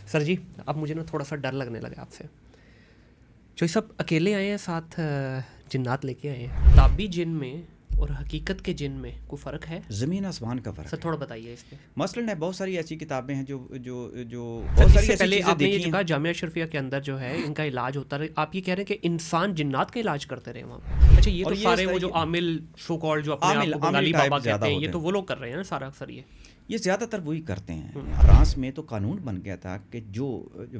سر جی اب مجھے نا تھوڑا سا ڈر لگنے لگا آپ سے. جو سب اکیلے آئے ہیں ساتھ جنات لے کے آئے ہیں, کتابی جن میں اور حقیقت کے جن میں کوئی فرق ہے؟ زمین آسمان کا فرق سر تھوڑا بتائیے اس پہ. مثلاً بہت ساری ایسی کتابیں ہیں جو سر بہت اس ساری سے ایسی پہلے چیزیں آپ نے یہ دیکھی جو ہیں. کہا جامعہ اشرفیہ کے اندر جو ہے ان کا علاج ہوتا رہے, آپ یہ کہہ رہے ہیں کہ انسان جنات کا علاج کرتے رہے وہاں پہ؟ اچھا یہ تو سارے وہ جو عامل سو کالڈ جو اپنے آپ کو بنگالی بابا کہتے ہیں یہ تو وہ لوگ کر رہے ہیں نا سارا اکثر. یہ زیادہ تر وہی کرتے ہیں. فرانس میں تو قانون بن گیا تھا کہ جو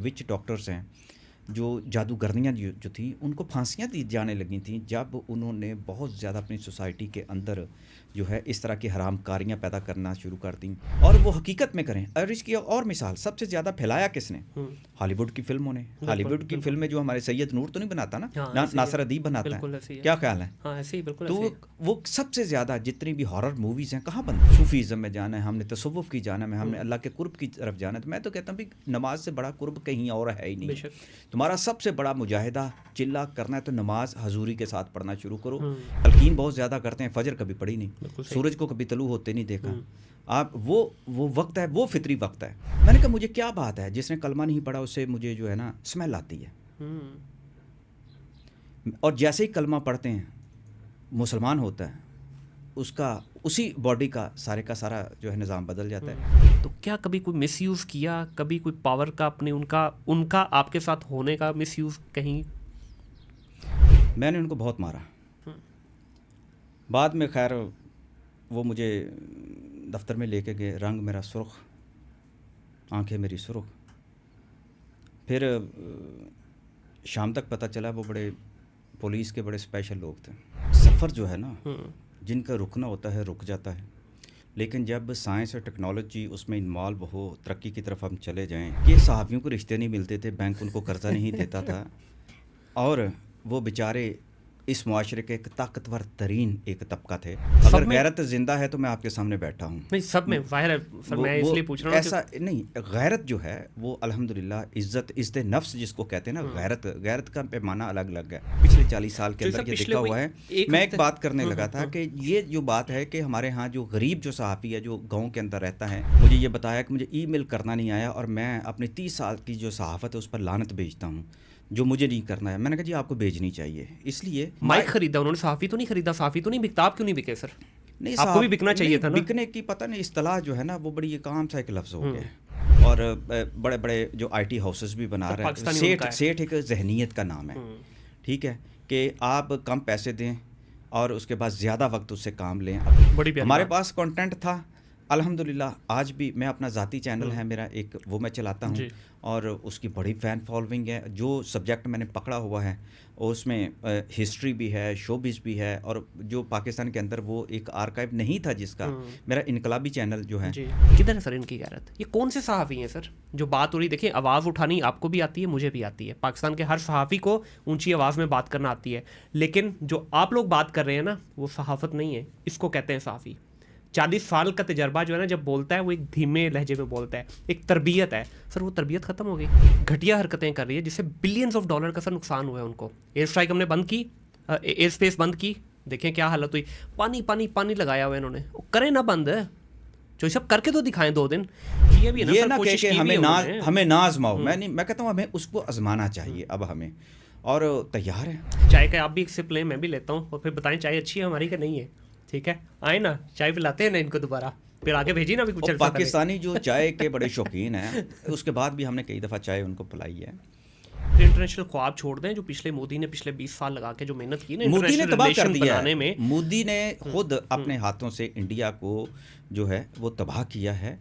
وچ ڈاکٹرز ہیں, جو جادوگرنیاں جو تھیں, ان کو پھانسیاں دی جانے لگی تھیں جب انہوں نے بہت زیادہ اپنی سوسائٹی کے اندر جو ہے اس طرح کی حرام کاریاں پیدا کرنا شروع کر دیں, اور وہ حقیقت میں کریں. اور اس کی اور مثال سب سے زیادہ پھیلایا کس نے؟ ہالی ووڈ کی فلموں نے. ہالی ووڈ کی فلمیں جو ہمارے سید نور تو نہیں بناتا نا, ناصر ادیب بناتا ہے. کیا خیال ہے؟ تو وہ سب سے زیادہ جتنی بھی ہارر موویز ہیں کہاں بنتی؟ صوفیزم میں جانا ہے ہم نے, تصوف کی جانا ہے ہم نے, اللہ کے قرب کی طرف جانا ہے. تو میں تو کہتا ہوں بھی نماز سے بڑا قرب کہیں اور ہے ہی نہیں. تمہارا سب سے بڑا مجاہدہ چلا کرنا ہے تو نماز حضوری کے ساتھ پڑھنا شروع کرو. تلقین بہت زیادہ کرتے ہیں, فجر کبھی پڑھی نہیں, سورج کو کبھی طلوع ہوتے نہیں دیکھا. آپ وہ وقت ہے, وہ فطری وقت ہے. میں نے کہا مجھے کیا بات ہے, جس نے کلمہ نہیں پڑھا اس سے مجھے جو ہے نا اسمیل آتی ہے. اور جیسے ہی کلمہ پڑھتے ہیں مسلمان ہوتا ہے, اس کا اسی باڈی کا سارا جو ہے نظام بدل جاتا ہے. تو کیا کبھی کوئی مس یوز کیا, کبھی کوئی پاور کا اپنے ان کا آپ کے ساتھ ہونے کا مس یوز کہیں؟ میں نے ان کو بہت مارا. بعد میں خیر وہ مجھے دفتر میں لے کے گئے, رنگ میرا سرخ, آنکھیں میری سرخ. پھر شام تک پتہ چلا وہ بڑے پولیس کے بڑے اسپیشل لوگ تھے. سفر جو ہے نا جن کا رکنا ہوتا ہے رک جاتا ہے, لیکن جب سائنس اور ٹیکنالوجی اس میں انوالو ہو, ترقی کی طرف ہم چلے جائیں, کہ صحافیوں کو رشتے نہیں ملتے تھے, بینک ان کو قرضہ نہیں دیتا تھا, اور وہ بیچارے اس معاشرے کے ایک طاقتور ترین ایک طبقہ تھے. اگر غیرت زندہ ہے تو میں آپ کے سامنے بیٹھا ہوں. نہیں سب میں ظاہر ہے سر, میں اس لیے پوچھ رہا ہوں. ایسا نہیں, غیرت جو ہے وہ الحمدللہ عزت نفس جس کو کہتے ہیں نا, غیرت کا پیمانہ الگ الگ ہے. پچھلے 40 سال کے اندر یہ دیکھا ہوا ہے. میں ایک بات کرنے لگا تھا کہ یہ جو بات ہے کہ ہمارے ہاں جو غریب جو صحافی ہے جو گاؤں کے اندر رہتا ہے, مجھے یہ بتایا کہ مجھے ای میل کرنا نہیں آیا, اور میں اپنی 30 سال کی جو صحافت ہے اس پر لعنت بھیجتا ہوں جو مجھے نہیں کرنا ہے. میں نے کہا جی آپ کو بھیجنی چاہیے. اس لیے مائک خریدا انہوں نے, صحافی تو نہیں خریدا. صحافی تو نہیں بکتا, آپ کیوں نہیں بکے سر؟ نہیں, آپ کو بھی بکنا چاہیے تھا نا. بکنے کی پتہ نہیں, اصطلاح جو ہے نا وہ بڑی ایک عام سا ایک لفظ ہو گیا. اور بڑے بڑے جو آئی ٹی ہاؤسز بھی بنا رہے ہیں, سیٹھ ایک ذہنیت کا نام ہے, ٹھیک ہے, کہ آپ کم پیسے دیں اور اس کے بعد زیادہ وقت اس سے کام لیں. ہمارے پاس کنٹینٹ تھا الحمدللہ. آج بھی میں اپنا ذاتی چینل ہے میرا ایک, وہ میں چلاتا ہوں, اور اس کی بڑی فین فالوئنگ ہے. جو سبجیکٹ میں نے پکڑا ہوا ہے اس میں ہسٹری بھی ہے, شوبز بھی ہے, اور جو پاکستان کے اندر وہ ایک آرکائیو نہیں تھا جس کا, میرا انقلابی چینل جو ہے. کدھر ہے سر ان کی غیرت؟ یہ کون سے صحافی ہیں سر جو بات ہو رہی؟ دیکھیں آواز اٹھانی آپ کو بھی آتی ہے, مجھے بھی آتی ہے, پاکستان کے ہر صحافی کو اونچی آواز میں بات کرنا آتی ہے, لیکن جو آپ لوگ بات کر رہے ہیں نا وہ صحافت نہیں ہے, اس کو کہتے ہیں صحافی. 40 سال کا تجربہ جو ہے نا جب بولتا ہے وہ ایک دھیمے لہجے میں بولتا ہے, ایک تربیت ہے. سر وہ تربیت ختم ہو گئی, گھٹیا حرکتیں کر رہی ہے جس سے بلینز آف ڈالر کا سر نقصان ہوا ہے ان کو. ایئر اسٹرائک ہم نے بند کی, ایئر اسپیس بند کی, دیکھیں کیا حالت ہوئی. پانی پانی پانی لگایا ہوا انہوں نے, کریں نہ بند, جو سب کر کے تو دکھائیں 2 دن. یہ نہ کہ ہمیں نہ آزماؤ. میں کہتا ہوں ہمیں اس کو آزمانا چاہیے. اب ہمیں اور تیار ہیں. چائے کا آپ بھی ایک سپ لیں, میں بھی لیتا ہوں, اور پھر بتائیں چائے اچھی ہے ہماری کہ نہیں ہے. ٹھیک ہے, آئیں نا چائے پلاتے ہیں نا ان کو دوبارہ, پھر آگے بھیجی نا. بھی کچھ پاکستانی جو چائے کے بڑے شوقین ہیں, اس کے بعد بھی ہم نے کئی دفعہ چائے ان کو پلائی ہے. انٹرنیشنل خواب چھوڑ دیں جو پچھلے مودی نے پچھلے 20 سال لگا کے جو محنت کی نا, مودی نے تباہ کر دیا ہے. مودی نے خود اپنے ہاتھوں سے انڈیا کو جو ہے وہ تباہ کیا ہے.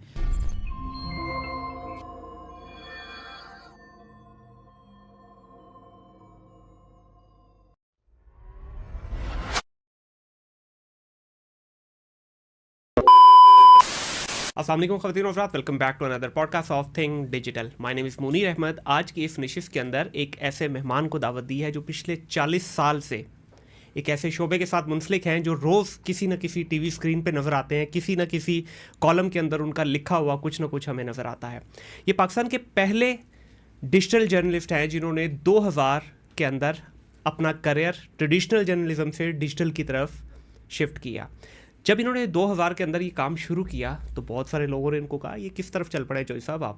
السلام علیکم خواتین و حضرات, ویلکم بیک ٹو اندر podcast of thing digital. My name is Munir Ahmed. آج کی اس نشست کے اندر ایک ایسے مہمان کو دعوت دی ہے جو پچھلے 40 سال سے ایک ایسے شعبے کے ساتھ منسلک ہیں جو روز کسی نہ کسی ٹی وی اسکرین پہ نظر آتے ہیں, کسی نہ کسی کالم کے اندر ان کا لکھا ہوا کچھ نہ کچھ ہمیں نظر آتا ہے. یہ پاکستان کے پہلے ڈیجیٹل جرنلسٹ ہیں جنہوں نے 2000 کے اندر اپنا کریئر ٹریڈیشنل جرنلزم سے ڈیجیٹل کی طرف شفٹ کیا. جب انہوں نے 2000 کے اندر یہ کام شروع کیا تو بہت سارے لوگوں نے ان کو کہا یہ کس طرف چل پڑے چوئی صاحب آپ,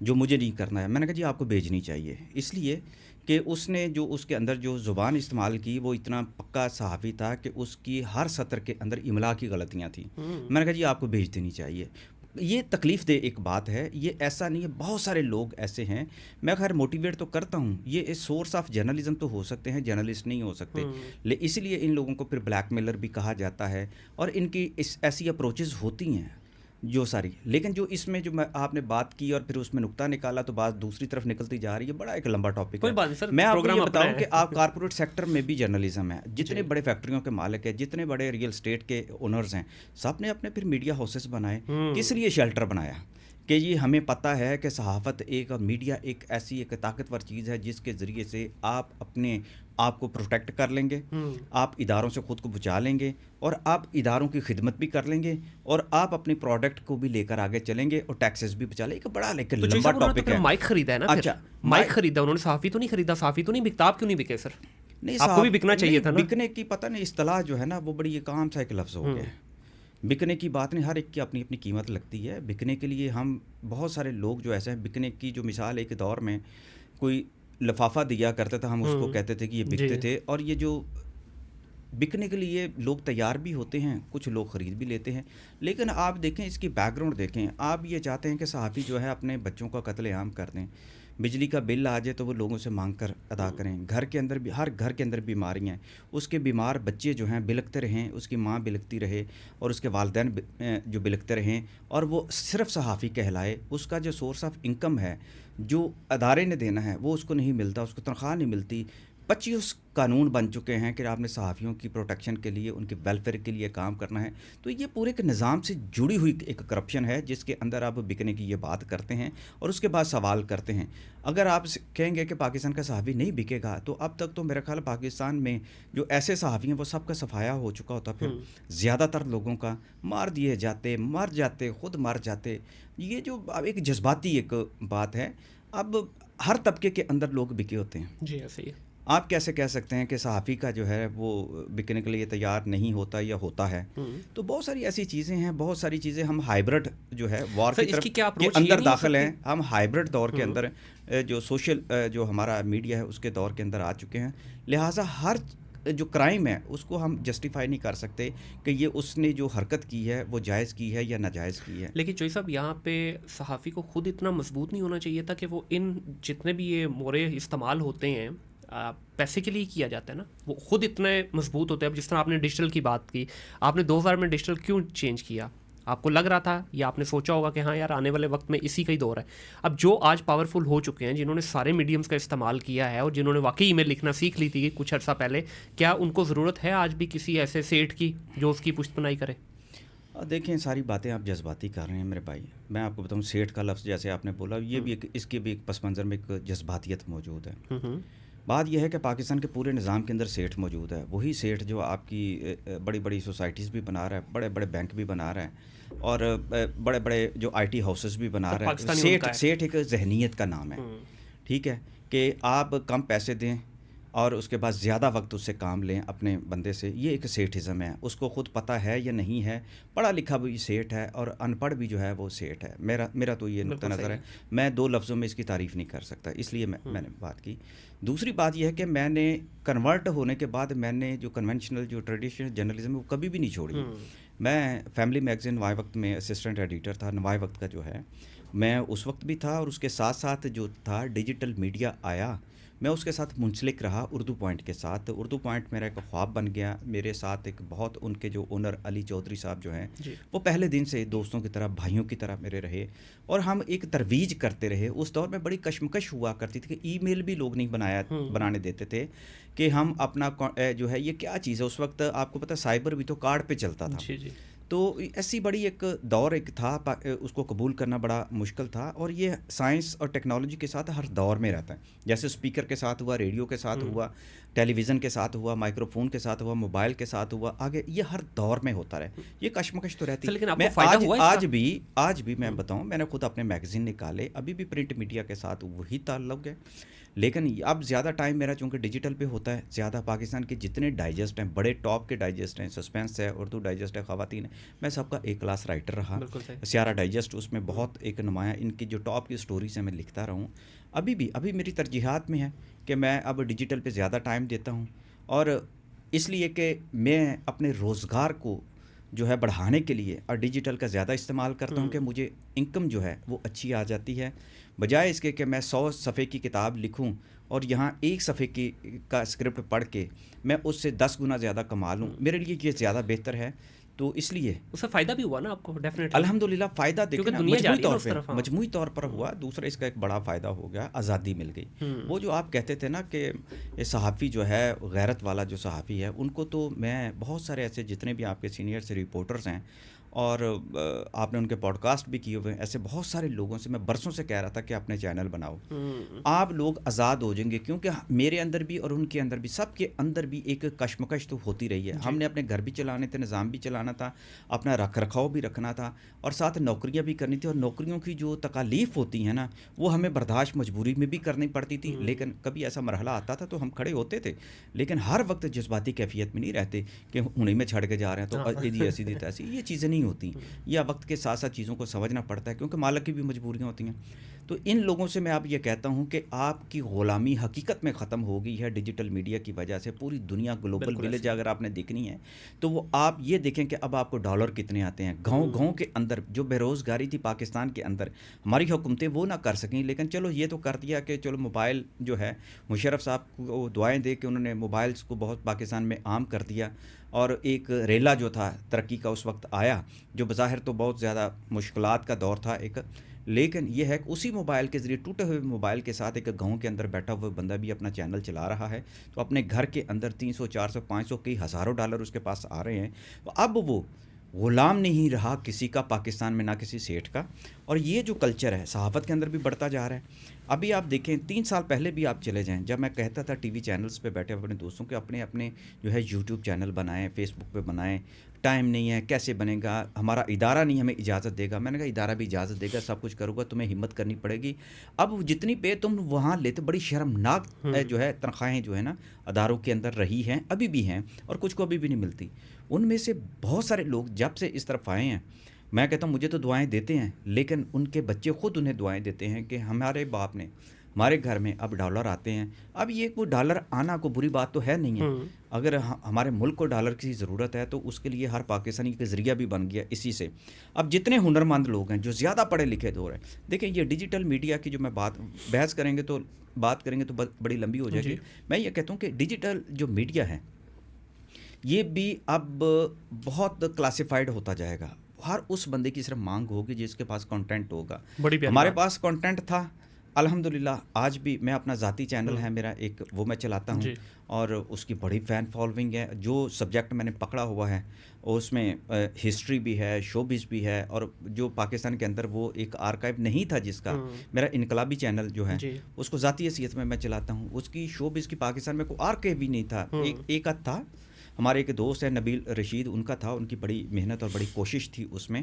جو مجھے نہیں کرنا ہے. میں نے کہا جی آپ کو بھیجنی چاہیے، اس لیے کہ اس نے جو اس کے اندر جو زبان استعمال کی وہ اتنا پکا صحافی تھا کہ اس کی ہر سطر کے اندر املا کی غلطیاں تھیں. میں نے کہا جی آپ کو بھیج دینی چاہیے. یہ تکلیف دہ ایک بات ہے، یہ ایسا نہیں ہے، بہت سارے لوگ ایسے ہیں. میں خیر موٹیویٹ تو کرتا ہوں، یہ سورس آف جرنلزم تو ہو سکتے ہیں، جرنلسٹ نہیں ہو سکتے. اسی لیے ان لوگوں کو پھر بلیک میلر بھی کہا جاتا ہے، اور ان کی ایسی اپروچز ہوتی ہیں جو ساری. لیکن جو اس میں جو آپ نے بات کی اور پھر اس میں نقطہ نکالا تو بات دوسری طرف نکلتی جا رہی ہے. بڑا ایک لمبا ٹاپک کوئی ہے. بات نہیں سر، میں آپ کو یہ پروگرام بتاؤں اپنا کہ ہے. آپ کارپوریٹ سیکٹر میں بھی جرنلزم ہے. جتنے بڑے فیکٹریوں کے مالک ہیں، جتنے بڑے ریئل اسٹیٹ کے اونرز ہیں، سب نے اپنے پھر میڈیا ہاؤسز بنائے. کس لیے شیلٹر بنایا؟ کہ یہ ہمیں پتہ ہے کہ صحافت ایک اور میڈیا ایک ایسی ایک طاقتور چیز ہے جس کے ذریعے سے آپ اپنے آپ کو پروٹیکٹ کر لیں گے، آپ اداروں سے خود کو بچا لیں گے، اور آپ اداروں کی خدمت بھی کر لیں گے، اور آپ اپنی پروڈکٹ کو بھی لے کر آگے چلیں گے اور ٹیکسز بھی بچا لیں گے. ایک بڑا لیکن لمبا ٹاپک ہے. مائک خریدا ہے نا. اچھا مائک خریدا انہوں نے، صحافی تو نہیں خریدا. صحافی تو نہیں بکتا. آپ کیوں نہیں بکے سر؟ نہیں، آپ کو بھی بکنا چاہیے تھا نا. بکنے کی پتہ نہیں اصطلاح جو ہے نا وہ بڑی ایک عام سا ایک لفظ ہو گیا. بکنے کی بات نہیں، ہر ایک کی اپنی اپنی قیمت لگتی ہے. بکنے کے لیے ہم بہت سارے لوگ جو ایسے ہیں، بکنے کی جو مثال ایک دور میں کوئی لفافہ دیا کرتا تھا، ہم اس کو کہتے تھے کہ یہ بکتے تھے. اور یہ جو بکنے کے لیے لوگ تیار بھی ہوتے ہیں، کچھ لوگ خرید بھی لیتے ہیں. لیکن آپ دیکھیں اس کی بیک گراؤنڈ دیکھیں. آپ یہ چاہتے ہیں کہ صحافی جو ہے اپنے بچوں کا قتل عام کر دیں، بجلی کا بل آ جائے تو وہ لوگوں سے مانگ کر ادا کریں. گھر کے اندر بھی، ہر گھر کے اندر بیماریاں ہیں، اس کے بیمار بچے جو ہیں بلکتے رہیں، اس کی ماں بلکتی رہے اور اس کے والدین جو بلکتے رہیں، اور وہ صرف صحافی کہلائے. اس کا جو سورس آف انکم ہے جو ادارے نے دینا ہے وہ اس کو نہیں ملتا، اس کو تنخواہ نہیں ملتی. 25 قانون بن چکے ہیں کہ آپ نے صحافیوں کی پروٹیکشن کے لیے، ان کے ویلفیئر کے لیے کام کرنا ہے. تو یہ پورے کے نظام سے جڑی ہوئی ایک کرپشن ہے جس کے اندر آپ بکنے کی یہ بات کرتے ہیں اور اس کے بعد سوال کرتے ہیں. اگر آپ کہیں گے کہ پاکستان کا صحافی نہیں بکے گا تو اب تک تو میرا خیال پاکستان میں جو ایسے صحافی ہیں وہ سب کا صفایا ہو چکا ہوتا. پھر زیادہ تر لوگوں کا مار دیے جاتے، مر جاتے، خود مر جاتے. یہ جو ایک جذباتی ایک بات ہے. اب ہر طبقے کے اندر لوگ بکے ہوتے ہیں. جی ایسے ہی. آپ کیسے کہہ سکتے ہیں کہ صحافی کا جو ہے وہ بکنے کے لیے تیار نہیں ہوتا یا ہوتا ہے؟ تو بہت ساری ایسی چیزیں ہیں، بہت ساری چیزیں. ہم ہائبرڈ جو ہے وار کی طرف کے اندر داخل ہیں. ہم ہائبرڈ دور کے اندر جو سوشل جو ہمارا میڈیا ہے اس کے دور کے اندر آ چکے ہیں. لہٰذا ہر جو کرائم ہے اس کو ہم جسٹیفائی نہیں کر سکتے کہ یہ اس نے جو حرکت کی ہے وہ جائز کی ہے یا ناجائز کی ہے. لیکن چوئی صاحب یہاں پہ صحافی کو خود اتنا مضبوط نہیں ہونا چاہیے تھا کہ وہ ان جتنے بھی یہ مورے استعمال ہوتے ہیں پیسے کے لیے کیا جاتا ہے نا، وہ خود اتنے مضبوط ہوتے ہیں. اب جس طرح آپ نے ڈیجیٹل کی بات کی، آپ نے 2000 میں ڈیجیٹل کیوں چینج کیا؟ آپ کو لگ رہا تھا یا آپ نے سوچا ہوگا کہ ہاں یار آنے والے وقت میں اسی کا ہی دور ہے؟ اب جو آج پاورفل ہو چکے ہیں، جنہوں نے سارے میڈیمز کا استعمال کیا ہے اور جنہوں نے واقعی ای میل لکھنا سیکھ لی تھی کچھ عرصہ پہلے، کیا ان کو ضرورت ہے آج بھی کسی ایسے سیٹ کی جو اس کی پشت پناہی کرے؟ دیکھیں ساری باتیں آپ جذباتی کر رہے ہیں میرے بھائی. میں آپ کو بتاؤں سیٹ کا لفظ جیسے آپ نے بولا، یہ بھی ایک اس کے بھی ایک پس منظر میں ایک جذباتیت موجود ہے. بات یہ ہے کہ پاکستان کے پورے نظام کے اندر سیٹ موجود ہے. وہی سیٹ جو آپ کی بڑی بڑی سوسائٹیز بھی بنا رہا ہے، بڑے بڑے بینک بھی بنا رہا ہے، اور بڑے بڑے جو آئی ٹی ہاؤسز بھی بنا رہا ہے. سیٹ ایک ذہنیت کا نام ہے، ٹھیک ہے، کہ آپ کم پیسے دیں اور اس کے بعد زیادہ وقت اس سے کام لیں اپنے بندے سے. یہ ایک سیٹھزم ہے. اس کو خود پتہ ہے یا نہیں ہے. پڑھا لکھا بھی سیٹ ہے اور ان پڑھ بھی جو ہے وہ سیٹ ہے. میرا تو یہ نقطہ نظر ہے. میں 2 لفظوں میں اس کی تعریف نہیں کر سکتا، اس لیے میں نے بات کی. دوسری بات یہ ہے کہ میں نے کنورٹ ہونے کے بعد میں نے جو کنونشنل جو ٹریڈیشنل جرنلزم ہے وہ کبھی بھی نہیں چھوڑی. میں فیملی میگزین نوائے وقت میں اسسٹنٹ ایڈیٹر تھا. نوائے وقت کا جو ہے میں اس وقت بھی تھا، اور اس کے ساتھ ساتھ جو تھا ڈیجیٹل میڈیا آیا میں اس کے ساتھ منسلک رہا اردو پوائنٹ کے ساتھ. اردو پوائنٹ میرا ایک خواب بن گیا. میرے ساتھ ایک بہت ان کے جو اونر علی چودھری صاحب جو ہیں وہ پہلے دن سے دوستوں کی طرح، بھائیوں کی طرح میرے رہے، اور ہم ایک ترویج کرتے رہے. اس دور میں بڑی کشمکش ہوا کرتی تھی کہ ای میل بھی لوگ نہیں بنانے دیتے تھے کہ ہم اپنا جو ہے یہ کیا چیز ہے. اس وقت آپ کو پتہ سائبر بھی تو کارڈ پہ چلتا تھا. تو ایسی بڑی ایک دور ایک تھا، اس کو قبول کرنا بڑا مشکل تھا. اور یہ سائنس اور ٹیکنالوجی کے ساتھ ہر دور میں رہتا ہے. جیسے اسپیکر کے ساتھ ہوا، ریڈیو کے ساتھ ہوا، ٹیلی ویژن کے ساتھ ہوا، مائکرو فون کے ساتھ ہوا، موبائل کے ساتھ ہوا، آگے یہ ہر دور میں ہوتا رہے. یہ کشمکش تو رہتی ہے. میں آج بھی میں بتاؤں، میں نے خود اپنے میگزین نکالے، ابھی بھی پرنٹ میڈیا کے ساتھ وہی تعلق ہے. لیکن اب زیادہ ٹائم میرا چونکہ ڈیجیٹل پہ ہوتا ہے زیادہ، پاکستان کے جتنے ڈائجسٹ ہیں، بڑے ٹاپ کے ڈائجسٹ ہیں، سسپینس ہے، اردو ڈائجسٹ ہے، خواتین ہے، میں سب کا ایک کلاس رائٹر رہا. بالکل صحیح. سیارہ ڈائجسٹ اس میں بہت ایک نمایاں ان کی جو ٹاپ کی سٹوریز ہیں میں لکھتا رہا ہوں. ابھی میری ترجیحات میں ہے کہ میں اب ڈیجیٹل پہ زیادہ ٹائم دیتا ہوں، اور اس لیے کہ میں اپنے روزگار کو جو ہے بڑھانے کے لیے اور ڈیجیٹل کا زیادہ استعمال کرتا ہوں کہ مجھے انکم جو ہے وہ اچھی آ جاتی ہے، بجائے اس کے کہ میں 100 صفحے کی کتاب لکھوں اور یہاں ایک صفحے کا اسکرپٹ پڑھ کے میں اس سے 10 گنا زیادہ کما لوں. میرے لیے یہ زیادہ بہتر ہے. تو اس لیے اس سے فائدہ بھی ہوا نا آپ کو ڈیفینیٹلی. الحمدللہ فائدہ دیکھیں نا مجموعی طور پر ہوا. ہاں. دوسرا اس کا ایک بڑا فائدہ ہو گیا، آزادی مل گئی. وہ جو آپ کہتے تھے نا کہ یہ صحافی جو ہے غیرت والا جو صحافی ہے، ان کو تو میں بہت سارے ایسے جتنے بھی آپ کے سینئر سے رپورٹرز ہیں اور آپ نے ان کے پوڈ کاسٹ بھی کیے ہوئے ہیں، ایسے بہت سارے لوگوں سے میں برسوں سے کہہ رہا تھا کہ اپنے چینل بناؤ. آپ لوگ آزاد ہو جائیں گے، کیونکہ میرے اندر بھی اور ان کے اندر بھی، سب کے اندر بھی ایک کشمکش تو ہوتی رہی ہے. ہم نے اپنے گھر بھی چلانے تھے، نظام بھی چلانا تھا، اپنا رکھ رکھاؤ بھی رکھنا تھا، اور ساتھ نوکریاں بھی کرنی تھی. اور نوکریوں کی جو تکالیف ہوتی ہیں نا، وہ ہمیں برداشت مجبوری میں بھی کرنی پڑتی تھی. لیکن کبھی ایسا مرحلہ آتا تھا تو ہم کھڑے ہوتے تھے، لیکن ہر وقت جذباتی کیفیت میں نہیں رہتے کہ انہیں میں چھڑ کے جا رہے ہیں تو ایسی دی تیسی. یہ چیزیں نہیں ہوتی. یا وقت کے ساتھ ساتھ چیزوں کو سمجھنا پڑتا ہے، کیونکہ مالک کی بھی مجبوریاں ہوتی ہیں. تو ان لوگوں سے میں اب یہ کہتا ہوں کہ آپ کی غلامی حقیقت میں ختم ہو گئی ہے ڈیجیٹل میڈیا کی وجہ سے. پوری دنیا گلوبل ولیج اگر آپ نے دیکھنی ہے تو وہ آپ یہ دیکھیں کہ اب آپ کو ڈالر کتنے آتے ہیں. گاؤں کے اندر جو بے روزگاری تھی پاکستان کے اندر، ہماری حکومتیں وہ نہ کر سکیں، لیکن چلو یہ تو کر دیا کہ چلو موبائل جو ہے، مشرف صاحب کو دعائیں دے کہ انہوں نے موبائلز کو بہت پاکستان میں عام کر دیا. اور ایک ریلا جو تھا ترقی کا اس وقت آیا، جو بظاہر تو بہت زیادہ مشکلات کا دور تھا ایک، لیکن یہ ہے کہ اسی موبائل کے ذریعے، ٹوٹے ہوئے موبائل کے ساتھ، ایک گاؤں کے اندر بیٹھا ہوا بندہ بھی اپنا چینل چلا رہا ہے. تو اپنے گھر کے اندر 300 400 500 کئی ہزاروں ڈالر اس کے پاس آ رہے ہیں. تو اب وہ غلام نہیں رہا کسی کا پاکستان میں، نہ کسی سیٹھ کا. اور یہ جو کلچر ہے صحافت کے اندر بھی بڑھتا جا رہا ہے. ابھی آپ دیکھیں 3 سال پہلے بھی آپ چلے جائیں، جب میں کہتا تھا ٹی وی چینلز پہ بیٹھے اپنے دوستوں کے اپنے جو ہے یوٹیوب چینل بنائیں، فیس بک پہ بنائیں، ٹائم نہیں ہے، کیسے بنے گا، ہمارا ادارہ نہیں ہمیں اجازت دے گا. میں نے کہا ادارہ بھی اجازت دے گا، سب کچھ کروں گا، تمہیں ہمت کرنی پڑے گی. اب جتنی پہ تم وہاں لیتے، بڑی شرمناک جو ہے تنخواہیں جو ہے نا اداروں کے اندر رہی ہیں، ابھی بھی ہیں، اور کچھ کو ابھی بھی نہیں ملتی. ان میں سے بہت سارے لوگ جب سے اس طرف آئے ہیں، میں کہتا ہوں مجھے تو دعائیں دیتے ہیں، لیکن ان کے بچے خود انہیں دعائیں دیتے ہیں کہ ہمارے باپ نے، ہمارے گھر میں اب ڈالر آتے ہیں. اب یہ کوئی ڈالر آنا کوئی بری بات تو ہے نہیں ہے. اگر ہمارے ملک کو ڈالر کی ضرورت ہے تو اس کے لیے ہر پاکستانی کا ذریعہ بھی بن گیا اسی سے. اب جتنے ہنرمند لوگ ہیں جو زیادہ پڑھے لکھے دور ہیں، دیکھیں یہ ڈیجیٹل میڈیا کی جو میں بحث کریں گے تو بڑی لمبی ہو جائے گی. میں یہ کہتا ہوں کہ ڈیجیٹل جو میڈیا ہے یہ بھی اب بہت کلاسیفائڈ ہوتا جائے گا. ہر اس بندے کی صرف مانگ ہوگی جس کے پاس کنٹینٹ ہوگا. ہمارے پاس کنٹینٹ تھا الحمدللہ. آج بھی میں اپنا ذاتی چینل ہے میرا ایک، وہ میں چلاتا ہوں، اور اس کی بڑی فین فالوئنگ ہے. جو سبجیکٹ میں نے پکڑا ہوا ہے اس میں ہسٹری بھی ہے، شوبز بھی ہے، اور جو پاکستان کے اندر وہ ایک آرکائیو نہیں تھا جس کا، میرا انقلابی چینل جو ہے اس کو ذاتی حیثیت میں چلاتا ہوں. اس کی شوبز کی پاکستان میں کوئی آرکائیو بھی نہیں تھا. ایک آدھ تھا، ہمارے ایک دوست ہے نبیل رشید، ان کا تھا، ان کی بڑی محنت اور بڑی کوشش تھی اس میں.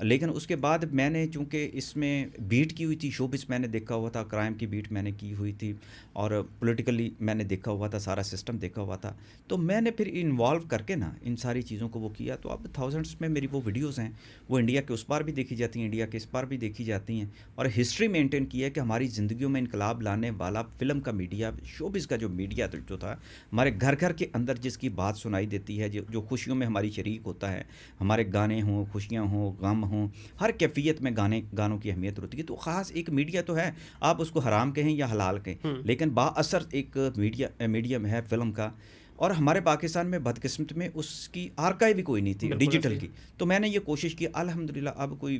لیکن اس کے بعد میں نے چونکہ اس میں بیٹ کی ہوئی تھی، شوبز میں نے دیکھا ہوا تھا، کرائم کی بیٹ میں نے کی ہوئی تھی، اور پولیٹیکلی میں نے دیکھا ہوا تھا، سارا سسٹم دیکھا ہوا تھا. تو میں نے پھر انوالو کر کے نا ان ساری چیزوں کو وہ کیا. تو اب تھاؤزنڈس میں میری وہ ویڈیوز ہیں، وہ انڈیا کے اس پار بھی دیکھی جاتی ہیں، انڈیا کے اس پار بھی دیکھی جاتی ہیں. اور ہسٹری مینٹین کی ہے کہ ہماری زندگیوں میں انقلاب لانے والا فلم کا میڈیا، شوبز کا جو میڈیا جو تھا، ہمارے گھر گھر کے اندر جس کی بات سنائی دیتی ہے، جو خوشیوں میں ہماری شریک ہوتا ہے، ہمارے گانے ہوں، خوشیاں ہوں، غم ہوں، ہر کیفیت میں گانوں کی اہمیت ہوتی ہے. تو خاص ایک میڈیا تو ہے، آپ اس کو حرام کہیں یا حلال کہیں، لیکن با اثر ایک میڈیم ہے فلم کا. اور ہمارے پاکستان میں بدقسمت میں اس کی آرکائیو بھی کوئی نہیں تھی ڈیجیٹل کی. تو میں نے یہ کوشش کی الحمدللہ. اب کوئی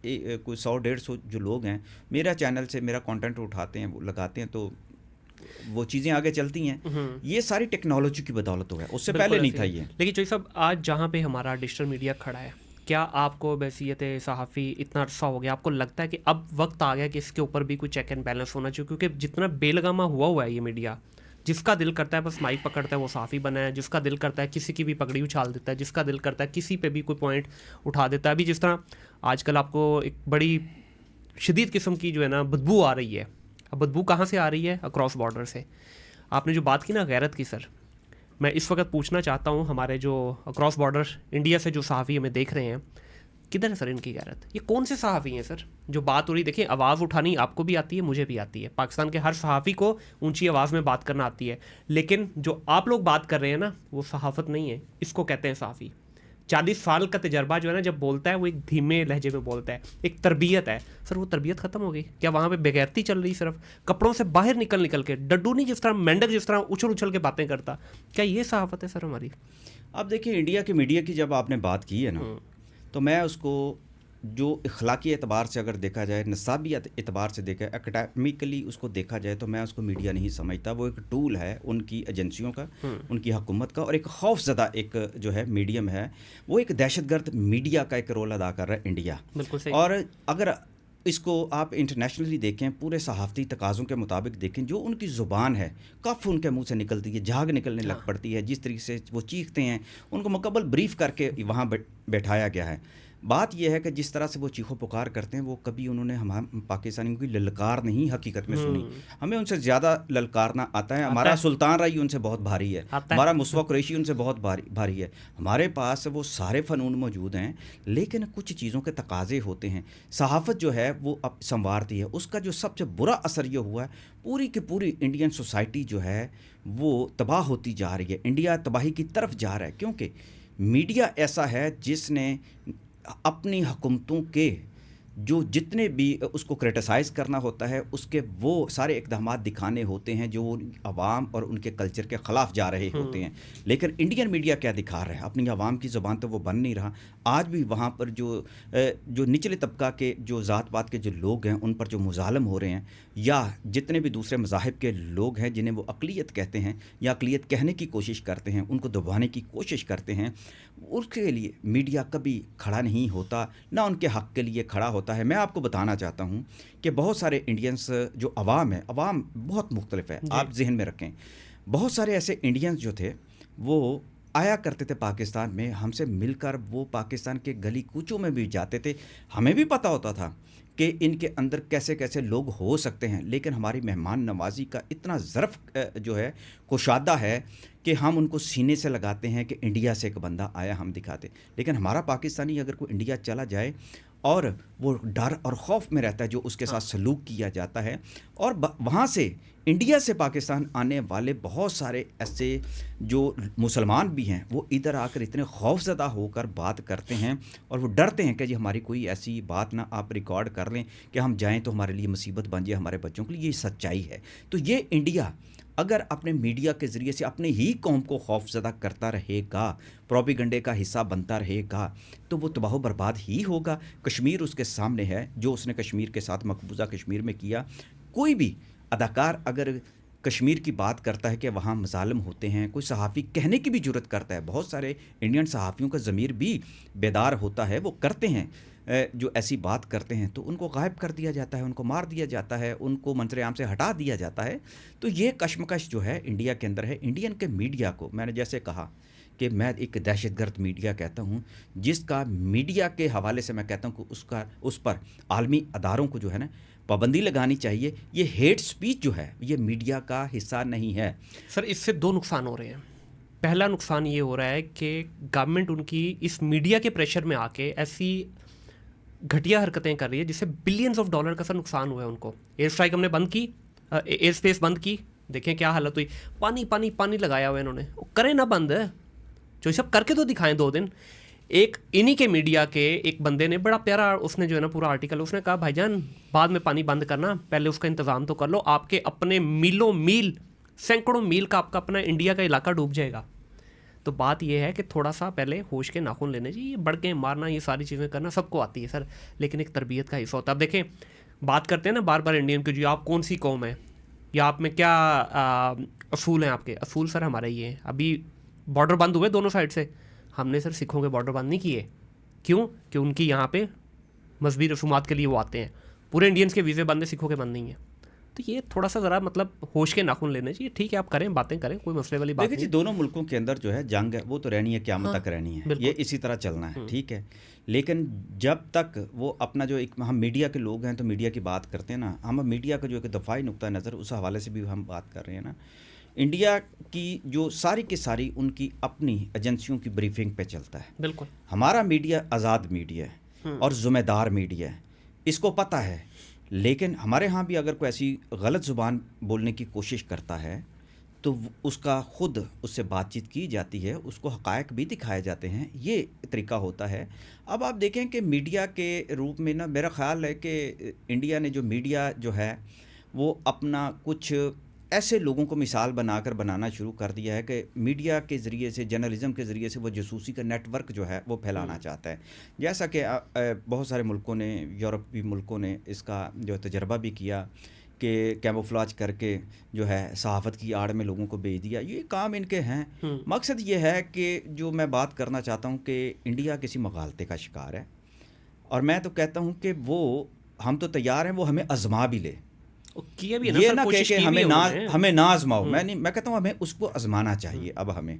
100-150 جو لوگ ہیں میرا چینل سے میرا کانٹینٹ اٹھاتے ہیں، وہ لگاتے ہیں، تو وہ چیزیں آگے چلتی ہیں. یہ ساری ٹیکنالوجی کی بدولت ہو ہے، اس سے پہلے نہیں تھا یہ. لیکن چوئی صاحب، آج جہاں پہ ہمارا ڈیجیٹل میڈیا کھڑا ہے، کیا آپ کو بحیثیت صحافی اتنا عرصہ ہو گیا، آپ کو لگتا ہے کہ اب وقت آ گیا کہ اس کے اوپر بھی کوئی چیک اینڈ بیلنس ہونا چاہیے؟ کیونکہ جتنا بے لگامہ ہوا ہے یہ میڈیا، جس کا دل کرتا ہے بس مائک پکڑتا ہے وہ صحافی بنا ہے، جس کا دل کرتا ہے کسی کی بھی پگڑی اچھال دیتا ہے، جس کا دل کرتا ہے کسی پہ بھی کوئی پوائنٹ اٹھا دیتا ہے. ابھی جس طرح آج کل آپ کو ایک بڑی شدید قسم کی جو ہے نا بدبو آ رہی ہے اب بدبو کہاں سے آ رہی ہے؟ اکراس بارڈر سے. آپ نے جو بات کی نا غیرت کی سر، میں اس وقت پوچھنا چاہتا ہوں ہمارے جو اکراس بارڈر انڈیا سے جو صحافی ہمیں دیکھ رہے ہیں، کدھر ہے سر ان کی غیرت؟ یہ کون سے صحافی ہیں سر جو بات ہو رہی؟ دیکھیں آواز اٹھانی آپ کو بھی آتی ہے، مجھے بھی آتی ہے، پاکستان کے ہر صحافی کو اونچی آواز میں بات کرنا آتی ہے، لیکن جو آپ لوگ بات کر رہے ہیں نا وہ صحافت نہیں ہے، اس کو کہتے ہیں صحافی. 40 سال کا تجربہ جو ہے نا جب بولتا ہے وہ ایک دھیمے لہجے میں بولتا ہے، ایک تربیت ہے. سر وہ تربیت ختم ہو گئی کیا؟ وہاں پہ بغیرتی چل رہی صرف کپڑوں سے باہر نکل کے، ڈڈو نہیں جس طرح مینڈک جس طرح اچھل کے باتیں کرتا. کیا یہ صحافت ہے سر ہماری؟ اب دیکھیں انڈیا کے میڈیا کی جب آپ نے بات کی ہے نا، تو میں اس کو جو اخلاقی اعتبار سے اگر دیکھا جائے، نصابی اعتبار سے دیکھا جائے، اکیڈیمکلی اس کو دیکھا جائے، تو میں اس کو میڈیا نہیں سمجھتا. وہ ایک ٹول ہے ان کی ایجنسیوں کا، ان کی حکومت کا، اور ایک خوف زدہ ایک جو ہے میڈیم ہے. وہ ایک دہشت گرد میڈیا کا ایک رول ادا کر رہا ہے انڈیا. بالکل صحیح. اور اگر اس کو آپ انٹرنیشنلی دیکھیں، پورے صحافتی تقاضوں کے مطابق دیکھیں، جو ان کی زبان ہے کف ان کے منہ سے نکلتی ہے، جھاگ نکلنے لگ پڑتی ہے، جس طریقے سے وہ چیختے ہیں، ان کو مکمل بریف کر کے وہاں بیٹھایا گیا ہے. بات یہ ہے کہ جس طرح سے وہ چیخو پکار کرتے ہیں، وہ کبھی انہوں نے ہم پاکستانیوں کی للکار نہیں حقیقت میں سنی. ہمیں ان سے زیادہ للکارنا آتا ہے. ہمارا سلطان رائی ان سے بہت بھاری ہے، ہمارا مصطفیٰ قریشی ان سے بہت بھاری ہے. ہمارے پاس وہ سارے فنون موجود ہیں، لیکن کچھ چیزوں کے تقاضے ہوتے ہیں. صحافت جو ہے وہ اب سنوارتی ہے. اس کا جو سب سے برا اثر یہ ہوا ہے، پوری کی پوری انڈین سوسائٹی جو ہے وہ تباہ ہوتی جا رہی ہے. انڈیا تباہی کی طرف جا رہا ہے، کیونکہ میڈیا ایسا ہے جس نے اپنی حکومتوں کے جو جتنے بھی اس کو کرٹیسائز کرنا ہوتا ہے، اس کے وہ سارے اقدامات دکھانے ہوتے ہیں جو عوام اور ان کے کلچر کے خلاف جا رہے ہوتے ہیں. لیکن انڈین میڈیا کیا دکھا رہا ہے؟ اپنی عوام کی زبان تو وہ بن نہیں رہا. آج بھی وہاں پر جو نچلے طبقہ کے جو ذات پات کے جو لوگ ہیں، ان پر جو مظالم ہو رہے ہیں، یا جتنے بھی دوسرے مذاہب کے لوگ ہیں جنہیں وہ اقلیت کہتے ہیں یا اقلیت کہنے کی کوشش کرتے ہیں، ان کو دبانے کی کوشش کرتے ہیں، اس کے لیے میڈیا کبھی کھڑا نہیں ہوتا، نہ ان کے حق کے لیے کھڑا ہوتا ہے. میں آپ کو بتانا چاہتا ہوں کہ بہت سارے انڈینس جو عوام ہے، عوام بہت مختلف ہے. آپ ذہن میں رکھیں، بہت سارے ایسے انڈینس جو تھے وہ آیا کرتے تھے پاکستان میں، ہم سے مل کر وہ پاکستان کے گلی کوچوں میں بھی جاتے تھے. ہمیں بھی پتہ ہوتا تھا کہ ان کے اندر کیسے کیسے لوگ ہو سکتے ہیں، لیکن ہماری مہمان نوازی کا اتنا ظرف جو ہے کشادہ ہے کہ ہم ان کو سینے سے لگاتے ہیں کہ انڈیا سے ایک بندہ آیا، ہم دکھاتے. لیکن ہمارا پاکستانی اگر کوئی انڈیا چلا جائے اور وہ ڈر اور خوف میں رہتا ہے جو اس کے ساتھ سلوک کیا جاتا ہے. اور وہاں سے انڈیا سے پاکستان آنے والے بہت سارے ایسے جو مسلمان بھی ہیں، وہ ادھر آ کر اتنے خوف زدہ ہو کر بات کرتے ہیں، اور وہ ڈرتے ہیں کہ جی ہماری کوئی ایسی بات نہ آپ ریکارڈ کر لیں کہ ہم جائیں تو ہمارے لیے مصیبت بن جائے، ہمارے بچوں کے لیے. یہ سچائی ہے. تو یہ انڈیا اگر اپنے میڈیا کے ذریعے سے اپنے ہی قوم کو خوف زدہ کرتا رہے گا، پروپیگنڈے کا حصہ بنتا رہے گا، تو وہ تباہ و برباد ہی ہوگا. کشمیر اس کے سامنے ہے، جو اس نے کشمیر کے ساتھ مقبوضہ کشمیر میں کیا. کوئی بھی اداکار اگر کشمیر کی بات کرتا ہے کہ وہاں مظالم ہوتے ہیں، کوئی صحافی کہنے کی بھی جرت کرتا ہے، بہت سارے انڈین صحافیوں کا ضمیر بھی بیدار ہوتا ہے، وہ کرتے ہیں جو ایسی بات کرتے ہیں، تو ان کو غائب کر دیا جاتا ہے، ان کو مار دیا جاتا ہے، ان کو منظر عام سے ہٹا دیا جاتا ہے. تو یہ کشمکش جو ہے انڈیا کے اندر ہے. انڈین کے میڈیا کو میں نے جیسے کہا کہ میں ایک دہشت گرد میڈیا کہتا ہوں، جس کا میڈیا کے حوالے سے میں کہتا ہوں کہ اس پر عالمی اداروں کو جو ہے نا پابندی لگانی چاہیے. یہ ہیٹ سپیچ جو ہے یہ میڈیا کا حصہ نہیں ہے. سر اس سے دو نقصان ہو رہے ہیں. پہلا نقصان یہ ہو رہا ہے کہ گورنمنٹ ان کی اس میڈیا کے پریشر میں آ کے ایسی گھٹیا حرکتیں کر رہی ہے جس سے بلینز آف ڈالر کا سر نقصان ہوا ہے. ان کو ایئر اسٹرائک ہم نے بند کی، ایئر اسپیس بند کی، دیکھیں کیا حالت ہوئی. پانی پانی پانی لگایا ہوا ہے انہوں نے. کریں نہ بند، جو سب کر کے تو دکھائیں 2 دن. ایک انہی کے میڈیا کے ایک بندے نے بڑا پیارا اس نے جو ہے نا پورا آرٹیکل، اس نے کہا بھائی جان بعد میں پانی بند کرنا، پہلے اس کا انتظام تو کر لو. آپ کے اپنے میلوں میل، سینکڑوں میل کا آپ کا اپنا انڈیا کا علاقہ ڈوب جائے گا. تو بات یہ ہے کہ تھوڑا سا پہلے ہوش کے ناخن لینے چاہیے. یہ بڑھ کے مارنا، یہ ساری چیزیں کرنا سب کو آتی ہے سر، لیکن ایک تربیت کا حصہ ہوتا ہے. اب دیکھیں بات کرتے ہیں نا بار بار انڈین کی، جی آپ کون سی قوم ہے یا آپ میں کیا اصول ہیں آپ کے. اصول سر ہمارے یہ ہیں. ابھی بارڈر بند ہوئے دونوں سائڈ سے، ہم نے سر سکھوں کے بارڈر بند نہیں کیے. کیوں؟ کہ ان کی یہاں پہ مذہبی رسومات کے لیے وہ آتے ہیں. پورے انڈینس کے ویزے بند ہیں، سکھوں کے بند نہیں ہیں. تو یہ تھوڑا سا ذرا مطلب ہوش کے ناخن لینے چاہیے. ٹھیک ہے آپ کریں باتیں کریں, کوئی مسئلے والی بات دیکھیں جی نہیں. دونوں ملکوں کے اندر جو ہے جنگ ہے وہ تو رہنی ہے, قیامت تک رہنی ہے, بالکل. یہ اسی طرح چلنا ہے, ٹھیک ہے. لیکن جب تک وہ اپنا جو ایک ہم میڈیا کے لوگ ہیں تو میڈیا کی بات کرتے ہیں نا, ہم میڈیا کا جو ایک دفاعی نقطہ نظر اس حوالے سے بھی ہم بات کر رہے ہیں نا. انڈیا کی جو ساری کی ساری ان کی اپنی ایجنسیوں کی بریفنگ پہ چلتا ہے. بالکل. ہمارا میڈیا آزاد میڈیا ہے اور ذمہ دار میڈیا ہے, اس کو پتہ ہے. لیکن ہمارے ہاں بھی اگر کوئی ایسی غلط زبان بولنے کی کوشش کرتا ہے تو اس کا خود اس سے بات چیت کی جاتی ہے, اس کو حقائق بھی دکھائے جاتے ہیں, یہ طریقہ ہوتا ہے. اب آپ دیکھیں کہ میڈیا کے روپ میں نا میرا خیال ہے کہ انڈیا نے جو میڈیا جو ہے وہ اپنا کچھ ایسے لوگوں کو مثال بنا کر بنانا شروع کر دیا ہے کہ میڈیا کے ذریعے سے, جرنلزم کے ذریعے سے وہ جاسوسی کا نیٹ ورک جو ہے وہ پھیلانا چاہتا ہے. جیسا کہ بہت سارے ملکوں نے, یورپی ملکوں نے اس کا جو تجربہ بھی کیا کہ کیموفلاج کر کے جو ہے صحافت کی آڑ میں لوگوں کو بھیج دیا. یہ کام ان کے ہیں. مقصد یہ ہے کہ جو میں بات کرنا چاہتا ہوں کہ انڈیا کسی مغالطے کا شکار ہے, اور میں تو کہتا ہوں کہ وہ ہم تو تیار ہیں وہ ہمیں آزما بھی لے. یہ نہ کہ ہمیں نہ آزماؤ, میں کہتا ہوں ہمیں اس کو آزمانا چاہیے اب ہمیں,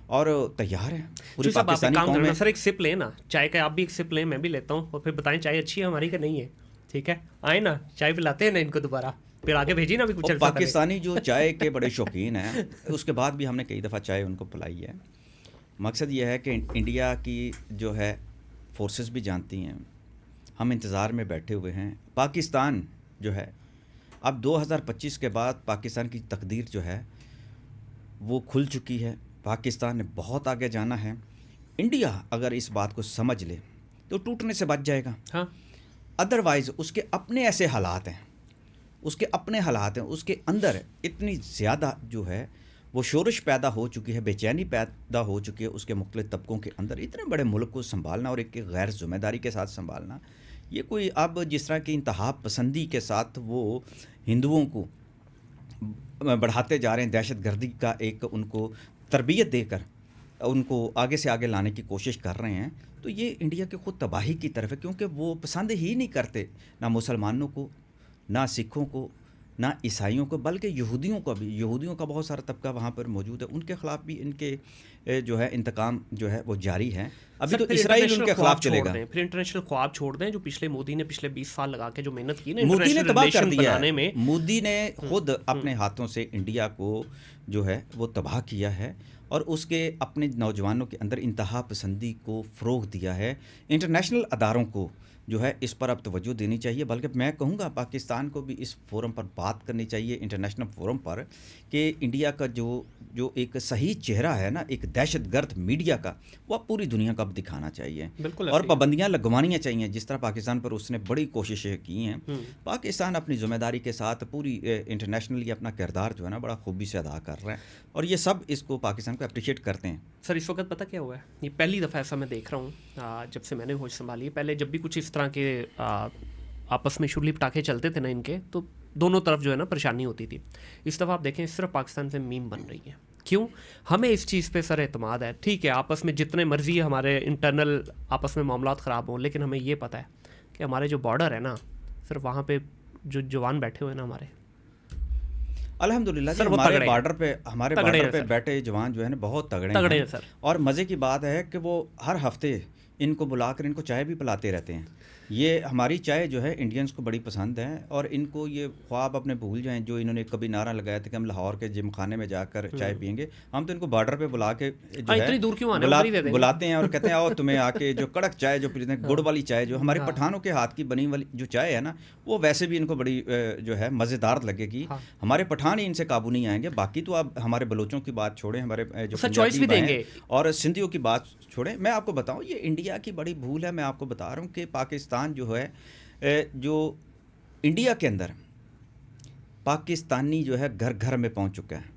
اور تیار ہے پوری پاکستانی قوم ہے. سر ایک سپ لیں نا چائے کا, آپ بھی ایک سپ لیں, میں بھی لیتا ہوں, اور پھر بتائیں چائے اچھی ہے ہماری کہ نہیں ہے. ٹھیک ہے آئیں نا چائے پلاتے ہیں نا ان کو دوبارہ, پھر آگے بھیجیے نا. بھی کچھ پاکستانی جو چائے کے بڑے شوقین ہیں, اس کے بعد بھی ہم نے کئی دفعہ چائے ان کو پلائی ہے. مقصد یہ ہے کہ انڈیا کی جو ہے فورسز بھی جانتی ہیں, ہم انتظار میں بیٹھے ہوئے ہیں. پاکستان جو ہے اب 2025 کے بعد پاکستان کی تقدیر جو ہے وہ کھل چکی ہے. پاکستان نے بہت آگے جانا ہے. انڈیا اگر اس بات کو سمجھ لے تو ٹوٹنے سے بچ جائے گا. ہاں ادروائز اس کے اپنے ایسے حالات ہیں, اس کے اپنے حالات ہیں, اس کے اندر اتنی زیادہ جو ہے وہ شورش پیدا ہو چکی ہے, بے چینی پیدا ہو چکی ہے اس کے مختلف طبقوں کے اندر. اتنے بڑے ملک کو سنبھالنا اور ایک غیر ذمہ داری کے ساتھ سنبھالنا, یہ کوئی اب جس طرح کی انتہا پسندی کے ساتھ وہ ہندوؤں کو بڑھاتے جا رہے ہیں, دہشت گردی کا ایک ان کو تربیت دے کر ان کو آگے سے آگے لانے کی کوشش کر رہے ہیں, تو یہ انڈیا کی خود تباہی کی طرف ہے. کیونکہ وہ پسند ہی نہیں کرتے نہ مسلمانوں کو, نہ سکھوں کو, نہ عیسائیوں کو, بلکہ یہودیوں کو بھی. یہودیوں کا بہت سارا طبقہ وہاں پر موجود ہے, ان کے خلاف بھی ان کے جو ہے انتقام جو ہے وہ جاری ہے. ابھی تو اسرائیل ان کے خلاف چلے گا. پھر انٹرنیشنل خواب چھوڑ دیں جو پچھلے مودی نے پچھلے 20 سال لگا کے جو محنت کی نا, مودی نے تباہ کر دیا ہے. مودی نے خود اپنے ہاتھوں سے انڈیا کو جو ہے وہ تباہ کیا ہے, اور اس کے اپنے نوجوانوں کے اندر انتہا پسندی کو فروغ دیا ہے. انٹرنیشنل اداروں کو جو ہے اس پر اب توجہ دینی چاہیے, بلکہ میں کہوں گا پاکستان کو بھی اس فورم پر بات کرنی چاہیے, انٹرنیشنل فورم پر, کہ انڈیا کا جو ایک صحیح چہرہ ہے نا ایک دہشت گرد میڈیا کا, وہ پوری دنیا کو اب دکھانا چاہیے. اور پابندیاں لگوانیاں چاہیے جس طرح پاکستان پر اس نے بڑی کوششیں کی ہیں. پاکستان اپنی ذمہ داری کے ساتھ پوری انٹرنیشنلی اپنا کردار جو ہے نا بڑا خوبی سے ادا کر رہا ہے, اور یہ سب اس کو پاکستان کو اپریشیٹ کرتے ہیں. سر اس وقت پتہ کیا ہوا ہے, یہ پہلی دفعہ ایسا میں دیکھ رہا ہوں جب سے میں نے ہوش سنبھالی ہے. پہلے جب بھی کچھ اس طرح کے آپس میں شرلی پٹاخے چلتے تھے نا ان کے, تو دونوں طرف جو ہے نا پریشانی ہوتی تھی. اس دفعہ آپ دیکھیں صرف پاکستان سے میم بن رہی ہے. کیوں؟ ہمیں اس چیز پہ سر اعتماد ہے. ٹھیک ہے آپس میں جتنے مرضی ہمارے انٹرنل آپس میں معاملات خراب ہوں, لیکن ہمیں یہ پتہ ہے کہ ہمارے جو بارڈر ہے نا, صرف وہاں پہ جو جوان بیٹھے ہوئے ہیں نا ہمارے, الحمدللہ ہمارے بارڈر پہ بیٹھے جوان جو ہے نا بہت تگڑے ہیں سر. اور مزے کی بات ہے کہ وہ ہر ہفتے ان کو بلا کر ان کو چائے بھی پلاتے رہتے ہیں. یہ ہماری چائے جو ہے انڈینس کو بڑی پسند ہے, اور ان کو یہ خواب اپنے بھول جائیں جو انہوں نے کبھی نعرہ لگایا تھا کہ ہم لاہور کے جم خانے میں جا کر چائے پئیں گے. ہم تو ان کو بارڈر پہ بلا کے جو ہے بلاتے ہیں اور کہتے ہیں آؤ تمہیں آ کے جو کڑک چائے جو پیتے ہیں, گڑ والی چائے جو ہمارے پٹھانوں کے ہاتھ کی بنی والی جو چائے ہے نا, وہ ویسے بھی ان کو بڑی جو ہے مزیدار لگے گی. ہمارے پٹھان ہی ان سے قابو نہیں آئیں گے. باقی تو آپ ہمارے بلوچوں کی بات چھوڑیں, ہمارے جو پنجابی ہیں اور سندھیوں کی بات چھوڑیں. میں آپ کو بتاؤں یہ انڈیا کی بڑی بھول ہے. میں آپ کو بتا رہا ہوں کہ پاکستان جو ہے جو انڈیا کے اندر پاکستانی جو ہے گھر گھر میں پہنچ چکا ہے,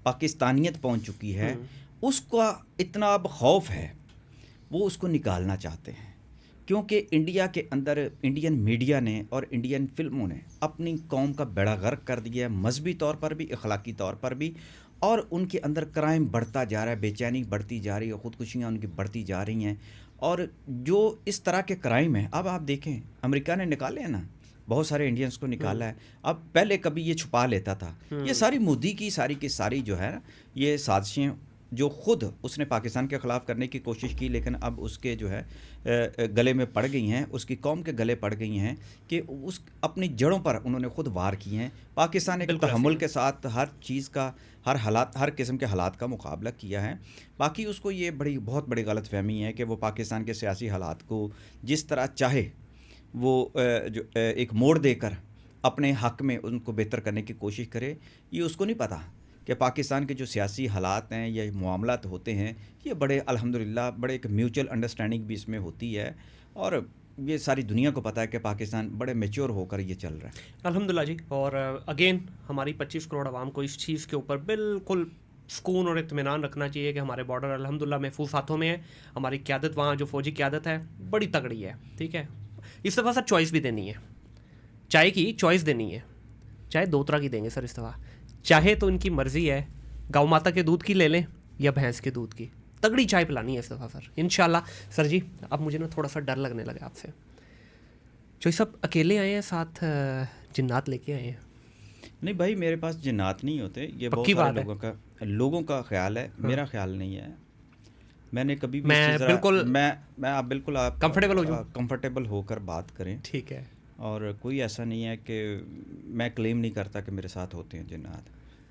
پاکستانیت پہنچ چکی ہے. اس کا اتنا اب خوف ہے, وہ اس کو نکالنا چاہتے ہیں, کیونکہ انڈیا کے اندر انڈین میڈیا نے اور انڈین فلموں نے اپنی قوم کا بیڑا غرق کر دیا ہے, مذہبی طور پر بھی, اخلاقی طور پر بھی. اور ان کے اندر کرائم بڑھتا جا رہا ہے, بے چینی بڑھتی جا رہی ہے, خودکشیاں ان کی بڑھتی جا رہی ہیں. اور جو اس طرح کے کرائم ہیں, اب آپ دیکھیں امریکہ نے نکالے ہیں نا بہت سارے انڈینس کو نکالا ہے. اب پہلے کبھی یہ چھپا لیتا تھا. یہ ساری مودی کی ساری جو ہے نا یہ سازشیں جو خود اس نے پاکستان کے خلاف کرنے کی کوشش کی لیکن اب اس کے جو ہے گلے میں پڑ گئی ہیں, اس کی قوم کے گلے پڑ گئی ہیں کہ اس اپنی جڑوں پر انہوں نے خود وار کیے ہیں. پاکستان ایک تحمل کے ساتھ ہر چیز کا ہر قسم کے حالات کا مقابلہ کیا ہے. باقی اس کو یہ بہت بڑی غلط فہمی ہے کہ وہ پاکستان کے سیاسی حالات کو جس طرح چاہے وہ جو ایک موڑ دے کر اپنے حق میں ان کو بہتر کرنے کی کوشش کرے. یہ اس کو نہیں پتہ کہ پاکستان کے جو سیاسی حالات ہیں یا معاملات ہوتے ہیں یہ بڑے الحمدللہ بڑے ایک میوچل انڈرسٹینڈنگ بھی اس میں ہوتی ہے, اور یہ ساری دنیا کو پتہ ہے کہ پاکستان بڑے میچور ہو کر یہ چل رہا ہے الحمدللہ جی. اور اگین ہماری 25 کروڑ عوام کو اس چیز کے اوپر بالکل سکون اور اطمینان رکھنا چاہیے کہ ہمارے بارڈر الحمدللہ محفوظ ہاتھوں میں ہے. ہماری قیادت وہاں جو فوجی قیادت ہے بڑی تگڑی ہے, ٹھیک ہے. اس دفعہ سر چوائس بھی دینی ہے, چائے کی چوائس دینی ہے. چائے 2 طرح کی دیں گے سر اس دفعہ. چاہے تو ان کی مرضی ہے گاؤں ماتا کے دودھ کی لے لیں یا بھینس کے دودھ کی. تگڑی چائے پلانی ہے اس دفعہ سر انشاءاللہ. سر جی اب مجھے نا تھوڑا سا ڈر لگنے لگا آپ سے. جو سب اکیلے آئے ہیں ساتھ جنات لے کے آئے ہیں؟ نہیں بھائی میرے پاس جنات نہیں ہوتے, یہ بہت سارے لوگوں کا خیال ہے, میرا خیال نہیں ہے. میں نے کبھی بھی میں آپ بالکل آپ کمفرٹیبل ہو کر بات کریں, ٹھیک ہے. اور کوئی ایسا نہیں ہے کہ میں کلیم نہیں کرتا کہ میرے ساتھ ہوتے ہیں جنات,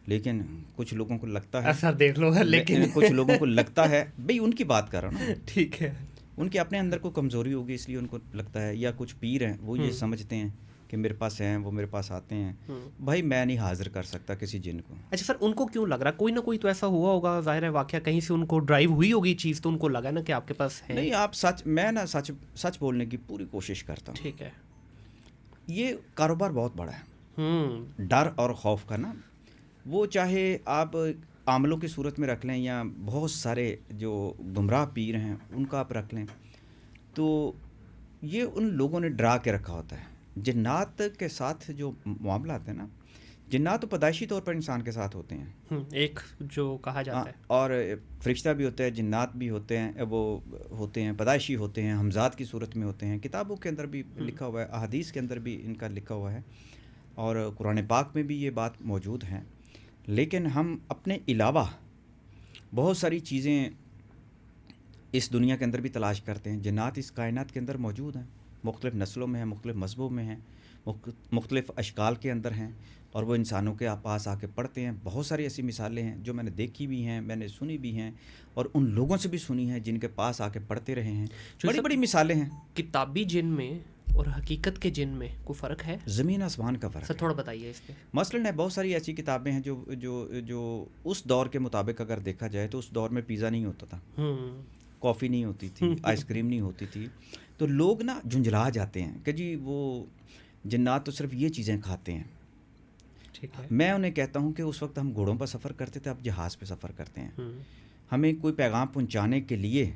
لیکن کچھ لوگوں کو لگتا ہے ایسا دیکھ لو, لیکن کچھ لوگوں کو لگتا ہے بھئی ان کی بات کر رہا ہوں نا, ٹھیک ہے, ان کے اپنے اندر کوئی کمزوری ہوگی اس لیے ان کو لگتا ہے, یا کچھ پیر ہیں وہ یہ سمجھتے ہیں کہ میرے پاس ہیں, وہ میرے پاس آتے ہیں. بھائی میں نہیں حاضر کر سکتا کسی جن کو. اچھا سر ان کو کیوں لگ رہا؟ کوئی نہ کوئی تو ایسا ہوا ہوگا, ظاہر ہے واقعہ کہیں سے ان کو ڈرائیو ہوئی ہوگی چیز, تو ان کو لگا نا کہ آپ کے پاس ہے. نہیں آپ میں نا سچ بولنے کی پوری کوشش کرتا ہوں. ٹھیک ہے. یہ کاروبار بہت بڑا ہے, ڈر اور خوف کا نا, وہ چاہے آپ عاملوں کی صورت میں رکھ لیں یا بہت سارے جو گمراہ پیر ہیں ان کا آپ رکھ لیں, تو یہ ان لوگوں نے ڈرا کے رکھا ہوتا ہے. جنات کے ساتھ جو معاملات ہیں نا, جنات تو پیدائشی طور پر انسان کے ساتھ ہوتے ہیں, ایک جو کہا جاتا ہے, اور فرشتہ بھی ہوتے ہیں, جنات بھی ہوتے ہیں, وہ ہوتے ہیں پیدائشی ہوتے ہیں, ہمزاد کی صورت میں ہوتے ہیں. کتابوں کے اندر بھی لکھا ہوا ہے, احادیث کے اندر بھی ان کا لکھا ہوا ہے, اور قرآن پاک میں بھی یہ بات موجود ہیں. لیکن ہم اپنے علاوہ بہت ساری چیزیں اس دنیا کے اندر بھی تلاش کرتے ہیں. جنات اس کائنات کے اندر موجود ہیں, مختلف نسلوں میں ہیں, مختلف مذہبوں میں ہیں, مختلف اشکال کے اندر ہیں, اور وہ انسانوں کے پاس آ کے پڑھتے ہیں. بہت ساری ایسی مثالیں ہیں جو میں نے دیکھی بھی ہیں, میں نے سنی بھی ہیں, اور ان لوگوں سے بھی سنی ہیں جن کے پاس آ کے پڑھتے رہے ہیں. بڑی بڑی مثالیں ہیں. کتابی جن میں اور حقیقت کے جن میں کوئی فرق ہے؟ زمین آسمان کا فرق سر تھوڑا بتائیے اس پہ. مثلاً بہت ساری ایسی کتابیں ہیں جو اس دور کے مطابق اگر دیکھا جائے تو اس دور میں پیزا نہیں ہوتا تھا, کافی نہیں ہوتی تھی, آئس کریم نہیں ہوتی تھی, تو لوگ نا جھنجھلا جاتے ہیں کہ جی وہ جنات تو صرف یہ چیزیں کھاتے ہیں. ٹھیک ہے. میں انہیں کہتا ہوں کہ اس وقت ہم گھوڑوں پر سفر کرتے تھے, اب جہاز پہ سفر کرتے ہیں. ہمیں کوئی پیغام پہنچانے کے لیے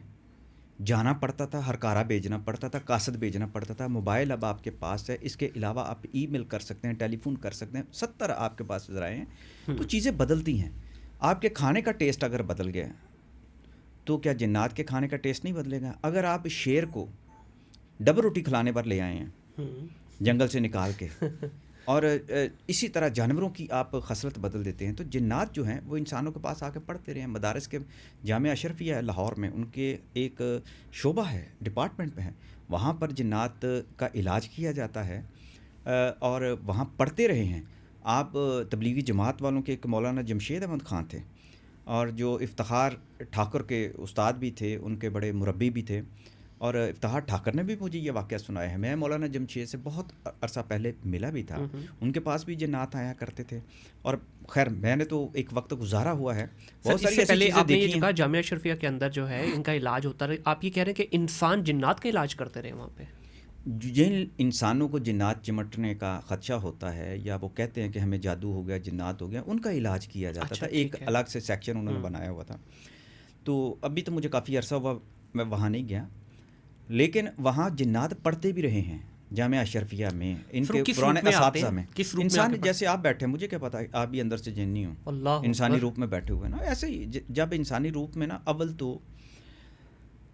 جانا پڑتا تھا, ہرکارہ بھیجنا پڑتا تھا, قاصد بھیجنا پڑتا تھا. موبائل اب آپ کے پاس ہے, اس کے علاوہ آپ ای میل کر سکتے ہیں, ٹیلی فون کر سکتے ہیں, 70 آپ کے پاس ذرائع ہیں. تو چیزیں بدلتی ہیں. آپ کے کھانے کا ٹیسٹ اگر بدل گیا تو کیا جنات کے کھانے کا ٹیسٹ نہیں بدلے گا؟ اگر آپ شیر کو ڈبل روٹی کھلانے پر لے آئے ہیں جنگل سے نکال کے, اور اسی طرح جانوروں کی آپ خصلت بدل دیتے ہیں, تو جنات جو ہیں وہ انسانوں کے پاس آ کے پڑھتے رہے ہیں. مدارس کے جامعہ اشرفیہ ہے لاہور میں, ان کے ایک شعبہ ہے, ڈپارٹمنٹ میں ہے, وہاں پر جنات کا علاج کیا جاتا ہے, اور وہاں پڑھتے رہے ہیں. آپ تبلیغی جماعت والوں کے ایک مولانا جمشید احمد خان تھے, اور جو افتخار ٹھاکر کے استاد بھی تھے, ان کے بڑے مربی بھی تھے, اور افتخار ٹھاکر نے بھی مجھے یہ واقعہ سنایا ہے. میں مولانا جمشید سے بہت عرصہ پہلے ملا بھی تھا, ان کے پاس بھی جنات آیا کرتے تھے, اور خیر میں نے تو ایک وقت گزارا ہوا ہے. بہت ساری ایسی چیزیں آپ نے یہ دیکھی کہا جامعہ اشرفیہ کے اندر جو ہے ان کا علاج ہوتا رہے, آپ یہ کہہ رہے ہیں کہ انسان جنات کا علاج کرتے رہے وہاں پہ؟ جن انسانوں کو جنات چمٹنے کا خدشہ ہوتا ہے, یا وہ کہتے ہیں کہ ہمیں جادو ہو گیا, جنات ہو گیا, ان کا علاج کیا جاتا تھا. ایک الگ سے سیکشن انہوں نے بنایا ہوا تھا. تو ابھی تو مجھے کافی عرصہ ہوا میں وہاں نہیں گیا, لیکن وہاں جنات پڑھتے بھی رہے ہیں جامعہ اشرفیہ میں, ان کے پرانے اساتذہ میں. انسان جیسے آپ بیٹھے, مجھے کیا پتا آپ بھی اندر سے جنی ہوں, انسانی روپ میں بیٹھے ہوئے نا. ایسے ہی جب انسانی روپ میں نا, اول تو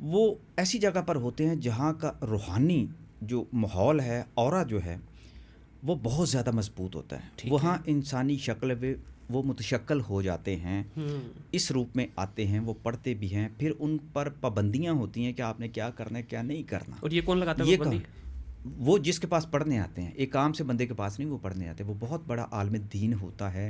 وہ ایسی جگہ پر ہوتے ہیں جہاں کا روحانی جو ماحول ہے, اورا جو ہے وہ بہت زیادہ مضبوط ہوتا ہے. وہاں انسانی شکل وہ متشکل ہو جاتے ہیں, اس روپ میں آتے ہیں, وہ پڑھتے بھی ہیں, پھر ان پر پابندیاں ہوتی ہیں کہ آپ نے کیا کرنا ہے کیا نہیں کرنا. اور یہ کون لگاتا ہے پابندی؟ وہ جس کے پاس پڑھنے آتے ہیں, ایک عام سے بندے کے پاس نہیں وہ پڑھنے آتے. وہ بہت بڑا عالم دین ہوتا ہے,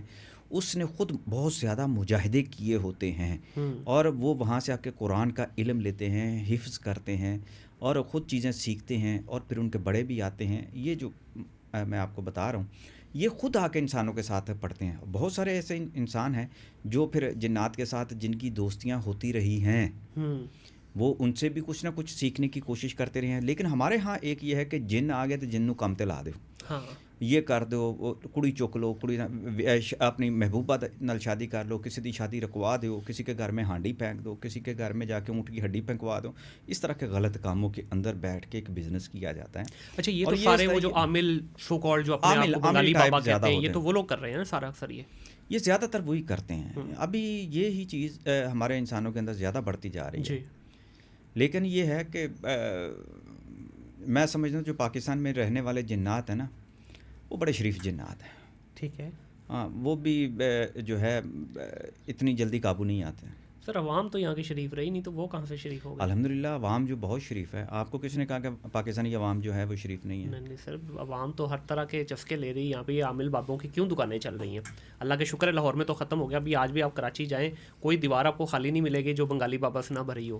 اس نے خود بہت زیادہ مجاہدے کیے ہوتے ہیں, اور وہ وہاں سے آ کے قرآن کا علم لیتے ہیں, حفظ کرتے ہیں اور خود چیزیں سیکھتے ہیں, اور پھر ان کے بڑے بھی آتے ہیں. یہ جو میں آپ کو بتا رہا ہوں, یہ خود آ کے انسانوں کے ساتھ پڑھتے ہیں. بہت سارے ایسے انسان ہیں جو پھر جنات کے ساتھ جن کی دوستیاں ہوتی رہی ہیں, وہ ان سے بھی کچھ نہ کچھ سیکھنے کی کوشش کرتے رہے ہیں. لیکن ہمارے ہاں ایک یہ ہے کہ جن آ گئے تو جن نو کم تے لا دو, یہ کر دو, کڑی چک لو, کڑی اپنی محبوبہ نال شادی کر لو, کسی دی شادی رکوا دو, کسی کے گھر میں ہانڈی پھینک دو, کسی کے گھر میں جا کے اونٹ کی ہڈی پھینکوا دو. اس طرح کے غلط کاموں کے اندر بیٹھ کے ایک بزنس کیا جاتا ہے. اچھا, یہ تو سارے وہ جو عامل سو کال جو اپنے آپ کو بنگالی بابا کہتے ہیں, یہ تو وہ لوگ کر رہے ہیں نا سارا اکثر. یہ زیادہ تر وہی کرتے ہیں. ابھی یہی چیز ہمارے انسانوں کے اندر زیادہ بڑھتی جا رہی ہے. لیکن یہ ہے کہ میں سمجھتا ہوں جو پاکستان میں رہنے والے جنات ہیں نا, وہ بڑے شریف جنات ہیں. ٹھیک ہے. ہاں, وہ بھی جو ہے اتنی جلدی قابو نہیں آتے ہیں. سر عوام تو یہاں کی شریف رہی نہیں, تو وہ کہاں سے شریف ہوگا؟ الحمدللہ عوام جو بہت شریف ہے. آپ کو کس نے کہا کہ پاکستانی عوام جو ہے وہ شریف نہیں ہے؟ نہیں سر, عوام تو ہر طرح کے چسکے لے رہی ہے. یہاں پہ یہ عامل بابوں کی کیوں دکانیں چل رہی ہیں؟ اللہ کے شکر ہے لاہور میں تو ختم ہو گیا. ابھی آج بھی آپ کراچی جائیں, کوئی دیوار آپ کو خالی نہیں ملے گی جو بنگالی بابا سے نہ بھری ہو.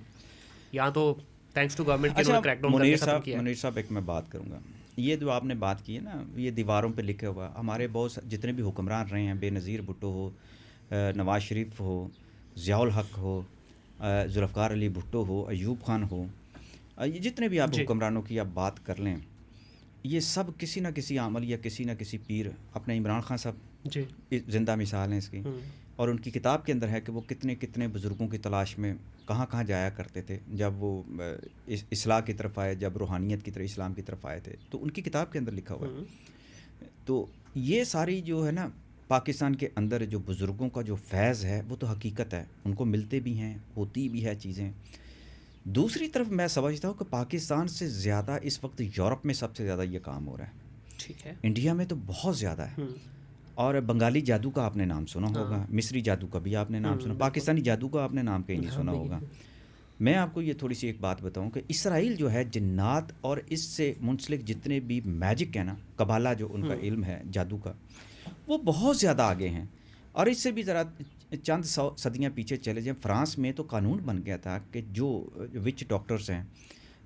یہاں تو تھینکس ٹو گورنمنٹ کے کریک ڈاؤن کر کے ختم کیا. منیر صاحب, ایک میں بات کروں گا. یہ جو آپ نے بات کی ہے نا, یہ دیواروں پہ لکھے ہوا, ہمارے بہت جتنے بھی حکمران رہے ہیں, بے نظیر بھٹو ہو, نواز شریف ہو, ضیاء الحق ہو, ذوالفقار علی بھٹو ہو, ایوب خان ہو, یہ جتنے بھی آپ حکمرانوں کی آپ بات کر لیں, یہ سب کسی نہ کسی عمل یا کسی نہ کسی پیر, اپنے عمران خان صاحب زندہ مثال ہیں اس کی, اور ان کی کتاب کے اندر ہے کہ وہ کتنے کتنے بزرگوں کی تلاش میں کہاں کہاں جایا کرتے تھے جب وہ اصلاح کی طرف آئے, جب روحانیت کی طرف اسلام کی طرف آئے تھے. تو ان کی کتاب کے اندر لکھا ہوا ہے. تو یہ ساری جو ہے نا پاکستان کے اندر جو بزرگوں کا جو فیض ہے وہ تو حقیقت ہے, ان کو ملتے بھی ہیں, ہوتی بھی ہے چیزیں. دوسری طرف میں سمجھتا ہوں کہ پاکستان سے زیادہ اس وقت یورپ میں سب سے زیادہ یہ کام ہو رہا ہے. ٹھیک ہے. انڈیا میں تو بہت زیادہ ہے. اور بنگالی جادو کا آپ نے نام سنا ہوگا, مصری جادو کا بھی آپ نے نام سنا, پاکستانی جادو کا آپ نے نام کہیں نہیں سنا ہوگا. میں آپ کو یہ تھوڑی سی ایک بات بتاؤں کہ اسرائیل جو ہے جنات اور اس سے منسلک جتنے بھی میجک ہے نا, قبالہ جو ان کا علم ہے جادو کا, وہ بہت زیادہ آگے ہیں. اور اس سے بھی ذرا چند صدیاں پیچھے چلے جائیں, فرانس میں تو قانون بن گیا تھا کہ جو وچ ڈاکٹرز ہیں,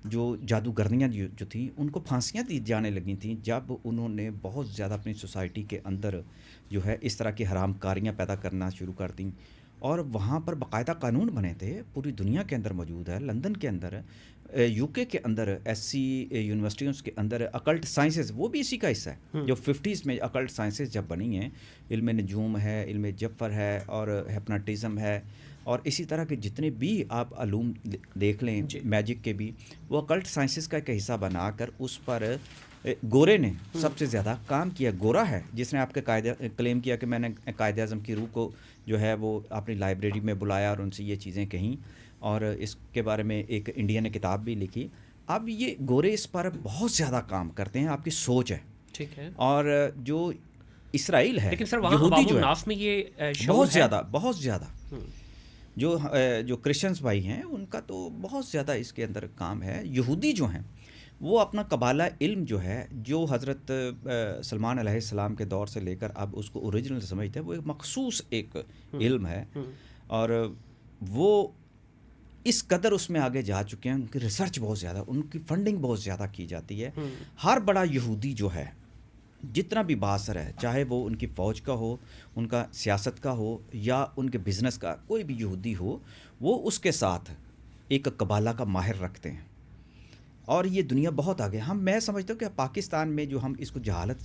جو جادوگرنیاں جو تھیں, ان کو پھانسیاں دی جانے لگی تھیں جب انہوں نے بہت زیادہ اپنی سوسائٹی کے اندر جو ہے اس طرح کی حرام کاریاں پیدا کرنا شروع کر دیں. اور وہاں پر باقاعدہ قانون بنے تھے, پوری دنیا کے اندر موجود ہے, لندن کے اندر, یو کے کے اندر, ایس سی یونیورسٹیوں کے اندر اکلٹ سائنسز وہ بھی اسی کا حصہ ہے. جو 50s میں اکلٹ سائنسز جب بنی ہیں, علم نجوم ہے, علم جفر ہے, اور ہپناٹزم ہے, اور اسی طرح کے جتنے بھی آپ علوم دیکھ لیں میجک کے بھی, وہ اکلٹ سائنسز کا ایک حصہ بنا کر اس پر گورے نے سب سے زیادہ کام کیا. گورا ہے جس نے آپ کے کلیم کیا کہ میں نے قائد اعظم کی روح کو جو ہے وہ اپنی لائبریری میں بلایا اور ان سے یہ چیزیں کہیں, اور اس کے بارے میں ایک انڈیا نے کتاب بھی لکھی. اب یہ گورے اس پر بہت زیادہ کام کرتے ہیں, آپ کی سوچ ہے. ٹھیک ہے. اور جو اسرائیل ہے, لیکن سر وہاں عوام الناس میں یہ بہت زیادہ جو کرسچنس بھائی ہیں ان کا تو بہت زیادہ اس کے اندر کام ہے. یہودی جو ہیں وہ اپنا قبالہ علم جو ہے, جو حضرت سلمان علیہ السلام کے دور سے لے کر اب اس کو اوریجنل سمجھتے ہیں, وہ ایک مخصوص ایک علم ہے, اور وہ اس قدر اس میں آگے جا چکے ہیں. ان کی ریسرچ بہت زیادہ, ان کی فنڈنگ بہت زیادہ کی جاتی ہے. ہر بڑا یہودی جو ہے جتنا بھی باثر ہے, چاہے وہ ان کی فوج کا ہو, ان کا سیاست کا ہو, یا ان کے بزنس کا, کوئی بھی یہودی ہو, وہ اس کے ساتھ ایک قبالہ کا ماہر رکھتے ہیں. اور یہ دنیا بہت آگے. میں سمجھتا ہوں کہ پاکستان میں جو ہم اس کو جہالت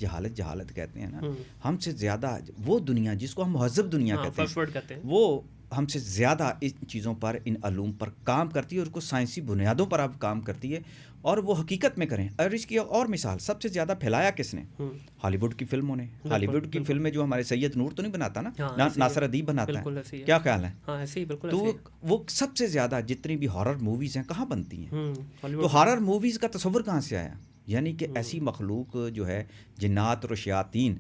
کہتے ہیں نا, ہم سے زیادہ وہ دنیا جس کو ہم مہذب دنیا کہتے ہیں, وہ ہم سے زیادہ ان چیزوں پر, ان علوم پر کام کرتی ہے, اور اس کو سائنسی بنیادوں پر اب کام کرتی ہے, اور وہ حقیقت میں کریں. اور اس کی اور مثال سب سے زیادہ پھیلایا کس نے؟ ہالی ووڈ کی فلموں نے. ہالی ووڈ کی فلمیں جو ہمارے سید نور تو نہیں بناتا نا, ناصر ادیب بناتا ہے. کیا خیال ہے؟ تو وہ سب سے زیادہ جتنی بھی ہارر موویز ہیں کہاں بنتی ہیں؟ تو ہارر موویز کا تصور کہاں سے آیا؟ یعنی کہ ایسی مخلوق جو ہے جنات اور شیاطین،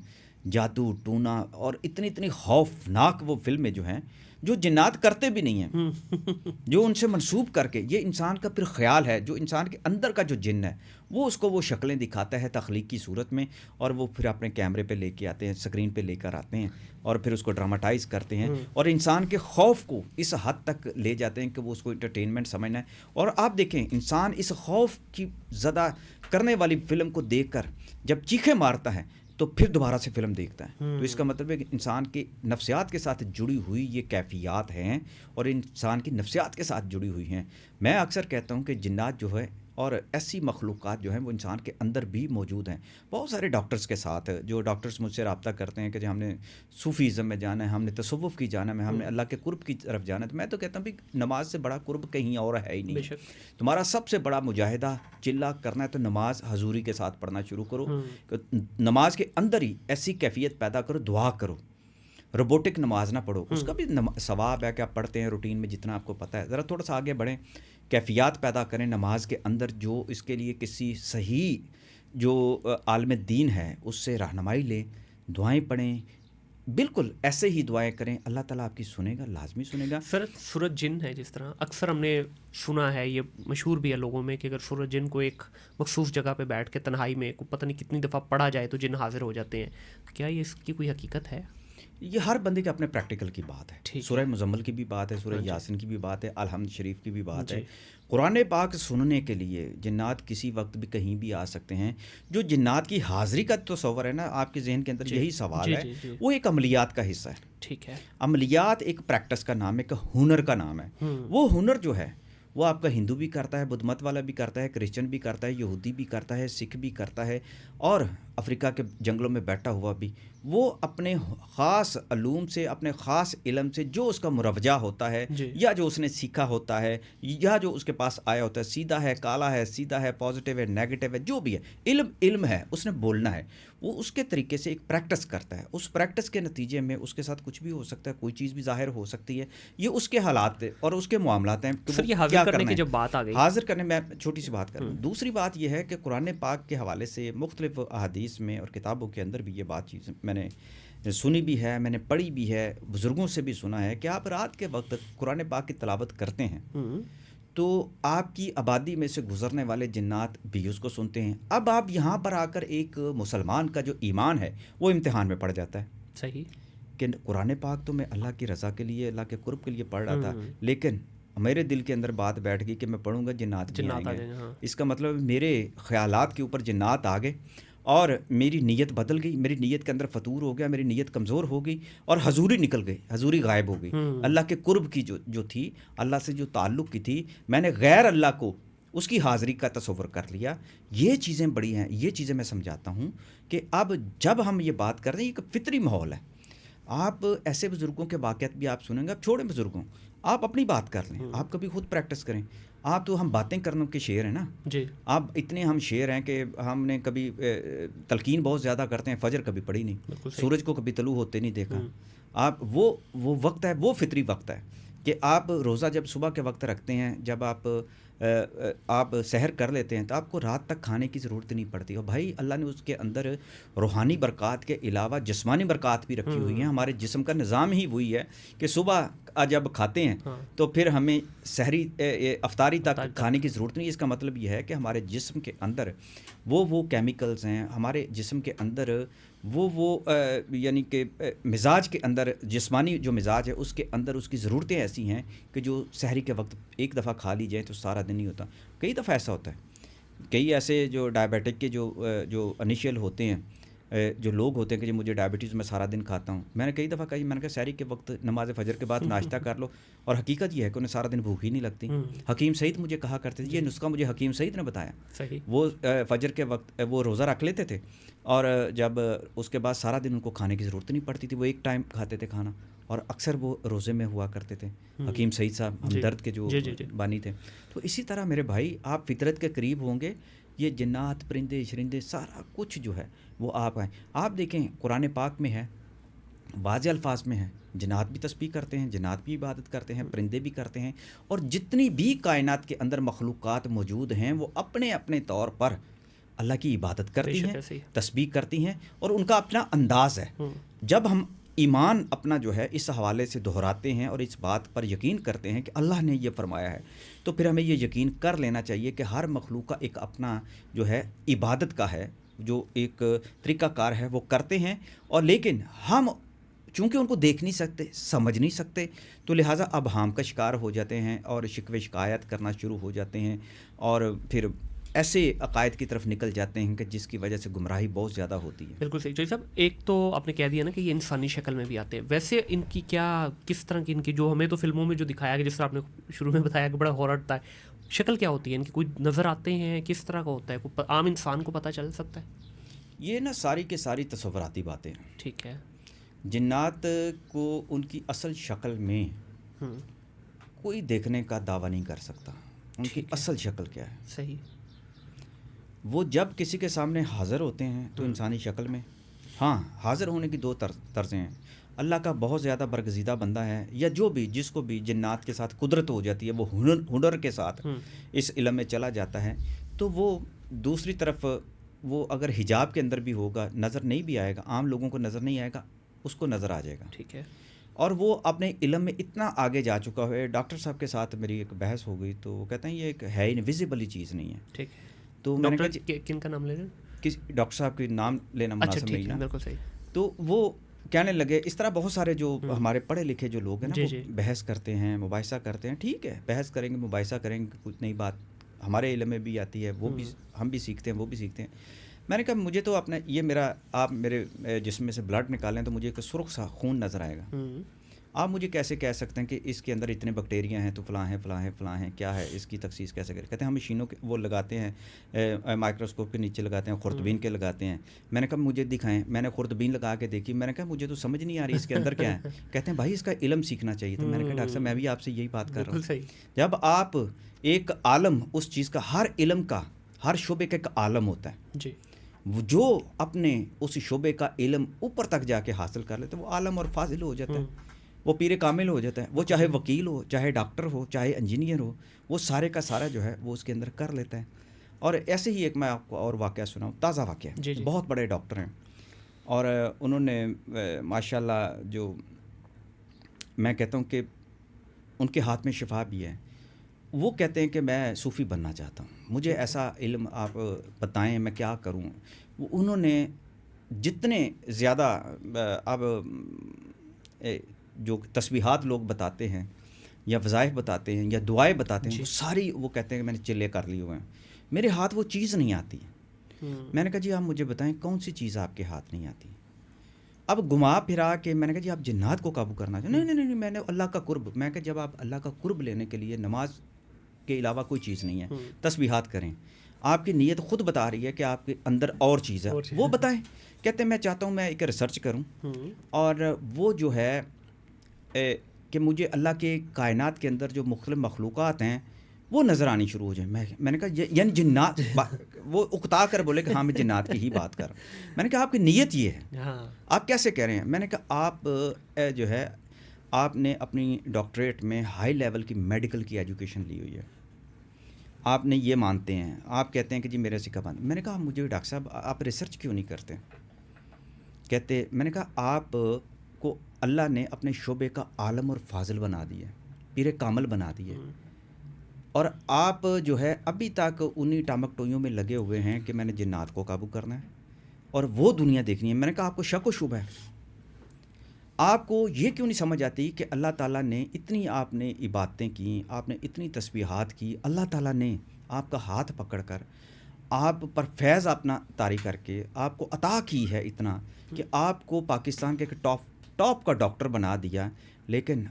جادو ٹونا، اور اتنی خوفناک وہ فلمیں جو ہیں جو جنات کرتے بھی نہیں ہیں، جو ان سے منسوب کر کے یہ انسان کا پھر خیال ہے، جو انسان کے اندر کا جو جن ہے وہ اس کو وہ شکلیں دکھاتا ہے تخلیق کی صورت میں، اور وہ پھر اپنے کیمرے پہ لے کے آتے ہیں، اسکرین پہ لے کر آتے ہیں اور پھر اس کو ڈراماٹائز کرتے ہیں اور انسان کے خوف کو اس حد تک لے جاتے ہیں کہ وہ اس کو انٹرٹینمنٹ سمجھنا ہے۔ اور آپ دیکھیں انسان اس خوف کی زدہ کرنے والی فلم کو دیکھ کر جب چیخیں مارتا ہے تو پھر دوبارہ سے فلم دیکھتا ہے۔ تو اس کا مطلب ہے کہ انسان کے نفسیات کے ساتھ جڑی ہوئی یہ کیفیات ہیں اور انسان کی نفسیات کے ساتھ جڑی ہوئی ہیں۔ میں اکثر کہتا ہوں کہ جنات جو ہے اور ایسی مخلوقات جو ہیں وہ انسان کے اندر بھی موجود ہیں۔ بہت سارے ڈاکٹرز کے ساتھ جو ڈاکٹرز مجھ سے رابطہ کرتے ہیں کہ جی ہم نے صوفیزم میں جانا ہے، ہم نے تصوف کی جانا ہے، ہم نے اللہ کے قرب کی طرف جانا ہے، تو میں تو کہتا ہوں کہ نماز سے بڑا قرب کہیں اور ہے ہی نہیں۔ تمہارا سب سے بڑا مجاہدہ چلا کرنا ہے تو نماز حضوری کے ساتھ پڑھنا شروع کرو، نماز کے اندر ہی ایسی کیفیت پیدا کرو، دعا کرو، روبوٹک نماز نہ پڑھو، اس کا بھی ثواب ہے کہ آپ پڑھتے ہیں روٹین میں جتنا آپ کو پتہ ہے، ذرا تھوڑا سا آگے بڑھیں، کیفیات پیدا کریں نماز کے اندر، جو اس کے لیے کسی صحیح جو عالم دین ہے اس سے رہنمائی لیں، دعائیں پڑھیں، بالکل ایسے ہی دعائیں کریں، اللہ تعالیٰ آپ کی سنے گا، لازمی سنے گا۔ سر سورج جن ہے جس طرح اکثر ہم نے سنا ہے، یہ مشہور بھی ہے لوگوں میں کہ اگر سورج جن کو ایک مخصوص جگہ پہ بیٹھ کے تنہائی میں پتہ نہیں کتنی دفعہ پڑھا جائے تو جن حاضر ہو جاتے ہیں، کیا یہ اس کی کوئی حقیقت ہے؟ یہ ہر بندے کے اپنے پریکٹیکل کی بات ہے، سورہ مزمل کی بھی بات ہے، سورہ یاسین کی بھی بات ہے، الحمد شریف کی بھی بات ہے۔ قرآن پاک سننے کے لیے جنات کسی وقت بھی کہیں بھی آ سکتے ہیں۔ جو جنات کی حاضری کا تصور ہے نا، آپ کے ذہن کے اندر یہی سوال ہے، وہ ایک عملیات کا حصہ ہے۔ ٹھیک ہے، عملیات ایک پریکٹس کا نام ہے، ایک ہنر کا نام ہے۔ وہ ہنر جو ہے وہ آپ کا ہندو بھی کرتا ہے، بدھ مت والا بھی کرتا ہے، کرسچن بھی کرتا ہے، یہودی بھی کرتا ہے، سکھ بھی کرتا ہے، اور افریقہ کے جنگلوں میں بیٹھا ہوا بھی، وہ اپنے خاص علوم سے، اپنے خاص علم سے، جو اس کا مروجہ ہوتا ہے یا جو اس نے سیکھا ہوتا ہے یا جو اس کے پاس آیا ہوتا ہے، سیدھا ہے، کالا ہے، سیدھا ہے، پازیٹیو ہے، نیگیٹو ہے، جو بھی ہے، علم ہے، اس نے بولنا ہے، وہ اس کے طریقے سے ایک پریکٹس کرتا ہے۔ اس پریکٹس کے نتیجے میں اس کے ساتھ کچھ بھی ہو سکتا ہے، کوئی چیز بھی ظاہر ہو سکتی ہے، یہ اس کے حالات اور اس کے معاملات ہیں۔ سر یہ حاضر کرنے کی جب بات آ گئی، حاضر کرنے میں چھوٹی سی بات کروں، دوسری بات یہ ہے کہ قرآن پاک کے حوالے سے مختلف احادیث میں اور کتابوں کے اندر بھی یہ بات چیز میں نے سنی بھی ہے، میں نے پڑھی بھی ہے، بزرگوں سے بھی سنا ہے کہ آپ رات کے وقت قرآن پاک کی تلاوت کرتے ہیں تو آپ کی آبادی میں سے گزرنے والے جنات بھی اس کو سنتے ہیں۔ اب آپ یہاں پر آ کر ایک مسلمان کا جو ایمان ہے وہ امتحان میں پڑ جاتا ہے۔ صحیح کہ قرآن پاک تو میں اللہ کی رضا کے لیے، اللہ کے قرب کے لیے پڑھ رہا تھا، لیکن میرے دل کے اندر بات بیٹھ گئی کہ میں پڑھوں گا جنات آئیں گے۔ اس کا مطلب میرے خیالات کے اوپر جنات آ گئے اور میری نیت بدل گئی، میری نیت کے اندر فطور ہو گیا، میری نیت کمزور ہو گئی اور حضوری نکل گئی، حضوری غائب ہو گئی۔ اللہ کے قرب کی جو تھی، اللہ سے جو تعلق کی تھی، میں نے غیر اللہ کو اس کی حاضری کا تصور کر لیا۔ یہ چیزیں بڑی ہیں، یہ چیزیں میں سمجھاتا ہوں کہ اب جب ہم یہ بات کر رہے ہیں، ایک فطری ماحول ہے۔ آپ ایسے بزرگوں کے واقعات بھی آپ سنیں گے، آپ چھوڑیں بزرگوں، آپ اپنی بات کر لیں، آپ کبھی خود پریکٹس کریں۔ آپ تو ہم باتیں کرنے کے شعر ہیں نا جی، آپ اتنے ہم شعر ہیں کہ ہم نے کبھی تلقین بہت زیادہ کرتے ہیں، فجر کبھی پڑھی نہیں، سورج کو کبھی طلوع ہوتے نہیں دیکھا۔ آپ وہ وقت ہے، وہ فطری وقت ہے کہ آپ روزہ جب صبح کے وقت رکھتے ہیں، جب آپ سحر کر لیتے ہیں تو آپ کو رات تک کھانے کی ضرورت نہیں پڑتی۔ اور بھائی اللہ نے اس کے اندر روحانی برکات کے علاوہ جسمانی برکات بھی رکھی ہوئی ہیں۔ ہمارے جسم کا نظام ہی وہی ہے کہ صبح جب کھاتے ہیں تو پھر ہمیں سحری افطاری تک کھانے کی ضرورت نہیں۔ اس کا مطلب یہ ہے کہ ہمارے جسم کے اندر وہ کیمیکلز ہیں، ہمارے جسم کے اندر وہ یعنی کہ مزاج کے اندر، جسمانی جو مزاج ہے اس کے اندر اس کی ضرورتیں ایسی ہیں کہ جو سحری کے وقت ایک دفعہ کھا لی جائے تو سارا دن نہیں ہوتا۔ کئی دفعہ ایسا ہوتا ہے، کئی ایسے جو ڈائبیٹک کے جو انیشیل ہوتے ہیں، جو لوگ ہوتے ہیں کہ جو مجھے ڈائبٹیز میں سارا دن کھاتا ہوں، میں نے کئی دفعہ کہی، میں نے کہا سحری کے وقت نماز فجر کے بعد ناشتہ کر لو، اور حقیقت یہ ہے کہ انہیں سارا دن بھوک ہی نہیں لگتی۔ حکیم سعید مجھے کہا کرتے تھے، یہ نسخہ مجھے حکیم سعید نے بتایا۔ وہ فجر کے وقت وہ روزہ رکھ لیتے تھے اور جب اس کے بعد سارا دن ان کو کھانے کی ضرورت نہیں پڑتی تھی، وہ ایک ٹائم کھاتے تھے کھانا، اور اکثر وہ روزے میں ہوا کرتے تھے۔ حکیم سعید صاحب ہمدرد کے جو بانی تھے۔ تو اسی طرح میرے بھائی، آپ فطرت کے قریب ہوں گے، یہ جنات، پرندے، شرندے، سارا کچھ جو ہے وہ آپ ہیں۔ آپ دیکھیں قرآن پاک میں ہے، واضح الفاظ میں ہے، جنات بھی تسبیح کرتے ہیں، جنات بھی عبادت کرتے ہیں، پرندے بھی کرتے ہیں، اور جتنی بھی کائنات کے اندر مخلوقات موجود ہیں وہ اپنے اپنے طور پر اللہ کی عبادت کرتی بے شک ہیں، ایسے ہی۔ تسبیح کرتی ہیں، اور ان کا اپنا انداز ہے۔ جب ہم ایمان اپنا جو ہے اس حوالے سے دہراتے ہیں اور اس بات پر یقین کرتے ہیں کہ اللہ نے یہ فرمایا ہے، تو پھر ہمیں یہ یقین کر لینا چاہیے کہ ہر مخلوق کا ایک اپنا جو ہے عبادت کا ہے، جو ایک طریقہ کار ہے وہ کرتے ہیں، اور لیکن ہم چونکہ ان کو دیکھ نہیں سکتے، سمجھ نہیں سکتے، تو لہٰذا اب ہم کا شکار ہو جاتے ہیں اور شکوے شکایت کرنا شروع ہو جاتے ہیں، اور پھر ایسے عقائد کی طرف نکل جاتے ہیں کہ جس کی وجہ سے گمراہی بہت زیادہ ہوتی ہے۔ بالکل صحیح۔ چوہدری صاحب، ایک تو آپ نے کہہ دیا نا کہ یہ انسانی شکل میں بھی آتے ہیں، ویسے ان کی کیا کس طرح کی ان کی جو ہمیں تو فلموں میں جو دکھایا گیا، جس طرح آپ نے شروع میں بتایا کہ بڑا ہارر تھا، شکل کیا ہوتی ہے ان کی؟ کوئی نظر آتے ہیں؟ کس طرح کا ہوتا ہے؟ کوئی عام انسان کو پتہ چل سکتا ہے؟ یہ نا ساری کے ساری تصوراتی باتیں ہیں۔ ٹھیک ہے۔ جنات کو ان کی اصل شکل میں کوئی دیکھنے کا دعویٰ نہیں کر سکتا۔ ان کی اصل شکل کیا ہے؟ صحیح۔ وہ جب کسی کے سامنے حاضر ہوتے ہیں تو انسانی شکل میں، ہاں حاضر ہونے کی دو طرزیں ہیں۔ اللہ کا بہت زیادہ برگزیدہ بندہ ہے، یا جو بھی جس کو بھی جنات کے ساتھ قدرت ہو جاتی ہے، وہ ہنر کے ساتھ اس علم میں چلا جاتا ہے، تو وہ دوسری طرف وہ اگر حجاب کے اندر بھی ہوگا نظر نہیں بھی آئے گا، عام لوگوں کو نظر نہیں آئے گا، اس کو نظر آ جائے گا۔ ٹھیک ہے۔ اور وہ اپنے علم میں اتنا آگے جا چکا ہے۔ ڈاکٹر صاحب کے ساتھ میری ایک بحث ہو گئی تو وہ کہتے ہیں یہ ایک ہے انویزیبل چیز نہیں ہے۔ ٹھیک ہے۔ تو میں نے کہا ڈاکٹر کن کا نام لے رہے ہیں؟ کس ڈاکٹر صاحب کے نام لینا مناسب نہیں ہے۔ بالکل صحیح۔ تو وہ کہنے لگے، اس طرح بہت سارے جو ہمارے پڑھے لکھے جو لوگ ہیں نا، وہ بحث کرتے ہیں، مباحثہ کرتے ہیں، ٹھیک ہے بحث کریں گے، مباحثہ کریں گے، کچھ نئی بات ہمارے علم میں بھی آتی ہے، وہ بھی ہم بھی سیکھتے ہیں، وہ بھی سیکھتے ہیں۔ میں نے کہا مجھے تو اپنا یہ میرا، آپ میرے جسم میں سے بلڈ نکالیں تو مجھے ایک سرخ سا خون نظر آئے گا۔ آپ مجھے کیسے کہہ سکتے ہیں کہ اس کے اندر اتنے بیکٹیریا ہیں تو فلاں ہیں فلاں ہیں فلاں ہیں، کیا ہے اس کی تخصیص کیسے کریں؟ کہتے ہیں ہم مشینوں کے وہ لگاتے ہیں، مائکروسکوپ کے نیچے لگاتے ہیں، خردبین کے لگاتے ہیں۔ میں نے کہا مجھے دکھائیں، میں نے خردبین لگا کے دیکھی، میں نے کہا مجھے تو سمجھ نہیں آ رہی اس کے اندر کیا ہے۔ کہتے ہیں بھائی اس کا علم سیکھنا چاہیے تھا۔ میں نے کہا ڈاکٹر صاحب میں بھی آپ سے یہی بات کر رہا ہوں، جب آپ ایک عالم اس چیز کا، ہر علم کا، ہر شعبے کا ایک عالم ہوتا ہے جی، جو اپنے اس شعبے کا علم اوپر تک جا کے حاصل کر لیتے وہ عالم اور فاضل ہو جاتا ہے، وہ پیر کامل ہو جاتا ہے۔ وہ چاہے وکیل ہو، چاہے ڈاکٹر ہو، چاہے انجینئر ہو، وہ سارے کا سارا جو ہے وہ اس کے اندر کر لیتا ہے۔ اور ایسے ہی ایک میں آپ کو اور واقعہ سناؤں، تازہ واقعہ، بہت بڑے ڈاکٹر ہیں اور انہوں نے ماشاءاللہ، جو میں کہتا ہوں کہ ان کے ہاتھ میں شفا بھی ہے، وہ کہتے ہیں کہ میں صوفی بننا چاہتا ہوں، مجھے ایسا علم آپ بتائیں میں کیا کروں۔ انہوں نے جتنے زیادہ اب جو تسبیحات لوگ بتاتے ہیں یا وظائف بتاتے ہیں یا دعائیں بتاتے ہیں، وہ ساری وہ کہتے ہیں کہ میں نے چلے کر لیے ہوئے ہیں، میرے ہاتھ وہ چیز نہیں آتی۔ میں نے کہا جی آپ مجھے بتائیں کون سی چیز آپ کے ہاتھ نہیں آتی؟ اب گھما پھرا کے میں نے کہا جی آپ جنات کو قابو کرنا چاہتے ہیں؟ نہیں، میں نے اللہ کا قرب۔ میں کہا جب آپ اللہ کا قرب لینے کے لیے نماز کے علاوہ کوئی چیز نہیں ہے، تسبیحات کریں، آپ کی نیت خود بتا رہی ہے کہ آپ کے اندر اور چیز ہے، وہ بتائیں۔ کہتے ہیں میں چاہتا ہوں میں ایک ریسرچ کروں اور وہ جو ہے کہ مجھے اللہ کے کائنات کے اندر جو مختلف مخلوقات ہیں وہ نظر آنی شروع ہو جائیں۔ میں نے کہا یعنی جنات، وہ اکتا کر بولے کہ ہاں میں جنات کی ہی بات کر رہا ہوں۔ میں نے کہا آپ کی نیت یہ ہے، آپ کیسے کہہ رہے ہیں؟ میں نے کہا آپ جو ہے آپ نے اپنی ڈاکٹریٹ میں ہائی لیول کی میڈیکل کی ایجوکیشن لی ہوئی ہے، آپ نے یہ مانتے ہیں، آپ کہتے ہیں کہ جی میرے سکہ بند۔ میں نے کہا مجھے ڈاکٹر صاحب آپ ریسرچ کیوں نہیں کرتے؟ کہتے، میں نے کہا آپ کو اللہ نے اپنے شعبے کا عالم اور فاضل بنا دیا، پیر کامل بنا دیے، اور آپ جو ہے ابھی تک انہی ٹامک ٹوئیوں میں لگے ہوئے ہیں کہ میں نے جنات کو قابو کرنا ہے اور وہ دنیا دیکھنی ہے۔ میں نے کہا آپ کو شک و شبہ ہے، آپ کو یہ کیوں نہیں سمجھ آتی کہ اللہ تعالیٰ نے اتنی، آپ نے عبادتیں کی، آپ نے اتنی تسبیحات کی، اللہ تعالیٰ نے آپ کا ہاتھ پکڑ کر آپ پر فیض اپنا طاری کر کے آپ کو عطا کی ہے اتنا کہ آپ کو پاکستان کے ایک ٹاپ کا ڈاکٹر بنا دیا، لیکن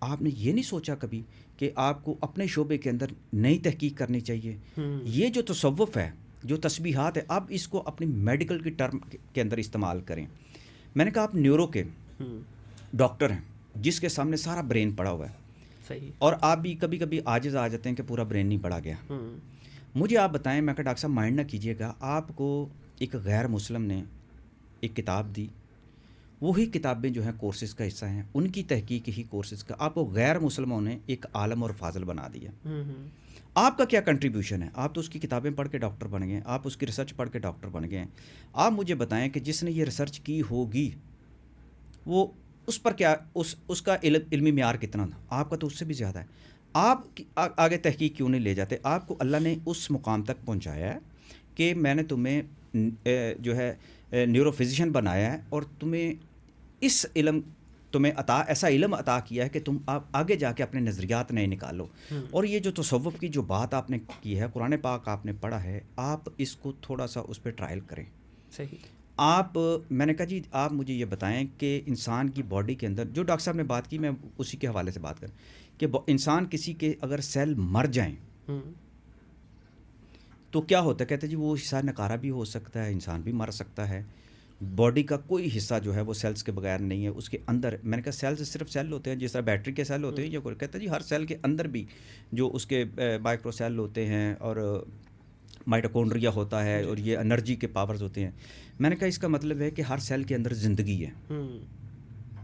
آپ نے یہ نہیں سوچا کبھی کہ آپ کو اپنے شعبے کے اندر نئی تحقیق کرنی چاہیے۔ یہ جو تصوف ہے، جو تسبیحات ہے، اب اس کو اپنی میڈیکل کی ٹرم کے اندر استعمال کریں۔ میں نے کہا آپ نیورو کے ڈاکٹر ہیں جس کے سامنے سارا برین پڑا ہوا ہے، صحیح، اور آپ بھی کبھی کبھی عاجز آ جاتے ہیں کہ پورا برین نہیں پڑا گیا۔ مجھے آپ بتائیں، میں کہا ڈاکٹر صاحب مائنڈ نہ کیجیے گا، آپ کو ایک غیر مسلم نے ایک کتاب دی وہی کتابیں جو ہیں کورسز کا حصہ ہیں، ان کی تحقیق ہی کورسز کا آپ کو غیر مسلموں نے ایک عالم اور فاضل بنا دیا. آپ کا کیا کنٹریبیوشن ہے؟ آپ تو اس کی کتابیں پڑھ کے ڈاکٹر بن گئے، آپ اس کی ریسرچ پڑھ کے ڈاکٹر بن گئے ہیں. آپ مجھے بتائیں کہ جس نے یہ ریسرچ کی ہوگی وہ اس پر کیا اس کا علمی معیار کتنا تھا؟ آپ کا تو اس سے بھی زیادہ ہے. آپ آگے تحقیق کیوں نہیں لے جاتے؟ آپ کو اللہ نے اس مقام تک پہنچایا ہے کہ میں نے تمہیں جو ہے نیورو فزیشین بنایا ہے اور تمہیں اس علم تمہیں ایسا علم عطا کیا ہے کہ تم آپ آگے جا کے اپنے نظریات نئے نکالو. اور یہ جو تصوف کی جو بات آپ نے کی ہے، قرآن پاک آپ نے پڑھا ہے، آپ اس کو تھوڑا سا اس پہ ٹرائل کریں. صحیح. میں نے کہا جی آپ مجھے یہ بتائیں کہ انسان کی باڈی کے اندر جو ڈاکٹر صاحب نے بات کی، میں اسی کے حوالے سے بات کروں کہ انسان کسی کے اگر سیل مر جائیں تو کیا ہوتا ہے؟ کہتے ہیں جی وہ حصہ نکارہ بھی ہو سکتا ہے، انسان بھی مر سکتا ہے. باڈی کا کوئی حصہ جو ہے وہ سیلز کے بغیر نہیں ہے. اس کے اندر میں نے کہا سیلز صرف سیل ہوتے ہیں، جس طرح بیٹری کے سیل ہوتے ہیں یا کوئی کہتا ہے جی ہر سیل کے اندر بھی جو اس کے مائکرو سیل ہوتے ہیں اور مائٹوکونڈریا ہوتا ہے اور یہ انرجی کے پاورز ہوتے ہیں. میں نے کہا اس کا مطلب ہے کہ ہر سیل کے اندر زندگی ہے.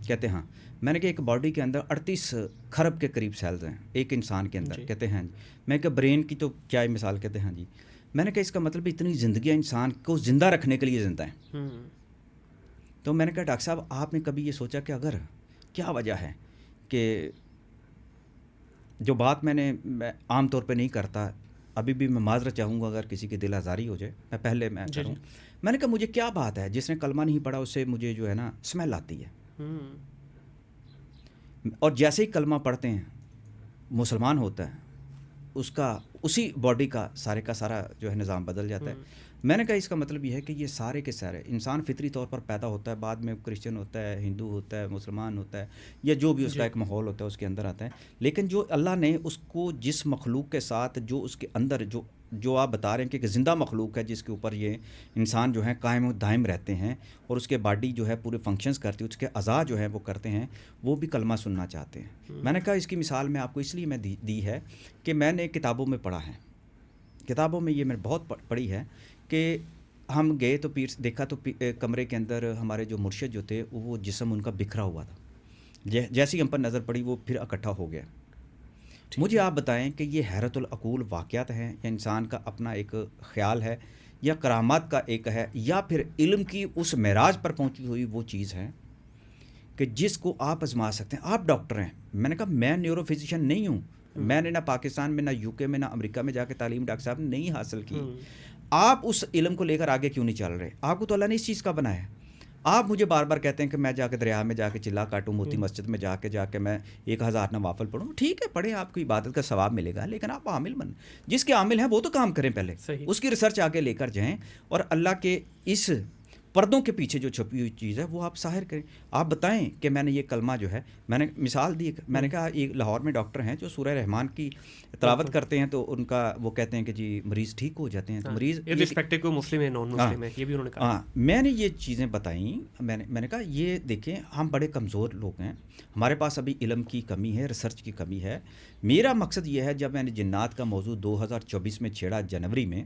کہتے ہیں ہاں. میں نے کہا ایک باڈی کے اندر 38 کھرب کے قریب سیلز ہیں ایک انسان کے اندر. کہتے ہیں جی. میں کہا برین کی تو کیا ہے مثال؟ کہتے ہیں جی. میں نے کہا اس کا مطلب اتنی زندگیاں انسان کو زندہ رکھنے کے لیے زندہ ہیں. تو میں نے کہا ڈاکٹر صاحب آپ نے کبھی یہ سوچا کہ اگر کیا وجہ ہے کہ جو بات میں عام طور پہ نہیں کرتا، ابھی بھی میں معذرت چاہوں گا اگر کسی کی دل آزاری ہو جائے، میں پہلے میں کروں. میں نے کہا مجھے کیا بات ہے جس نے کلمہ نہیں پڑھا اس سے مجھے جو ہے نا اسمیل آتی ہے، اور جیسے ہی کلمہ پڑھتے ہیں مسلمان ہوتا ہے اس کا اسی باڈی کا سارا جو ہے نظام بدل جاتا ہے. میں نے کہا اس کا مطلب یہ ہے کہ یہ سارے کے سارے انسان فطری طور پر پیدا ہوتا ہے، بعد میں کرسچن ہوتا ہے، ہندو ہوتا ہے، مسلمان ہوتا ہے، یا جو بھی اس کا ایک ماحول ہوتا ہے اس کے اندر آتا ہے. لیکن جو اللہ نے اس کو جس مخلوق کے ساتھ جو اس کے اندر جو آپ بتا رہے ہیں کہ ایک زندہ مخلوق ہے جس کے اوپر یہ انسان جو ہے قائم و دائم رہتے ہیں اور اس کے باڈی جو ہے پورے فنکشنز کرتی ہے، اس کے اعضاء جو ہے وہ کرتے ہیں، وہ بھی کلمہ سننا چاہتے ہیں. میں نے کہا اس کی مثال میں آپ کو اس لیے میں دی ہے کہ میں نے کتابوں میں پڑھا ہے، کتابوں میں یہ میں بہت پڑھی ہے کہ ہم گئے تو دیکھا تو کمرے کے اندر ہمارے جو مرشد جو تھے وہ جسم ان کا بکھرا ہوا تھا. جیسی ہم پر نظر پڑی وہ پھر اکٹھا ہو گیا. مجھے آپ بتائیں کہ یہ حیرت العقول واقعات ہیں یا انسان کا اپنا ایک خیال ہے یا کرامات کا ایک ہے یا پھر علم کی اس معراج پر پہنچی ہوئی وہ چیز ہے کہ جس کو آپ آزما سکتے ہیں. آپ ڈاکٹر ہیں. میں نے کہا میں نیورو فزیشین نہیں ہوں. میں نے نہ پاکستان میں، نہ یو کے میں، نہ امریکہ میں جا کے تعلیم ڈاکٹر صاحب نے نہیں حاصل کی. آپ اس علم کو لے کر آگے کیوں نہیں چل رہے؟ آپ کو تو اللہ نے اس چیز کا بنایا ہے. آپ مجھے بار بار کہتے ہیں کہ میں جا کے دریا میں جا کے چلا کاٹوں، موتی مسجد میں جا کے میں 1000 نوافل پڑھوں. ٹھیک ہے پڑھیں، آپ کو عبادت کا ثواب ملے گا، لیکن آپ عامل بن، جس کے عامل ہیں وہ تو کام کریں پہلے. اس کی ریسرچ آگے لے کر جائیں اور اللہ کے اس پردوں کے پیچھے جو چھپی ہوئی چیز ہے وہ آپ ظاہر کریں. آپ بتائیں کہ میں نے یہ کلمہ جو ہے، میں نے مثال دی، میں نے کہا ایک لاہور میں ڈاکٹر ہیں جو سورہ رحمان کی تلاوت کرتے ہیں تو ان کا وہ کہتے ہیں کہ جی مریض ٹھیک ہو جاتے ہیں. تو مریض ارسپیکٹو مسلم ہے نان مسلم ہے، یہ بھی انہوں نے کہا. ہاں میں نے یہ چیزیں بتائیں. میں نے کہا یہ دیکھیں ہم بڑے کمزور لوگ ہیں، ہمارے پاس ابھی علم کی کمی ہے، ریسرچ کی کمی ہے. میرا مقصد یہ ہے، جب میں نے جنات کا موضوع 2024 میں چھیڑا جنوری میں،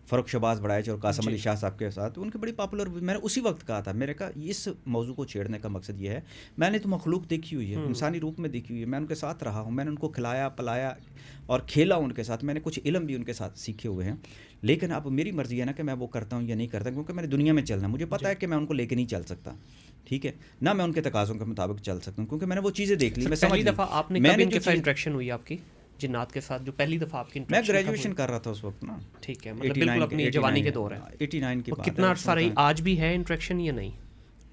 فروخ شہباز بڑائچ اور قاسم علی شاہ صاحب کے ساتھ، ان کے بڑی پاپولر ہوئی. میں نے اسی وقت کہا تھا، میں نے کہا اس موضوع کو چھیڑنے کا مقصد یہ ہے، میں نے تو مخلوق دیکھی ہوئی ہے، انسانی روپ میں دیکھی ہوئی ہے، میں ان کے ساتھ رہا ہوں، میں نے ان کو کھلایا پلایا اور کھیلا ان کے ساتھ، میں نے کچھ علم بھی ان کے ساتھ سیکھے ہوئے ہیں. لیکن اب میری مرضی ہے نا کہ میں وہ کرتا ہوں یا نہیں کرتا، کیونکہ میں نے دنیا میں چلنا، مجھے پتہ ہے کہ میں ان کو لے کے نہیں چل سکتا. ٹھیک ہے نہ میں ان کے تقاضوں کے مطابق چل سکتا ہوں، کیونکہ میں نے وہ چیزیں دیکھ لی. میں پہلی دفعہ آپ نے کب ان کے ساتھ انٹریکشن ہوئی آپ کی جنات کے ساتھ؟ جو پہلی دفعہ آپ کی میں گریجویشن کر رہا تھا اس وقت نا. ٹھیک ہے، مطلب بالکل اپنی جوانی کے دور ہے. 89 کی بات ہے. کتنا عرصہ رہی؟ آج بھی ہے انٹریکشن یا نہیں؟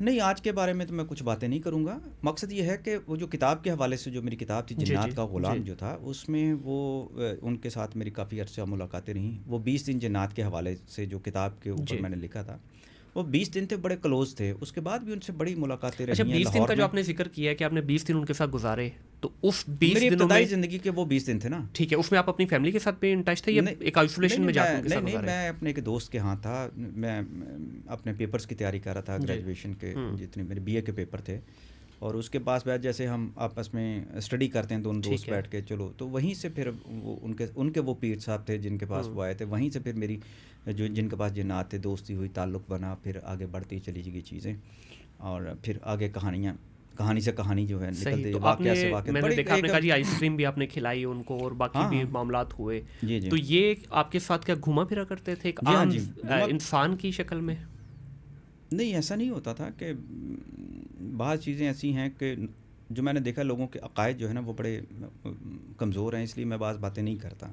نہیں آج کے بارے میں تو میں کچھ باتیں نہیں کروں گا. مقصد یہ ہے کہ وہ جو کتاب کے حوالے سے جو میری کتاب تھی جنات کا غلام جو تھا، اس میں وہ ان کے ساتھ میری کافی عرصہ ملاقاتیں رہیں. وہ 20 دن جنات کے حوالے سے جو کتاب کے اوپر میں نے لکھا تھا، وہ 20 دن تھے، بڑے کلوز تھے. اس کے بعد بھی ان سے بڑی ملاقاتیں رہی ہیں. اچھا 20 دن کا جو آپ نے ذکر کیا ہے کہ آپ نے 20 دن ان کے ساتھ گزارے، تو اس 20 میری دنوں ابتدائی میں زندگی کے وہ 20 دن تھے نا. ٹھیک ہے، اس میں آپ اپنی فیملی کے ساتھ بھی ان ٹچ تھے یا ایک آئسولیشن میں جا کے ان کے ساتھ نہیں، گزارے؟ میں اپنے ایک دوست کے ہاں تھا. میں اپنے پیپرز کی تیاری کر رہا تھا، گریجویشن کے جتنے میرے بی اے کے پیپر تھے، اور اس کے پاس بیٹھ جیسے ہم آپس میں اسٹڈی کرتے ہیں دونوں دوست بیٹھ کے، چلو تو وہیں سے پھر وہ ان کے وہ پیر صاحب تھے جن کے پاس وہ آئے تھے، وہیں سے پھر میری جن کے پاس جنات تھے دوستی ہوئی، تعلق بنا، پھر آگے بڑھتی چلی گئی چیزیں. اور پھر آگے کہانی سے کہانی جو ہے نکلتی ہے، تو واقعہ سے واقعہ. میں نے دیکھا آپ نے کہا جی آئس کریم بھی آپ نے کھلائی ان کو اور باقی بھی معاملات ہوئے. تو یہ آپ کے ساتھ کیا گھوما پھرا کرتے تھے ایک عام انسان کی شکل میں؟ نہیں، ایسا نہیں ہوتا تھا. کہ بعض چیزیں ایسی ہیں کہ جو میں نے دیکھا لوگوں کے عقائد جو ہے نا وہ بڑے کمزور ہیں، اس لیے میں بعض باتیں نہیں کرتا.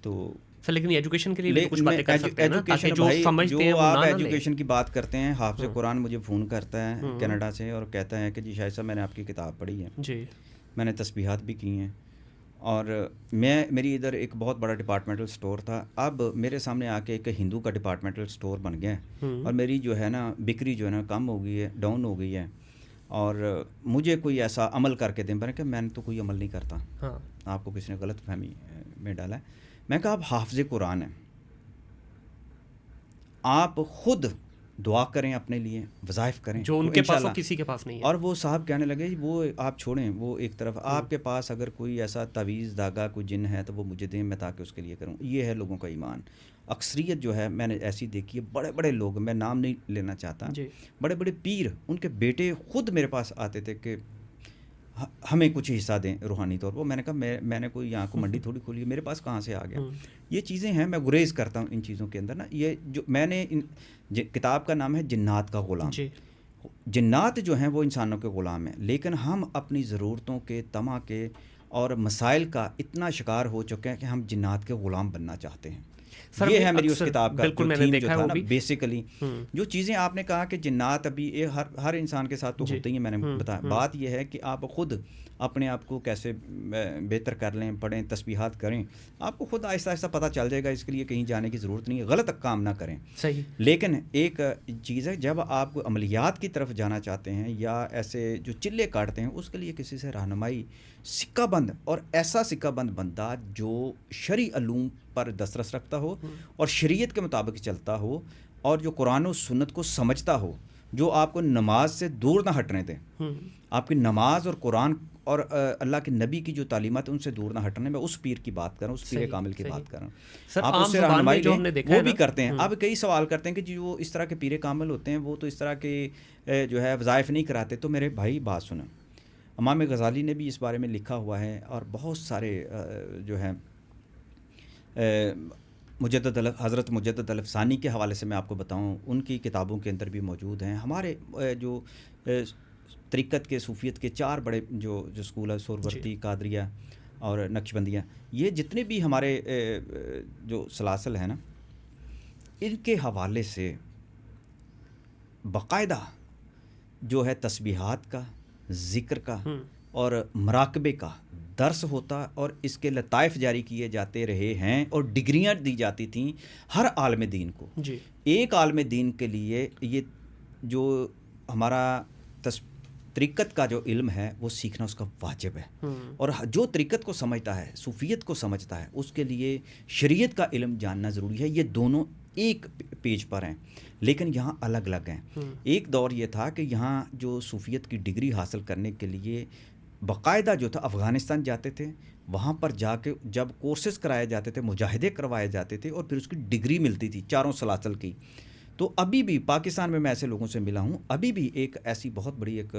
تو لیکن ایجوکیشن کے لیے بھی کچھ باتیں کر سکتے ہیں نا، تاکہ جو بھائی سمجھتے ہیں جو وہ آپ نہ لیں. ایجوکیشن کی بات کرتے ہیں، حافظ قرآن مجھے فون کرتا ہے کینیڈا سے اور کہتا ہے کہ جی شاہد صاحب میں نے آپ کی کتاب پڑھی ہے. جی میں نے تسبیحات بھی کی ہیں. اور میری ادھر ایک بہت بڑا ڈپارٹمنٹل سٹور تھا، اب میرے سامنے آ کے ایک ہندو کا ڈپارٹمنٹل سٹور بن گیا ہے اور میری جو ہے نا بکری جو ہے نا کم ہو گئی ہے، ڈاؤن ہو گئی ہے. اور مجھے کوئی ایسا عمل کر کے دیں پر کہ میں نے تو کوئی عمل نہیں کرتا. آپ کو کسی نے غلط فہمی میں ڈالا ہے. میں کہا آپ حافظ قرآن ہیں، آپ خود دعا کریں اپنے لیے، وظائف کریں جو ان کے پاس ہو، کسی کے پاس نہیں ہے. اور وہ صاحب کہنے لگے وہ آپ چھوڑیں وہ ایک طرف، آپ کے پاس اگر کوئی ایسا تعویذ دھاگا کوئی جن ہے تو وہ مجھے دیں، میں تاکہ اس کے لیے کروں. یہ ہے لوگوں کا ایمان. اکثریت جو ہے میں نے ایسی دیکھی ہے، بڑے بڑے لوگ، میں نام نہیں لینا چاہتا، بڑے بڑے پیر، ان کے بیٹے خود میرے پاس آتے تھے کہ ہمیں کچھ حصہ دیں روحانی طور پر. میں نے کہا میں نے کوئی یہاں کو منڈی تھوڑی کھولی ہے، میرے پاس کہاں سے آ گیا. یہ چیزیں ہیں، میں گریز کرتا ہوں ان چیزوں کے اندر نا. یہ جو میں نے کتاب کا نام ہے جنات کا غلام. جنات جو ہیں وہ انسانوں کے غلام ہیں، لیکن ہم اپنی ضرورتوں کے، طمع کے اور مسائل کا اتنا شکار ہو چکے ہیں کہ ہم جنات کے غلام بننا چاہتے ہیں. یہ ہے میری اس کتاب کا جو تھیم جو تھا نا. بیسیکلی جو چیزیں آپ نے کہا کہ جنات ابھی ہر انسان کے ساتھ تو ہوتے ہی ہیں، میں نے بتایا. بات یہ ہے کہ آپ خود اپنے آپ کو کیسے بہتر کر لیں، پڑھیں، تسبیحات کریں. آپ کو خود آہستہ آہستہ پتہ چل جائے گا. اس کے لیے کہیں جانے کی ضرورت نہیں ہے، غلط کام نہ کریں. صحیح. لیکن ایک چیز ہے، جب آپ کو عملیات کی طرف جانا چاہتے ہیں یا ایسے جو چلے کاٹتے ہیں، اس کے لیے کسی سے رہنمائی، سکہ بند، اور ایسا سکہ بند بندہ جو شرعی علوم پر دسترس رکھتا ہو اور شریعت کے مطابق چلتا ہو اور جو قرآن و سنت کو سمجھتا ہو، جو آپ کو نماز سے دور نہ ہٹنے دیں. آپ کی نماز اور قرآن اور اللہ کے نبی کی جو تعلیمات ان سے دور نہ ہٹنے. میں اس پیر کی بات کر رہا ہوں، اس پیر کامل کی بات کر رہا ہوں. آپ اس سے رہنمائی لیں، وہ بھی کرتے ہیں. اب کئی سوال کرتے ہیں کہ جو اس طرح کے پیر کامل ہوتے ہیں وہ تو اس طرح کے جو ہے وظائف نہیں کراتے. تو میرے بھائی بات سنیں، امام غزالی نے بھی اس بارے میں لکھا ہوا ہے، اور بہت سارے جو ہے حضرت مجدد الافسانی کے حوالے سے میں آپ کو بتاؤں، ان کی کتابوں کے اندر بھی موجود ہیں. ہمارے جو طریقت کے، صوفیت کے 4 بڑے جو اسکول ہے، سورورتی، قادریہ اور نقشبندیہ، یہ جتنے بھی ہمارے جو سلاسل ہیں نا، ان کے حوالے سے باقاعدہ جو ہے تسبیحات کا، ذکر کا اور مراقبے کا درس ہوتا، اور اس کے لطائف جاری کیے جاتے رہے ہیں، اور ڈگریاں دی جاتی تھیں ہر عالم دین کو. ایک عالم دین کے لیے یہ جو ہمارا طریقت کا جو علم ہے وہ سیکھنا اس کا واجب ہے. اور جو طریقت کو سمجھتا ہے، صوفیت کو سمجھتا ہے، اس کے لیے شریعت کا علم جاننا ضروری ہے. یہ دونوں ایک پیج پر ہیں لیکن یہاں الگ الگ ہیں. ایک دور یہ تھا کہ یہاں جو صوفیت کی ڈگری حاصل کرنے کے لیے باقاعدہ جو تھا افغانستان جاتے تھے، وہاں پر جا کے جب کورسز کرائے جاتے تھے، مجاہدے کروائے جاتے تھے، اور پھر اس کی ڈگری ملتی تھی 4 سلاسل کی. تو ابھی بھی پاکستان میں ایسے لوگوں سے ملا ہوں، ابھی بھی ایک ایسی بہت بڑی ایک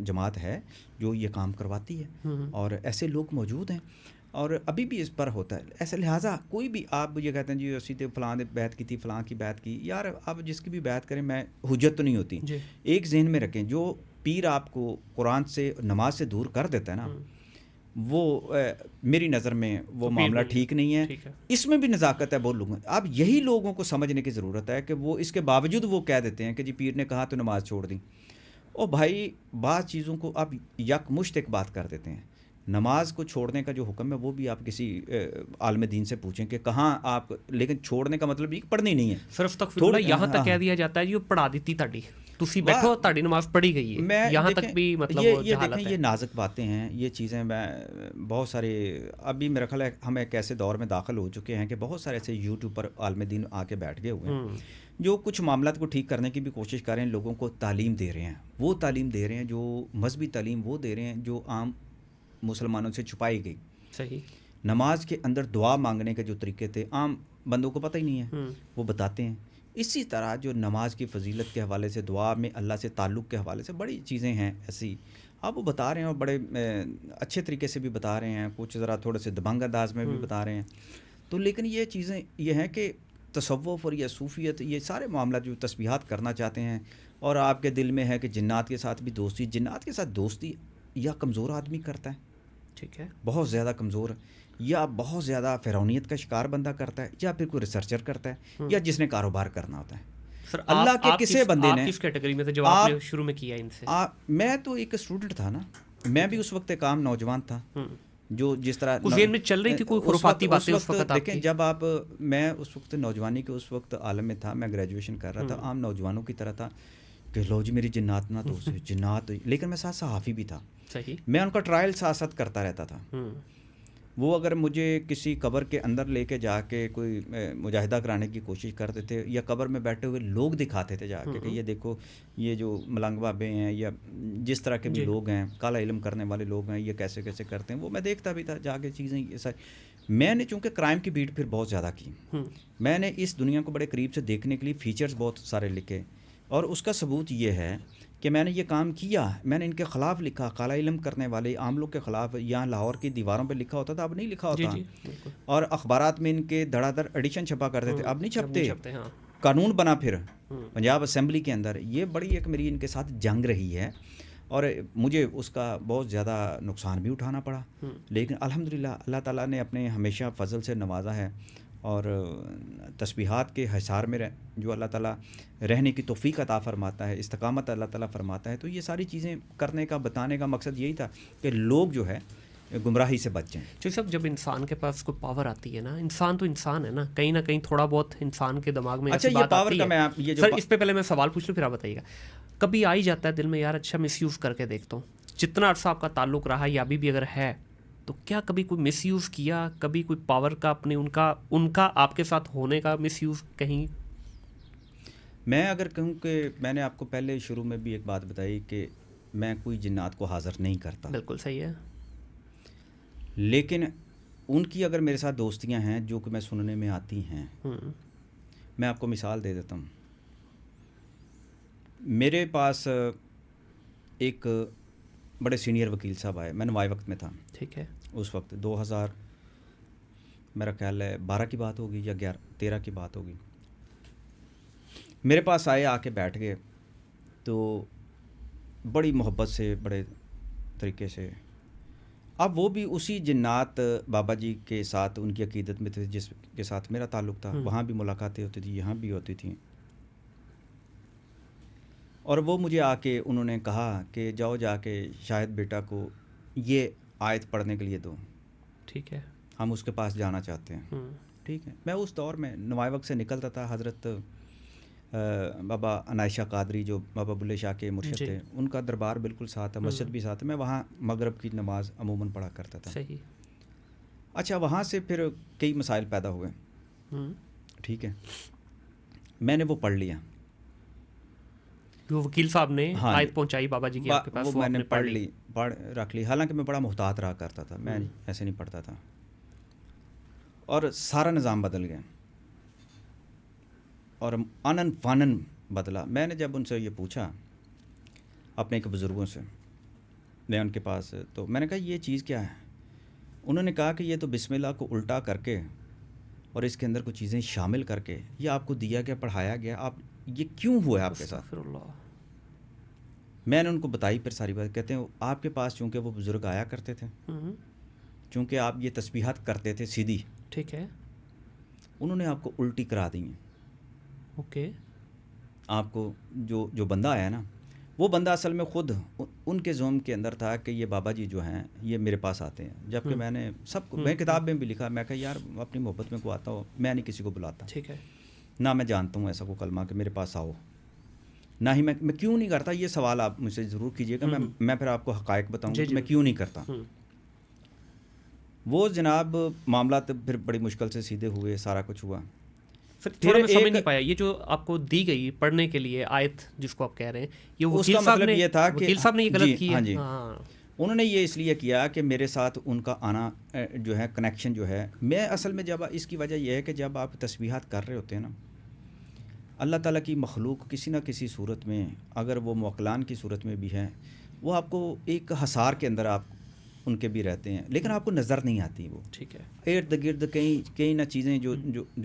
جماعت ہے جو یہ کام کرواتی ہے، اور ایسے لوگ موجود ہیں، اور ابھی بھی اس پر ہوتا ہے. ایسے لہٰذا کوئی بھی آپ یہ کہتے ہیں جی اسی تے فلاں نے بیعت کی تھی، فلاں کی بیعت کی، یار آپ جس کی بھی بیعت کریں، میں حجت تو نہیں ہوتی. ایک ذہن میں رکھیں، جو پیر آپ کو قرآن سے، نماز سے دور کر دیتا ہے نا، وہ میری نظر میں وہ معاملہ ٹھیک نہیں ہے. اس میں بھی نزاکت ہے بہت لوگوں. اب یہی لوگوں کو سمجھنے کی ضرورت ہے کہ وہ اس کے باوجود وہ کہہ دیتے ہیں کہ جی پیر نے کہا تو نماز چھوڑ دی. او بھائی، بعض چیزوں کو آپ یک مشت ایک بات کر دیتے ہیں. نماز کو چھوڑنے کا جو حکم ہے وہ بھی آپ کسی عالم دین سے پوچھیں کہ کہاں آپ، لیکن چھوڑنے کا مطلب یہ پڑھنی نہیں ہے. صرف تک یہاں تک کہہ دیا جاتا ہے جی وہ پڑھا دیتی تاڑی، تسی بیٹھو تاڑی نماز پڑھی گئی ہے، یہاں تک بھی مطلب یہ دیکھیں، یہ نازک باتیں ہیں. یہ چیزیں میں بہت سارے، ابھی میرا خیال ہے ہم ایک ایسے دور میں داخل ہو چکے ہیں کہ بہت سارے ایسے یوٹیوب پر عالم دین آ کے بیٹھ گئے ہوئے ہیں جو کچھ معاملات کو ٹھیک کرنے کی بھی کوشش کر رہے ہیں، لوگوں کو تعلیم دے رہے ہیں. وہ تعلیم دے رہے ہیں جو مذہبی تعلیم وہ دے رہے ہیں جو عام مسلمانوں سے چھپائی گئی. صحیح. نماز کے اندر دعا مانگنے کے جو طریقے تھے عام بندوں کو پتہ ہی نہیں ہے، وہ بتاتے ہیں اسی طرح جو نماز کی فضیلت کے حوالے سے، دعا میں اللہ سے تعلق کے حوالے سے بڑی چیزیں ہیں ایسی، آپ وہ بتا رہے ہیں اور بڑے اچھے طریقے سے بھی بتا رہے ہیں، کچھ ذرا تھوڑے سے دبنگ انداز میں بھی بتا رہے ہیں. تو لیکن یہ چیزیں یہ ہیں کہ تصوف اور یہ صوفیت، یہ سارے معاملات جو تسبیحات کرنا چاہتے ہیں اور آپ کے دل میں ہے کہ جنات کے ساتھ بھی دوستی، جنات کے ساتھ دوستی یا کمزور آدمی کرتا ہے، ٹھیک ہے، بہت زیادہ کمزور، یا بہت زیادہ فرعونیت کا شکار بندہ کرتا ہے، یا پھر کوئی ریسرچر کرتا ہے، یا جس نے کاروبار کرنا ہوتا ہے. سر اللہ کے کسے بندے نے، آپ کس کیٹیگری میں تھے جب آپ نے شروع میں کیا ان سے؟ میں تو ایک اسٹوڈنٹ تھا نا، میں بھی اس وقت ایک عام نوجوان تھا جو جس طرح ذہن میں چل رہی تھی کوئی خرافاتی باتیں اس وقت. دیکھیں جب آپ، میں اس وقت نوجوانی کے اس وقت عالم میں تھا، میں گریجویشن کر رہا تھا، عام نوجوانوں کی طرح تھا کہ لو جی میری جنات نہ تو جنات، لیکن میں ساتھ صحافی بھی تھا. صحیح. میں ان کا ٹرائل ساتھ ساتھ کرتا رہتا تھا. وہ اگر مجھے کسی قبر کے اندر لے کے جا کے کوئی مجاہدہ کرانے کی کوشش کرتے تھے، یا قبر میں بیٹھے ہوئے لوگ دکھاتے تھے جا کے کہ یہ دیکھو یہ جو ملنگ بابے ہیں یا جس طرح کے بھی لوگ ہیں، کالا علم کرنے والے لوگ ہیں، یہ کیسے کیسے کرتے ہیں، وہ میں دیکھتا بھی تھا جا کے چیزیں یہ ساری. میں نے چونکہ کرائم کی بیٹ پھر بہت زیادہ کی، میں نے اس دنیا کو بڑے قریب سے دیکھنے کے لیے فیچرز بہت سارے لکھے، اور اس کا ثبوت یہ ہے کہ میں نے یہ کام کیا. میں نے ان کے خلاف لکھا، کالا علم کرنے والے عام لوگ کے خلاف. یہاں لاہور کی دیواروں پہ لکھا ہوتا تھا، اب نہیں لکھا ہوتا. اور اخبارات میں ان کے دھڑا دھڑ ایڈیشن چھپا کرتے تھے، اب نہیں چھپتے. قانون بنا پھر پنجاب اسمبلی کے اندر. یہ بڑی ایک میری ان کے ساتھ جنگ رہی ہے، اور مجھے اس کا بہت زیادہ نقصان بھی اٹھانا پڑا. لیکن الحمدللہ اللہ تعالیٰ نے اپنے ہمیشہ فضل سے نوازا ہے، اور تسبیحات کے حصار میں جو اللہ تعالیٰ رہنے کی توفیق عطا فرماتا ہے، استقامت اللہ تعالیٰ فرماتا ہے. تو یہ ساری چیزیں کرنے کا، بتانے کا مقصد یہی تھا کہ لوگ جو ہے گمراہی سے بچ جائیں. جو سب جب انسان کے پاس کوئی پاور آتی ہے نا، انسان تو انسان ہے نا، کہیں نہ کہیں تھوڑا بہت انسان کے دماغ میں اچھا یہ پاور کا میں آپ یہ جو سر اس پہ پہلے میں سوال پوچھ لوں پھر آپ بتائیے گا. کبھی آ ہی جاتا ہے دل میں یار اچھا مس یوز کر کے دیکھتا ہوں، جتنا عرصہ آپ کا تعلق رہا یا ابھی بھی اگر ہے تو کیا کبھی کوئی مس یوز کیا، کبھی کوئی پاور کا اپنے ان کا آپ کے ساتھ ہونے کا مس یوز کہیں؟ میں اگر کہوں کہ میں نے آپ کو پہلے شروع میں بھی ایک بات بتائی کہ میں کوئی جنات کو حاضر نہیں کرتا. بالکل صحیح ہے. لیکن ان کی اگر میرے ساتھ دوستیاں ہیں جو کہ میں سننے میں آتی ہیں، میں آپ کو مثال دے دیتا ہوں. میرے پاس ایک بڑے سینئر وکیل صاحب آئے، میں نوائے وقت میں تھا. ٹھیک ہے. اس وقت 2000 میرا خیال ہے 12 کی بات ہوگی یا 13 کی بات ہوگی. میرے پاس آئے، آ کے بیٹھ گئے، تو بڑی محبت سے، بڑے طریقے سے. اب وہ بھی اسی جنات بابا جی کے ساتھ ان کی عقیدت میں تھے جس کے ساتھ میرا تعلق تھا. وہاں بھی ملاقاتیں ہوتی تھیں، یہاں بھی ہوتی تھیں. اور وہ مجھے آ کے انہوں نے کہا کہ جاؤ جا کے شاہد بیٹا کو یہ آیت پڑھنے کے لیے دو. ٹھیک ہے. ہم اس کے پاس جانا چاہتے ہیں. ٹھیک ہے. میں اس دور میں نوائے وقت سے نکلتا تھا. حضرت بابا عنائشہ قادری جو بابا بلے شاہ کے مرشد تھے، ان کا دربار بالکل ساتھ ہے، مسجد بھی ساتھ ہے. میں وہاں مغرب کی نماز عموماً پڑھا کرتا تھا. صحیح. اچھا وہاں سے پھر کئی مسائل پیدا ہوئے. ٹھیک ہے. میں نے وہ پڑھ لیا، جو وکیل صاحب نے آیت پہنچائی بابا جی کے آپ کے پاس، وہ میں نے پڑھ رکھ لی. حالانکہ میں بڑا محتاط رہا کرتا تھا، میں ایسے نہیں پڑھتا تھا. اور سارا نظام بدل گیا، اور آنن فانن بدلا. میں نے جب ان سے یہ پوچھا اپنے ایک بزرگوں سے، میں ان کے پاس، تو میں نے کہا یہ چیز کیا ہے؟ انہوں نے کہا کہ یہ تو بسم اللہ کو الٹا کر کے اور اس کے اندر کچھ چیزیں شامل کر کے یہ آپ کو دیا گیا، پڑھایا گیا. آپ یہ کیوں ہوا ہے آپ کے ساتھ؟ میں نے ان کو بتائی پھر ساری بات. کہتے ہیں آپ کے پاس چونکہ وہ بزرگ آیا کرتے تھے، چونکہ آپ یہ تسبیحات کرتے تھے سیدھی، ٹھیک ہے، انہوں نے آپ کو الٹی کرا دی ہیں. اوکے. آپ کو جو بندہ آیا نا، وہ بندہ اصل میں خود ان کے زوم کے اندر تھا کہ یہ بابا جی جو ہیں یہ میرے پاس آتے ہیں. جبکہ میں نے سب کو، میں کتاب میں بھی لکھا، میں کہا یار اپنی محبت میں کو آتا ہو، میں نہیں کسی کو بلاتا. ٹھیک ہے. نہ میں جانتا ہوں ایسا کوئی کلمہ کہ میرے پاس آؤ، نہ ہی میں کیوں نہیں کرتا. یہ سوال آپ مجھ سے ضرور کیجیے گا، میں پھر آپ کو حقائق بتاؤں گا کہ میں کیوں نہیں کرتا. وہ جناب معاملات پھر بڑی مشکل سے سیدھے ہوئے، سارا کچھ ہوا. پھر میں سمجھ نہیں پایا یہ جو آپ کو دی گئی پڑھنے کے لیے آیت جس کو آپ کہہ رہے ہیں، یہ وکیل صاحب نے، یہ تھا کہ وکیل صاحب نے یہ غلط کیا. ہاں جی، انہوں نے یہ اس لیے کیا کہ میرے ساتھ ان کا آنا جو ہے، کنیکشن جو ہے. میں اصل میں جب اس کی وجہ یہ ہے کہ جب آپ تسبیحات کر رہے ہوتے ہیں نا، اللہ تعالیٰ کی مخلوق کسی نہ کسی صورت میں، اگر وہ موکلان کی صورت میں بھی ہے، وہ آپ کو ایک حصار کے اندر آپ ان کے بھی رہتے ہیں، لیکن آپ کو نظر نہیں آتی وہ. ٹھیک ہے. ارد گرد کئی نہ چیزیں جو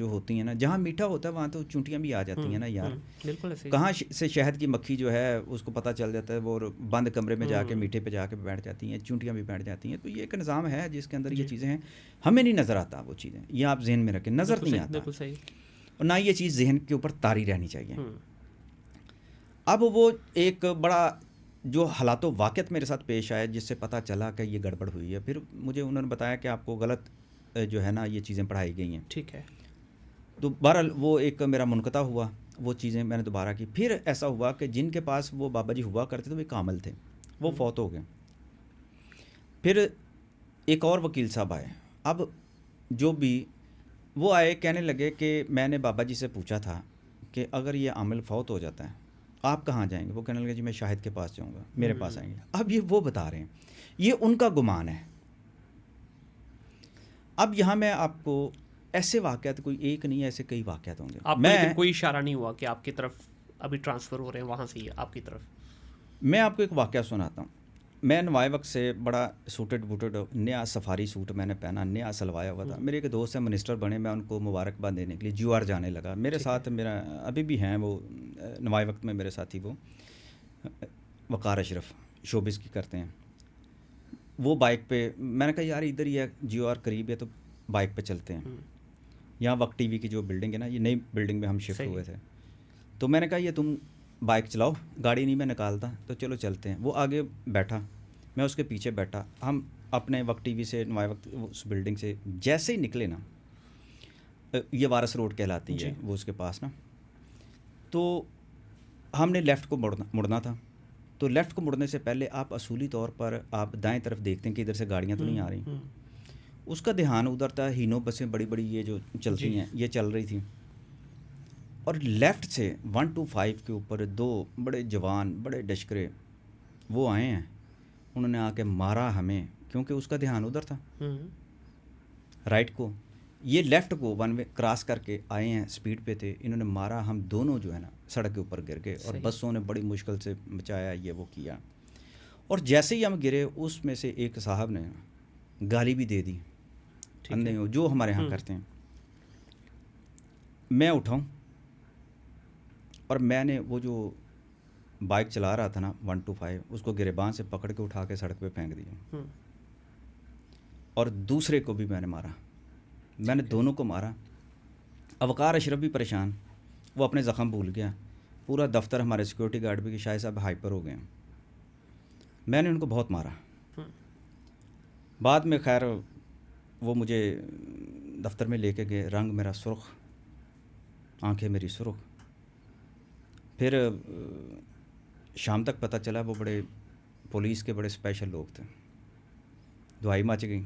ہوتی ہیں نا، جہاں میٹھا ہوتا ہے وہاں تو چونٹیاں بھی آ جاتی ہیں نا یار. بالکل ایسے. کہاں سے شہد کی مکھی جو ہے اس کو پتہ چل جاتا ہے، وہ بند کمرے میں جا کے میٹھے پہ جا کے بیٹھ جاتی ہیں، چونٹیاں بھی بیٹھ جاتی ہیں. تو یہ ایک نظام ہے جس کے اندر یہ چیزیں ہیں، ہمیں نہیں نظر آتا وہ چیزیں، یہ آپ ذہن میں رکھیں، نظر نہیں آتا. بالکل صحیح. اور نہ یہ چیز ذہن کے اوپر طاری رہنی چاہیے. اب وہ ایک بڑا جو حالات و واقعات میرے ساتھ پیش آئے جس سے پتہ چلا کہ یہ گڑبڑ ہوئی ہے، پھر مجھے انہوں نے بتایا کہ آپ کو غلط جو ہے نا یہ چیزیں پڑھائی گئی ہیں. ٹھیک ہے. تو بہرحال وہ ایک میرا منقطع ہوا، وہ چیزیں میں نے دوبارہ کی. پھر ایسا ہوا کہ جن کے پاس وہ بابا جی ہوا کرتے تھے وہ کامل تھے، وہ فوت ہو گئے. پھر ایک اور وکیل صاحب آئے. اب جو بھی وہ آئے کہنے لگے کہ میں نے بابا جی سے پوچھا تھا کہ اگر یہ عامل فوت ہو جاتا ہے آپ کہاں جائیں گے؟ وہ کہنے لگے جی میں شاہد کے پاس جاؤں گا، میرے پاس آئیں گے. اب یہ وہ بتا رہے ہیں، یہ ان کا گمان ہے. اب یہاں میں آپ کو ایسے واقعات، کوئی ایک نہیں ایسے کئی واقعات ہوں گے. آپ کو لیکن کوئی اشارہ نہیں ہوا کہ آپ کی طرف ابھی ٹرانسفر ہو رہے ہیں وہاں سے ہی آپ کی طرف؟ میں آپ کو ایک واقعہ سناتا ہوں. میں نوائے وقت سے بڑا سوٹڈ بوٹڈ نیا سفاری سوٹ میں نے پہنا، نیا سلوایا ہوا تھا. میرے ایک دوست ہیں منسٹر بنے، میں ان کو مبارکباد دینے کے لیے جیو آر جانے لگا. میرے ساتھ میرا ابھی بھی ہیں وہ نوائے وقت میں میرے ساتھی، وہ وقار اشرف شوبز کی کرتے ہیں. وہ بائک پہ، میں نے کہا یار ادھر ہی ہے جیو آر قریب ہے تو بائک پہ چلتے ہیں. یہاں وقت ٹی وی کی جو بلڈنگ ہے نا، یہ نئی بلڈنگ میں ہم شفٹ ہوئے تھے. تو میں نے کہا یہ تم بائک چلاؤ، گاڑی نہیں میں نکالتا، تو چلو چلتے ہیں. وہ آگے بیٹھا، میں اس کے پیچھے بیٹھا. ہم اپنے وقت ٹی وی سے نوائے وقت اس بلڈنگ سے جیسے ہی نکلے نا، یہ وارث روڈ کہلاتی ہے وہ اس کے پاس نا، تو ہم نے لیفٹ کو مڑنا تھا. تو لیفٹ کو مڑنے سے پہلے آپ اصولی طور پر آپ دائیں طرف دیکھتے ہیں کہ ادھر سے گاڑیاں تو نہیں آ رہی. اس کا دھیان ادھر تھا، ہینو بسیں بڑی بڑی یہ جو چلتی ہیں یہ چل رہی تھیں. اور لیفٹ سے 125 کے اوپر دو بڑے جوان بڑے ڈشکرے وہ آئے ہیں. انہوں نے آ کے مارا ہمیں، کیونکہ اس کا دھیان ادھر تھا رائٹ کو. یہ لیفٹ کو ون وے کراس کر کے آئے ہیں، سپیڈ پہ تھے. انہوں نے مارا، ہم دونوں جو ہے نا سڑک کے اوپر گر گئے. اور بسوں نے بڑی مشکل سے بچایا، یہ وہ کیا. اور جیسے ہی ہم گرے اس میں سے ایک صاحب نے گالی بھی دے دی، اندھے ہو جو ہمارے ہاں کرتے ہیں. میں اٹھاؤں اور میں نے وہ جو بائک چلا رہا تھا نا 125، اس کو گریبان سے پکڑ کے اٹھا کے سڑک پہ پھینک دیا. اور دوسرے کو بھی میں نے مارا، میں نے دونوں کو مارا. وقار اشرف بھی پریشان، وہ اپنے زخم بھول گیا. پورا دفتر ہمارے سیکورٹی گارڈ بھی کہ شاہد صاحب ہائپر ہو گئے ہیں. میں نے ان کو بہت مارا. بعد میں خیر وہ مجھے دفتر میں لے کے گئے. رنگ میرا سرخ، آنکھیں میری سرخ. پھر شام تک پتہ چلا وہ بڑے پولیس کے بڑے اسپیشل لوگ تھے. دعائی مچ گئی،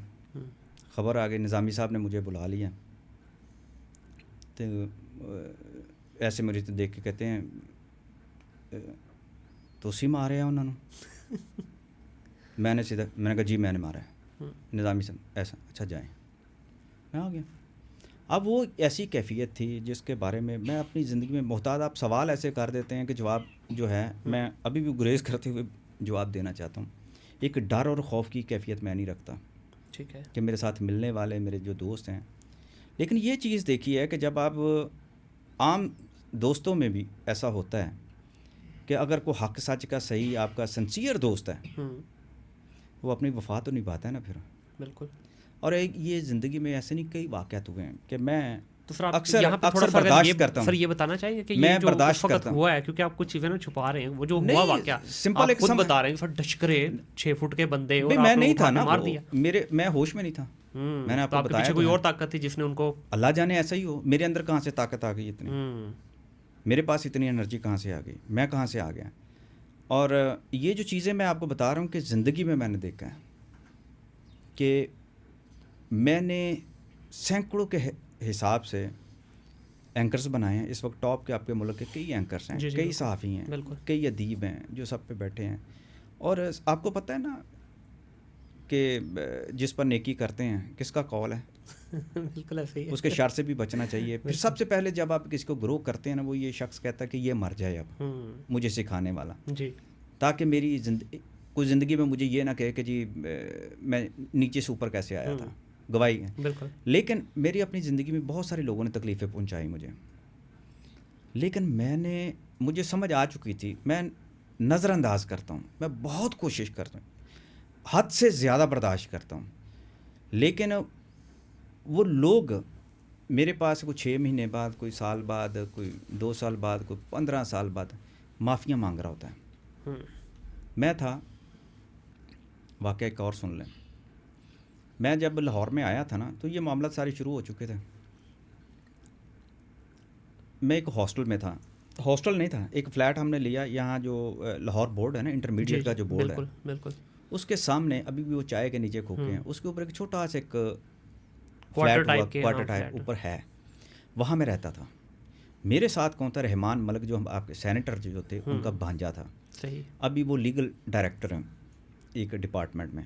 خبر آ گئی. نظامی صاحب نے مجھے بلا لیا. تو ایسے مجھے تو دیکھ کے کہتے ہیں تو اسی مارے ہیں انہوں نے. میں نے کہا جی میں نے مارا ہے. نظامی صاحب ایسا، اچھا جائیں. میں آ گیا. اب وہ ایسی کیفیت تھی جس کے بارے میں میں اپنی زندگی میں محتاط، آپ سوال ایسے کر دیتے ہیں کہ جواب جو ہے میں ابھی بھی گریز کرتے ہوئے جواب دینا چاہتا ہوں. ایک ڈر اور خوف کی کیفیت میں نہیں رکھتا. ٹھیک ہے. کہ میرے ساتھ ملنے والے میرے جو دوست ہیں، لیکن یہ چیز دیکھی ہے کہ جب آپ عام دوستوں میں بھی ایسا ہوتا ہے کہ اگر کوئی حق سچ کا صحیح آپ کا سنسیئر دوست ہے، وہ اپنی وفا تو نبھاتا ہے نا پھر. بالکل. اور ایک یہ زندگی میں ایسے نہیں کئی واقعات ہوئے ہیں کہ میں اکثر برداشت کرتا ہوں. سر یہ بتانا چاہیے کہ میں یہ جو برداشت اس وقت کرتا ہوں ہوا ہے، کیونکہ آپ کچھ چیزیں نا چھپا رہے ہیں. وہ جو ہوا واقعہ سمپل آپ خود بتا رہے ہیں، سر ڈشکرے 6 فٹ کے بندے، اور میں نہیں تھا نا، مار دیا. میں ہوش میں نہیں تھا. میں نے آپ کو بتایا پیچھے کوئی اور طاقت تھی جس نے ان کو، اللہ جانے ایسا ہی ہو. میرے اندر کہاں سے طاقت آ گئی اتنی، میرے پاس اتنی انرجی کہاں سے آ گئی، میں کہاں سے آ گیا. اور یہ جو چیزیں میں آپ کو بتا رہا ہوں کہ زندگی میں نے دیکھا ہے کہ میں نے سینکڑوں کے حساب سے اینکرز بنائے ہیں. اس وقت ٹاپ کے آپ کے ملک کے کئی اینکرز ہیں، کئی صحافی ہیں، کئی ادیب ہیں جو سب پہ بیٹھے ہیں. اور آپ کو پتہ ہے نا کہ جس پر نیکی کرتے ہیں کس کا قول ہے؟ بالکل ایسے ہی ہے. اس کے شر سے بھی بچنا چاہیے. پھر سب سے پہلے جب آپ کسی کو گرو کرتے ہیں نا, وہ یہ شخص کہتا ہے کہ یہ مر جائے اب مجھے سکھانے والا, جی تاکہ میری کوئی زندگی میں مجھے یہ نہ کہے کہ جی میں نیچے سے اوپر کیسے آیا تھا. گواہی ہے. بالکل. لیکن میری اپنی زندگی میں بہت سارے لوگوں نے تکلیفیں پہنچائی مجھے, لیکن مجھے سمجھ آ چکی تھی. میں نظر انداز کرتا ہوں, میں بہت کوشش کرتا ہوں, حد سے زیادہ برداشت کرتا ہوں, لیکن وہ لوگ میرے پاس کوئی 6 مہینے بعد, کوئی سال بعد, کوئی 2 سال بعد, کوئی 15 سال بعد معافیاں مانگ رہا ہوتا ہے. میں تھا, واقعہ ایک اور سن لیں. میں جب لاہور میں آیا تھا نا, تو یہ معاملات سارے شروع ہو چکے تھے. میں ایک ہاسٹل میں تھا, ہاسٹل نہیں تھا, ایک فلیٹ ہم نے لیا یہاں جو لاہور بورڈ ہے نا, انٹرمیڈیٹ کا جو بورڈ ہے, بالکل اس کے سامنے ابھی بھی وہ چائے کے نیچے کھوکے ہیں, اس کے اوپر ایک چھوٹا سا ایک کوارٹر کوارٹر ٹائپ اوپر ہے. وہاں میں رہتا تھا. میرے ساتھ کون تھا؟ رحمان ملک, جو ہم آپ کے سینیٹر جو تھے, ان کا بھانجا تھا. صحیح. ابھی وہ لیگل ڈائریکٹر ہیں ایک ڈپارٹمنٹ میں.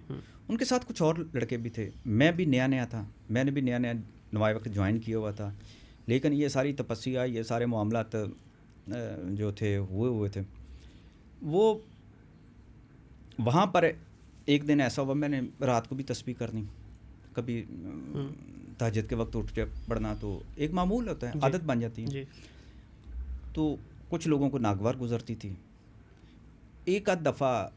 ان کے ساتھ کچھ اور لڑکے بھی تھے. میں بھی نیا تھا, میں نے بھی نیا نوائے وقت جوائن کیا ہوا تھا. لیکن یہ ساری تپسیا, یہ سارے معاملات جو تھے ہوئے تھے. وہ وہاں پر ایک دن ایسا ہوا, میں نے رات کو بھی تسبیح کرنی, کبھی تہجد کے وقت اٹھ کے پڑھنا, تو ایک معمول ہوتا ہے, عادت بن جاتی ہے. تو کچھ لوگوں کو ناگوار گزرتی تھی. ایک آدھ دفعہ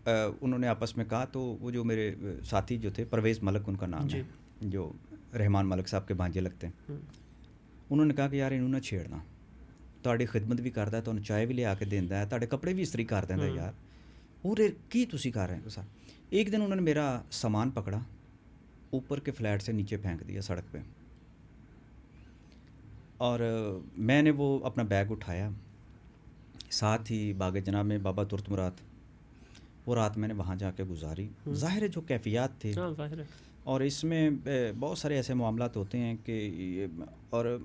انہوں نے آپس میں کہا, تو وہ جو میرے ساتھی جو تھے, پرویز ملک ان کا نام ہے, جو رحمان ملک صاحب کے بھانجے لگتے ہیں, انہوں نے کہا کہ یار انہوں نے چھیڑنا, تہاڈی خدمت بھی کرتا ہے, تہاڈوں چائے بھی لے آ کے دیندا ہے, تہاڈے کپڑے بھی استری کر دیندا یار, اور کی تسی کر رہے ہیں سر. ایک دن انہوں نے میرا سامان پکڑا, اوپر کے فلیٹ سے نیچے پھینک دیا سڑک پہ, اور میں نے وہ اپنا بیگ اٹھایا, ساتھ ہی باغ جناب میں بابا ترت مراد, وہ رات میں نے وہاں جا کے گزاری. ظاہر ہے جو کیفیات تھے, اور اس میں بہت سارے ایسے معاملات ہوتے ہیں کہ, اور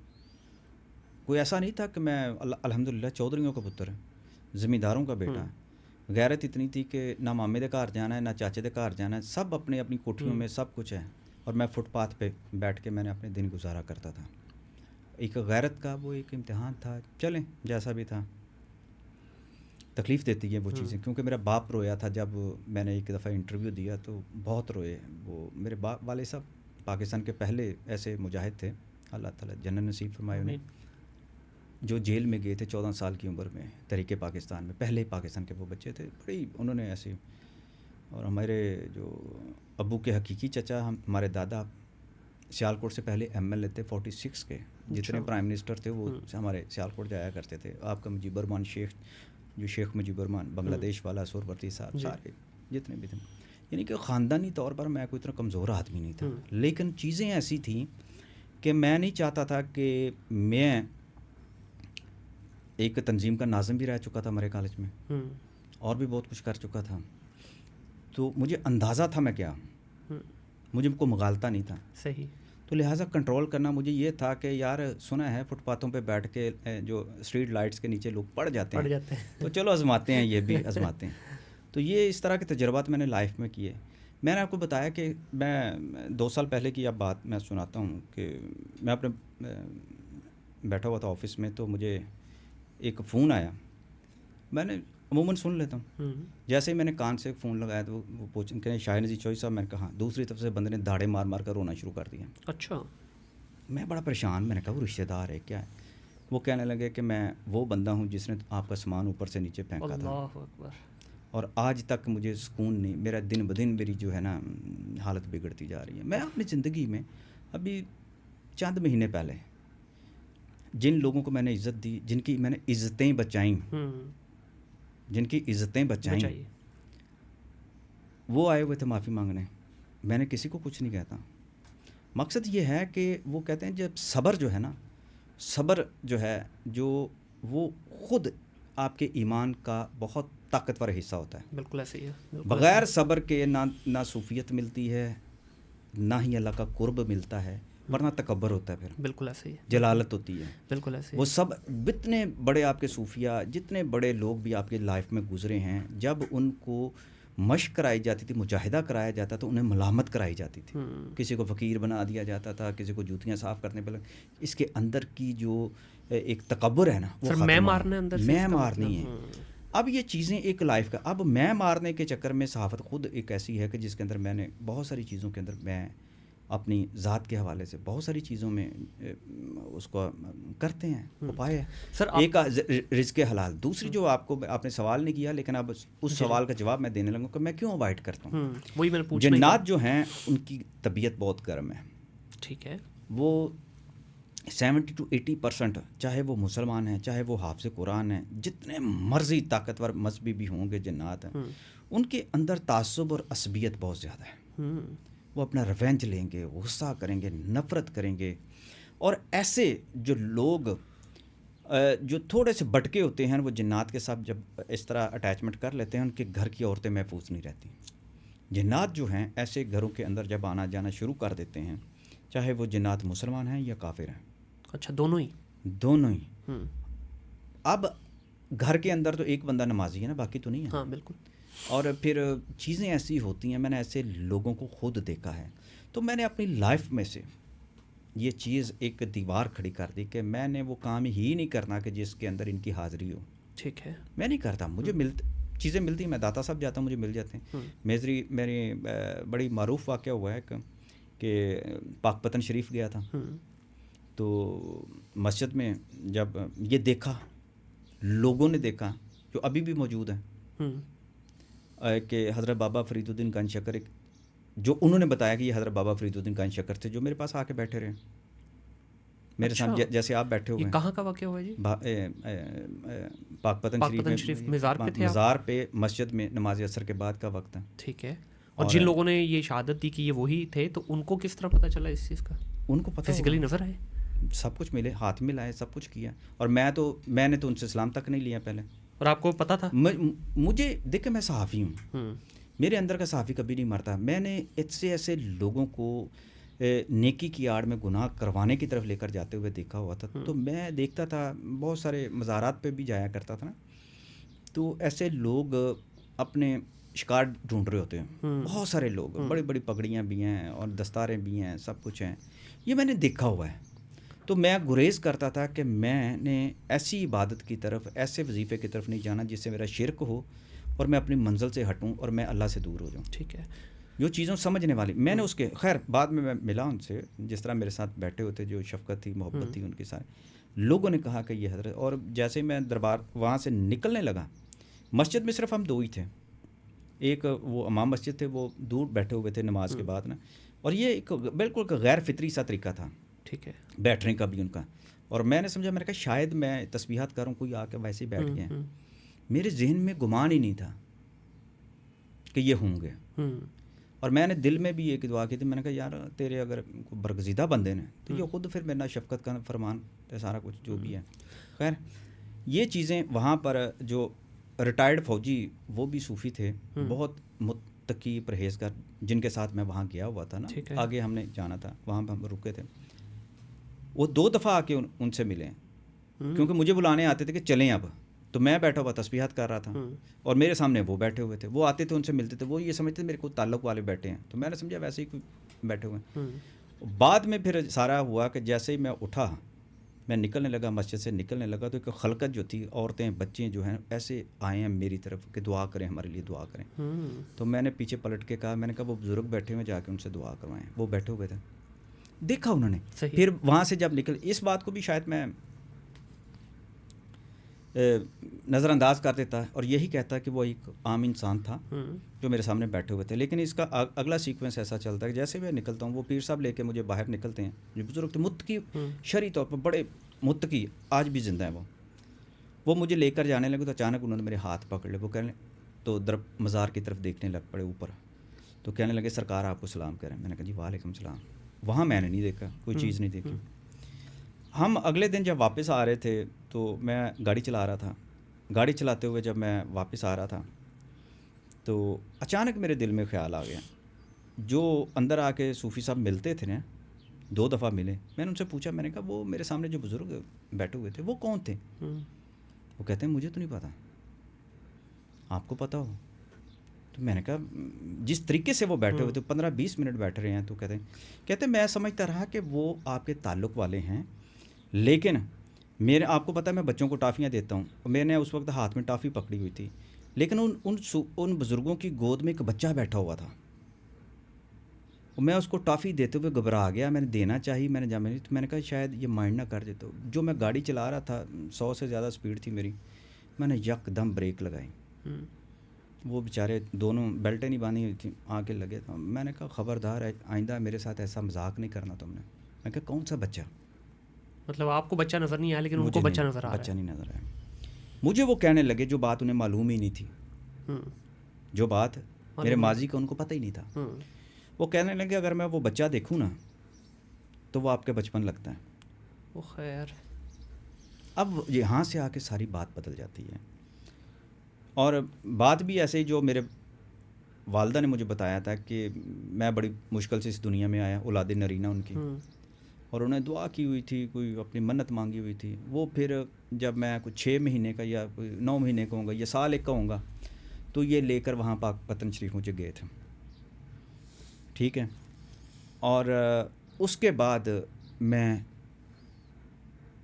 کوئی ایسا نہیں تھا کہ میں الحمدللہ چودھریوں کا پتر ہے, زمینداروں کا بیٹا ہے. غیرت اتنی تھی کہ نہ مامے دے گھر جانا ہے, نہ چاچے دے گھر جانا ہے, سب اپنی اپنی کوٹھیوں میں سب کچھ ہے, اور میں فٹ پاتھ پہ بیٹھ کے میں نے اپنے دن گزارا کرتا تھا. ایک غیرت کا وہ ایک امتحان تھا. چلیں جیسا بھی تھا, تکلیف دیتی ہے وہ چیزیں, کیونکہ میرا باپ رویا تھا جب میں نے ایک دفعہ انٹرویو دیا, تو بہت روئے. وہ میرے باپ والے صاحب پاکستان کے پہلے ایسے مجاہد تھے, اللہ تعالیٰ جنت نصیب فرمائے انہیں, جو جیل میں گئے تھے 14 سال کی عمر میں, تحریک پاکستان میں, پہلے پاکستان کے وہ بچے تھے. بڑی انہوں نے ایسے, اور ہمارے جو ابو کے حقیقی چچا, ہمارے دادا سیالکوٹ سے پہلے MLA تھے 46 کے, جتنے پرائم منسٹر تھے وہ ہمارے سیالکوٹ جایا کرتے تھے. آپ کا مجیب الرحمان شیخ, جو شیخ مجیب الرحمان بنگلہ دیش والا, سورورتی صاحب, سارے جتنے بھی تھے. یعنی کہ خاندانی طور پر میں کوئی اتنا کمزور آدمی نہیں تھا, لیکن چیزیں ایسی تھیں کہ میں نہیں چاہتا تھا کہ میں ایک تنظیم کا ناظم بھی رہ چکا تھا ہمارے کالج میں, اور بھی بہت کچھ کر چکا تھا, تو مجھے اندازہ تھا میں کیا, مجھے کو مغالطہ نہیں تھا. صحیح. تو لہٰذا کنٹرول کرنا مجھے یہ تھا کہ یار سنا ہے فٹ پاتھوں پہ بیٹھ کے جو اسٹریٹ لائٹس کے نیچے لوگ پڑ جاتے ہیں, تو چلو آزماتے ہیں, یہ بھی آزماتے ہیں. تو یہ اس طرح کے تجربات میں نے لائف میں کیے. میں نے آپ کو بتایا کہ میں 2 سال پہلے کی اب بات میں سناتا ہوں کہ میں اپنے بیٹھا ہوا تھا آفس میں, تو مجھے ایک فون آیا. میں نے عموماً سن لیتا ہوں, جیسے ہی میں نے کان سے فون لگایا تو وہ پوچھیں کہ شاہد نذیر چوہدری صاحب, میں نے کہا. دوسری طرف سے بندے نے دھاڑے مار مار کر رونا شروع کر دیا. اچھا. میں بڑا پریشان, میں نے کہا وہ رشتہ دار ہے کیا ہے؟ وہ کہنے لگے کہ میں وہ بندہ ہوں جس نے آپ کا سامان اوپر سے نیچے پھینکا تھا, اللہ اکبر, اور آج تک مجھے سکون نہیں, میرا دن بدن میری جو ہے نا حالت بگڑتی جا رہی ہے. میں اپنی زندگی میں ابھی چند مہینے پہلے جن لوگوں کو میں نے عزت دی, جن کی میں نے عزتیں بچائیں, وہ آئے ہوئے تھے معافی مانگنے. میں نے کسی کو کچھ نہیں کہتا. مقصد یہ ہے کہ وہ کہتے ہیں جب صبر جو ہے نا, صبر جو ہے جو وہ خود آپ کے ایمان کا بہت طاقتور حصہ ہوتا ہے. بالکل ایسے ہی ہے. بغیر صبر کے نہ صوفیت ملتی ہے, نہ ہی اللہ کا قرب ملتا ہے, ورنہ تکبر ہوتا ہے, پھر بالکل ایسے ہی جلالت ہوتی ہے. بالکل ایسے وہ سب جتنے بڑے آپ کے صوفیہ, جتنے بڑے لوگ بھی آپ کے لائف میں گزرے ہیں, جب ان کو مشق کرائی جاتی تھی، مجاہدہ کرایا جاتا تھا، انہیں ملامت کرائی جاتی تھی، کسی کو فقیر بنا دیا جاتا تھا، کسی کو جوتیاں صاف کرنے پہ اس کے اندر کی جو ایک تکبر ہے نا وہ ختم میں ہو، مارنا اندر سے میں مارنی ہے. اب یہ چیزیں ایک لائف کا، اب میں مارنے کے چکر میں صحافت خود ایک ایسی ہے کہ جس کے اندر میں نے بہت ساری چیزوں کے اندر میں اپنی ذات کے حوالے سے بہت ساری چیزوں میں اس کو کرتے ہیں اپائے ہے. سر ایک رزق حلال، دوسری جو آپ نے سوال نہیں کیا لیکن اب اس سوال کا جواب میں دینے لگوں کہ میں کیوں اوائڈ کرتا ہوں. وہی میں نے پوچھنا. جنات جو ہیں ان کی طبیعت بہت گرم ہے. ٹھیک ہے. وہ 70 to 80% چاہے وہ مسلمان ہیں، چاہے وہ حافظ قرآن ہیں، جتنے مرضی طاقتور مذہبی بھی ہوں گے جنات ہیں، ان کے اندر تعصب اور عصبیت بہت زیادہ ہے. وہ اپنا ریونج لیں گے، غصہ کریں گے، نفرت کریں گے. اور ایسے جو لوگ جو تھوڑے سے بٹکے ہوتے ہیں وہ جنات کے ساتھ جب اس طرح اٹیچمنٹ کر لیتے ہیں ان کے گھر کی عورتیں محفوظ نہیں رہتی. جنات جو ہیں ایسے گھروں کے اندر جب آنا جانا شروع کر دیتے ہیں، چاہے وہ جنات مسلمان ہیں یا کافر ہیں. اچھا دونوں ہی؟ دونوں ہی. اب گھر کے اندر تو ایک بندہ نمازی ہے نا، باقی تو نہیں ہے. ہاں بالکل. اور پھر چیزیں ایسی ہوتی ہیں، میں نے ایسے لوگوں کو خود دیکھا ہے. تو میں نے اپنی لائف میں سے یہ چیز ایک دیوار کھڑی کر دی کہ میں نے وہ کام ہی نہیں کرنا کہ جس کے اندر ان کی حاضری ہو. ٹھیک ہے. میں نہیں کرتا. مجھے چیزیں ملتی ہیں، میں داتا صاحب جاتا ہوں، مجھے مل جاتے ہیں. میری بڑی معروف واقعہ ہوا ہے کہ پاک پتن شریف گیا تھا تو مسجد میں جب یہ دیکھا، لوگوں نے دیکھا جو ابھی بھی موجود ہیں کہ حضرت بابا فرید الدین گنج شکر، جو انہوں نے بتایا کہ یہ حضرت بابا فرید الدین گنج شکر تھے جو میرے پاس آ کے بیٹھے رہے میرے ساتھ جیسے آپ بیٹھے ہوئے ہیں. کہاں کا واقعہ ہوا جی؟ پاک پتن شریف میں مزار پہ مسجد میں نماز عصر کے بعد کا وقت ہے. ٹھیک ہے. اور جن لوگوں نے یہ شہادت دی کہ یہ وہی تھے تو ان کو کس طرح پتہ چلا اس چیز کا؟ ان کو پتہ فزیکلی نظر آئے، سب کچھ ملے، ہاتھ میں لائے، سب کچھ کیا. اور میں نے تو ان سے سلام تک نہیں لیا پہلے. اور آپ کو پتہ تھا؟ مجھے دیکھیں میں صحافی ہوں، میرے اندر کا صحافی کبھی نہیں مرتا. میں نے ایسے لوگوں کو نیکی کی آڑ میں گناہ کروانے کی طرف لے کر جاتے ہوئے دیکھا ہوا تھا. تو میں دیکھتا تھا، بہت سارے مزارات پہ بھی جایا کرتا تھا نا، تو ایسے لوگ اپنے شکار ڈھونڈ رہے ہوتے ہیں. بہت سارے لوگ، بڑی بڑی پگڑیاں بھی ہیں اور دستاریں بھی ہیں، سب کچھ ہیں. یہ میں نے دیکھا ہوا ہے. تو میں گریز کرتا تھا کہ میں نے ایسی عبادت کی طرف، ایسے وظیفے کی طرف نہیں جانا جس سے میرا شرک ہو اور میں اپنی منزل سے ہٹوں اور میں اللہ سے دور ہو جاؤں. ٹھیک ہے. جو چیزوں سمجھنے والی میں نے اس کے خیر بعد میں ملا ان سے، جس طرح میرے ساتھ بیٹھے ہوتے، جو شفقت تھی، محبت تھی ان کی. سارے لوگوں نے کہا کہ یہ حضرت. اور جیسے میں دربار وہاں سے نکلنے لگا، مسجد میں صرف ہم دو ہی تھے. ایک وہ امام مسجد تھے، وہ دور بیٹھے ہوئے تھے نماز کے بعد نا. اور یہ ایک بالکل غیر فطری سا طریقہ تھا ٹھیک ہے بیٹھنے کا بھی ان کا. اور میں نے سمجھا، میں نے کہا شاید میں تسبیحات کروں، کوئی آ کے ویسے ہی بیٹھ گئے. میرے ذہن میں گمان ہی نہیں تھا کہ یہ ہوں گے. اور میں نے دل میں بھی ایک دعا کی تھی، میں نے کہا یار تیرے اگر برگزیدہ بندے نے تو یہ خود پھر میرا شفقت کا فرمان ہے، سارا کچھ جو بھی ہے. خیر یہ چیزیں وہاں پر جو ریٹائرڈ فوجی وہ بھی صوفی تھے، بہت متقی پرہیزگار، جن کے ساتھ میں وہاں گیا ہوا تھا نا. آگے ہم نے جانا تھا، وہاں پہ ہم رکے تھے. وہ 2 دفعہ آ کے ان سے ملے کیونکہ مجھے بلانے آتے تھے کہ چلیں اب. تو میں بیٹھا ہوا تسبیحات کر رہا تھا اور میرے سامنے وہ بیٹھے ہوئے تھے. وہ آتے تھے، ان سے ملتے تھے، وہ یہ سمجھتے تھے میرے کو تعلق والے بیٹھے ہیں. تو میں نے سمجھا ویسے ہی کوئی بیٹھے ہوئے ہیں. بعد میں پھر سارا ہوا کہ جیسے ہی میں اٹھا، میں نکلنے لگا، مسجد سے نکلنے لگا، تو ایک خلقت جو تھی، عورتیں بچے جو ہیں ایسے آئے ہیں میری طرف کہ دعا کریں، ہمارے لیے دعا کریں. تو میں نے پیچھے پلٹ کے کہا، میں نے کہا وہ بزرگ بیٹھے ہوئے، جا کے ان سے دعا کروائیں. وہ بیٹھے ہوئے تھے، دیکھا انہوں نے. پھر وہاں سے جب نکل، اس بات کو بھی شاید میں نظر انداز کر دیتا اور یہی کہتا کہ وہ ایک عام انسان تھا جو میرے سامنے بیٹھے ہوئے تھے. لیکن اس کا اگلا سیکوینس ایسا چلتا ہے کہ جیسے میں نکلتا ہوں، وہ پیر صاحب لے کے مجھے باہر نکلتے ہیں، جو بزرگ تھے، متقی، شرعی طور پر بڑے متقی، آج بھی زندہ ہیں. وہ مجھے لے کر جانے لگے تو اچانک انہوں نے میرے ہاتھ پکڑ لے. وہ کہنے تو مزار کی طرف دیکھنے لگ پڑے اوپر. تو کہنے لگے سرکار آپ کو سلام کریں. میں نے کہا جی وعلیکم السلام. وہاں میں نے نہیں دیکھا، کوئی چیز نہیں دیکھی. ہم اگلے دن جب واپس آ رہے تھے تو میں گاڑی چلا رہا تھا. گاڑی چلاتے ہوئے جب میں واپس آ رہا تھا تو اچانک میرے دل میں خیال آ گیا. جو اندر آ کے صوفی صاحب ملتے تھے نا، 2 دفعہ ملے. میں نے ان سے پوچھا، میں نے کہا وہ میرے سامنے جو بزرگ بیٹھے ہوئے تھے وہ کون تھے؟ وہ کہتے ہیں مجھے تو نہیں پتا، آپ کو پتا ہو. تو میں نے کہا جس طریقے سے وہ بیٹھے ہوئے تھے 15-20 منٹ بیٹھ رہے ہیں تو کہتے میں سمجھتا رہا کہ وہ آپ کے تعلق والے ہیں، لیکن میرے آپ کو پتہ ہے میں بچوں کو ٹافیاں دیتا ہوں، میں نے اس وقت ہاتھ میں ٹافی پکڑی ہوئی تھی، لیکن ان بزرگوں کی گود میں ایک بچہ بیٹھا ہوا تھا، میں اس کو ٹافی دیتے ہوئے گھبرا گیا، میں نے دینا چاہیے، میں نے جمع نہیں، تو میں نے کہا شاید یہ مائنڈ نہ کر دیتا، جو میں گاڑی چلا رہا تھا 100 سے زیادہ سپیڈ تھی میری، میں نے یک دم بریک لگائی، وہ بیچارے دونوں بیلٹیں نہیں باندھی ہوئی تھیں، آگے لگے تھا، میں نے کہا خبردار ہے آئندہ میرے ساتھ ایسا مذاق نہیں کرنا تم نے، میں کہا کون سا بچہ؟ مطلب آپ کو بچہ نظر نہیں آیا لیکن ان کو بچہ نظر آ رہا ہے؟ بچہ نہیں نظر آیا، مجھے وہ کہنے لگے جو بات انہیں معلوم ہی نہیں تھی، جو بات میرے ماضی کا ان کو پتہ ہی نہیں تھا، وہ کہنے لگے اگر میں وہ بچہ دیکھوں نا تو وہ آپ کے بچپن لگتا ہے۔ وہ خیر اب یہاں سے آ کے ساری بات بدل جاتی ہے، اور بات بھی ایسے ہی جو میرے والدہ نے مجھے بتایا تھا کہ میں بڑی مشکل سے اس دنیا میں آیا، اولاد نرینہ ان کی، اور انہیں دعا کی ہوئی تھی، کوئی اپنی منت مانگی ہوئی تھی، وہ پھر جب میں کچھ 6 مہینے کا یا 9 مہینے کا ہوں گا یا سال ایک کا ہوں گا تو یہ لے کر وہاں پاک پتن شریف مجھے گئے تھے، ٹھیک ہے، اور اس کے بعد میں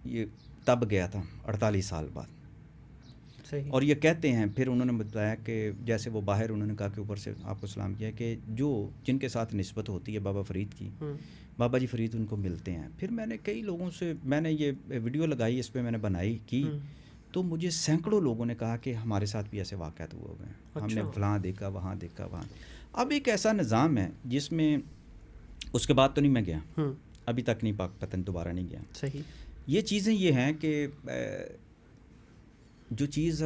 یہ تب گیا تھا 48 سال بعد، اور یہ کہتے ہیں پھر انہوں نے بتایا کہ جیسے وہ باہر انہوں نے کہا کہ اوپر سے آپ کو سلام کیا کہ جن کے ساتھ نسبت ہوتی ہے بابا فرید کی، بابا جی فرید ان کو ملتے ہیں، پھر میں نے کئی لوگوں سے میں نے یہ ویڈیو لگائی، اس پہ میں نے بنائی کی، تو مجھے سینکڑوں لوگوں نے کہا کہ ہمارے ساتھ بھی ایسے واقعات ہوئے ہوئے ہیں، ہم نے فلاں دیکھا، وہاں دیکھا، وہاں۔ اب ایک ایسا نظام ہے جس میں اس کے بعد تو نہیں میں گیا، ابھی تک نہیں، پاک پتن دوبارہ نہیں گیا، صحیح۔ یہ چیزیں یہ ہیں کہ جو چیز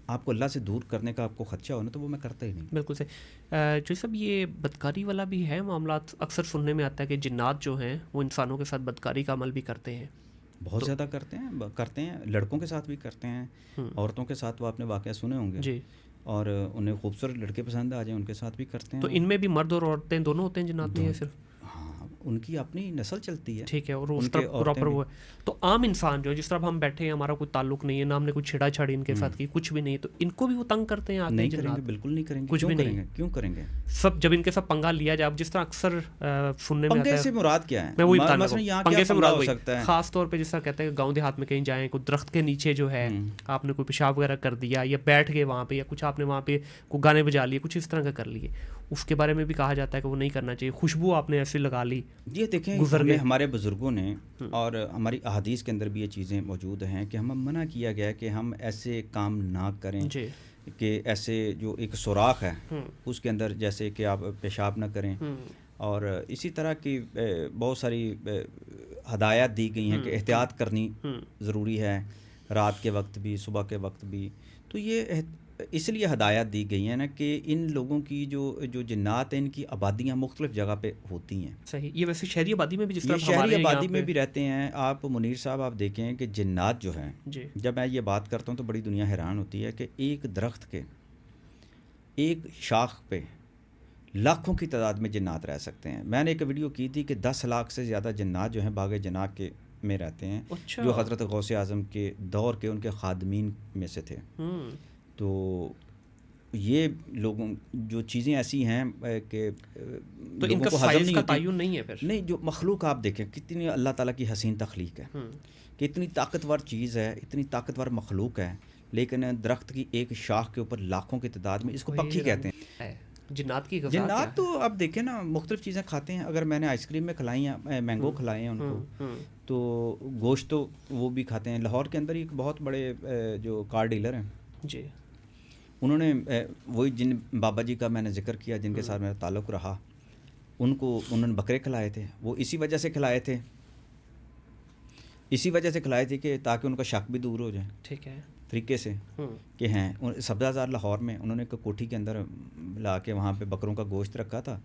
آپ کو اللہ سے دور کرنے کا آپ کو خدشہ ہو نا تو وہ میں کرتا ہی نہیں۔ بالکل صحیح۔ جو سب یہ بدکاری والا بھی ہے معاملات، اکثر سننے میں آتا ہے کہ جنات جو ہیں وہ انسانوں کے ساتھ بدکاری کا عمل بھی کرتے ہیں، بہت زیادہ کرتے ہیں، لڑکوں کے ساتھ بھی کرتے ہیں، عورتوں کے ساتھ وہ آپ نے واقعہ سنے ہوں گے جی، اور انہیں خوبصورت لڑکے پسند آ جائیں ان کے ساتھ بھی کرتے ہیں۔ تو ان میں بھی مرد اور عورتیں دونوں ہوتے ہیں جنات میں، یا صرف؟ ہاں، ان کی اپنی نسل چلتی ہے، ٹھیک ہے، اور اس طرح پراپر وہ ہے۔ تو عام انسان جو جس طرح ہم بیٹھے ہیں، ہمارا کوئی تعلق نہیں ہے، نہ ہم نے کوئی چھیڑا چھاڑی ان کے ساتھ کی، کچھ بھی نہیں، تو ان کو بھی وہ تنگ کرتے ہیں؟ نہیں کریں گے، بالکل نہیں کریں گے، کچھ بھی نہیں، کیوں کریں گے؟ سب جب ان کے ساتھ پنگا لیا جائے، اب جس طرح اکثر سننے میں آتا ہے، پنگے سے مراد کیا ہے؟ میں وہی بتانا مثلا یہاں پنگے سے مراد ہو وہی سکتا ہے، خاص طور پہ جس طرح کہتے ہیں کہ گاؤں دیہات میں کہیں جائیں، کوئی درخت کے نیچے جو ہے آپ نے کوئی پیشاب وغیرہ کر دیا یا بیٹھ گئے وہاں پہ، یا کچھ آپ نے وہاں پہ کوئی گانے بجا لیے، کچھ اس طرح کا کر لیے، اس کے بارے میں بھی کہا جاتا ہے کہ وہ نہیں کرنا چاہیے۔ خوشبو آپ نے ایسی لگا لی، یہ دیکھیں ہمارے بزرگوں نے اور ہماری احادیث کے اندر بھی یہ چیزیں موجود ہیں کہ ہمیں منع کیا گیا کہ ہم ایسے کام نہ کریں، کہ ایسے جو ایک سوراخ ہے اس کے اندر جیسے کہ آپ پیشاب نہ کریں، اور اسی طرح کی بہت ساری ہدایات دی گئی ہیں کہ احتیاط کرنی ضروری ہے، رات کے وقت بھی، صبح کے وقت بھی، تو یہ اس لیے ہدایات دی گئی ہیں نا کہ ان لوگوں کی جو جنات ہیں ان کی آبادیاں مختلف جگہ پہ ہوتی ہیں۔ صحیح، یہ ویسے شہری آبادی میں بھی، جس طرح شہری آبادی میں بھی رہتے ہیں آپ منیر صاحب، آپ دیکھیں کہ جنات جو ہیں، جب میں یہ بات کرتا ہوں تو بڑی دنیا حیران ہوتی ہے کہ ایک درخت کے ایک شاخ پہ لاکھوں کی تعداد میں جنات رہ سکتے ہیں۔ میں نے ایک ویڈیو کی تھی کہ 10 لاکھ سے زیادہ جنات جو ہیں باغ جنات کے میں رہتے ہیں، جو حضرت غوث اعظم کے دور کے ان کے خادمین میں سے تھے۔ تو یہ لوگوں جو چیزیں ایسی ہیں کہ تو ان کا سائز کا تعین نہیں ہے پھر؟ نہیں، جو مخلوق آپ دیکھیں کتنی اللہ تعالیٰ کی حسین تخلیق ہے، کہ اتنی طاقتور چیز ہے، اتنی طاقتور مخلوق ہے، لیکن درخت کی ایک شاخ کے اوپر لاکھوں کی تعداد میں، اس کو پکھی کہتے ہیں۔ جنات تو اب دیکھیں نا مختلف چیزیں کھاتے ہیں، اگر میں نے آئس کریم میں کھلائی ہیں، مینگو کھلائے ہیں ان کو، تو گوشت تو وہ بھی کھاتے ہیں۔ لاہور کے اندر ایک بہت بڑے جو کار ڈیلر ہیں، جی، انہوں نے وہی جن بابا جی کا میں نے ذکر کیا جن کے ساتھ میرا تعلق رہا، انہوں نے بکرے کھلائے تھے، وہ اسی وجہ سے کھلائے تھے کہ تاکہ ان کا شک بھی دور ہو جائے، ٹھیک ہے، طریقے سے کہ ہیں سبزہ زار لاہور میں انہوں نے ایک کوٹھی کے اندر لا کے وہاں پہ بکروں کا گوشت رکھا تھا،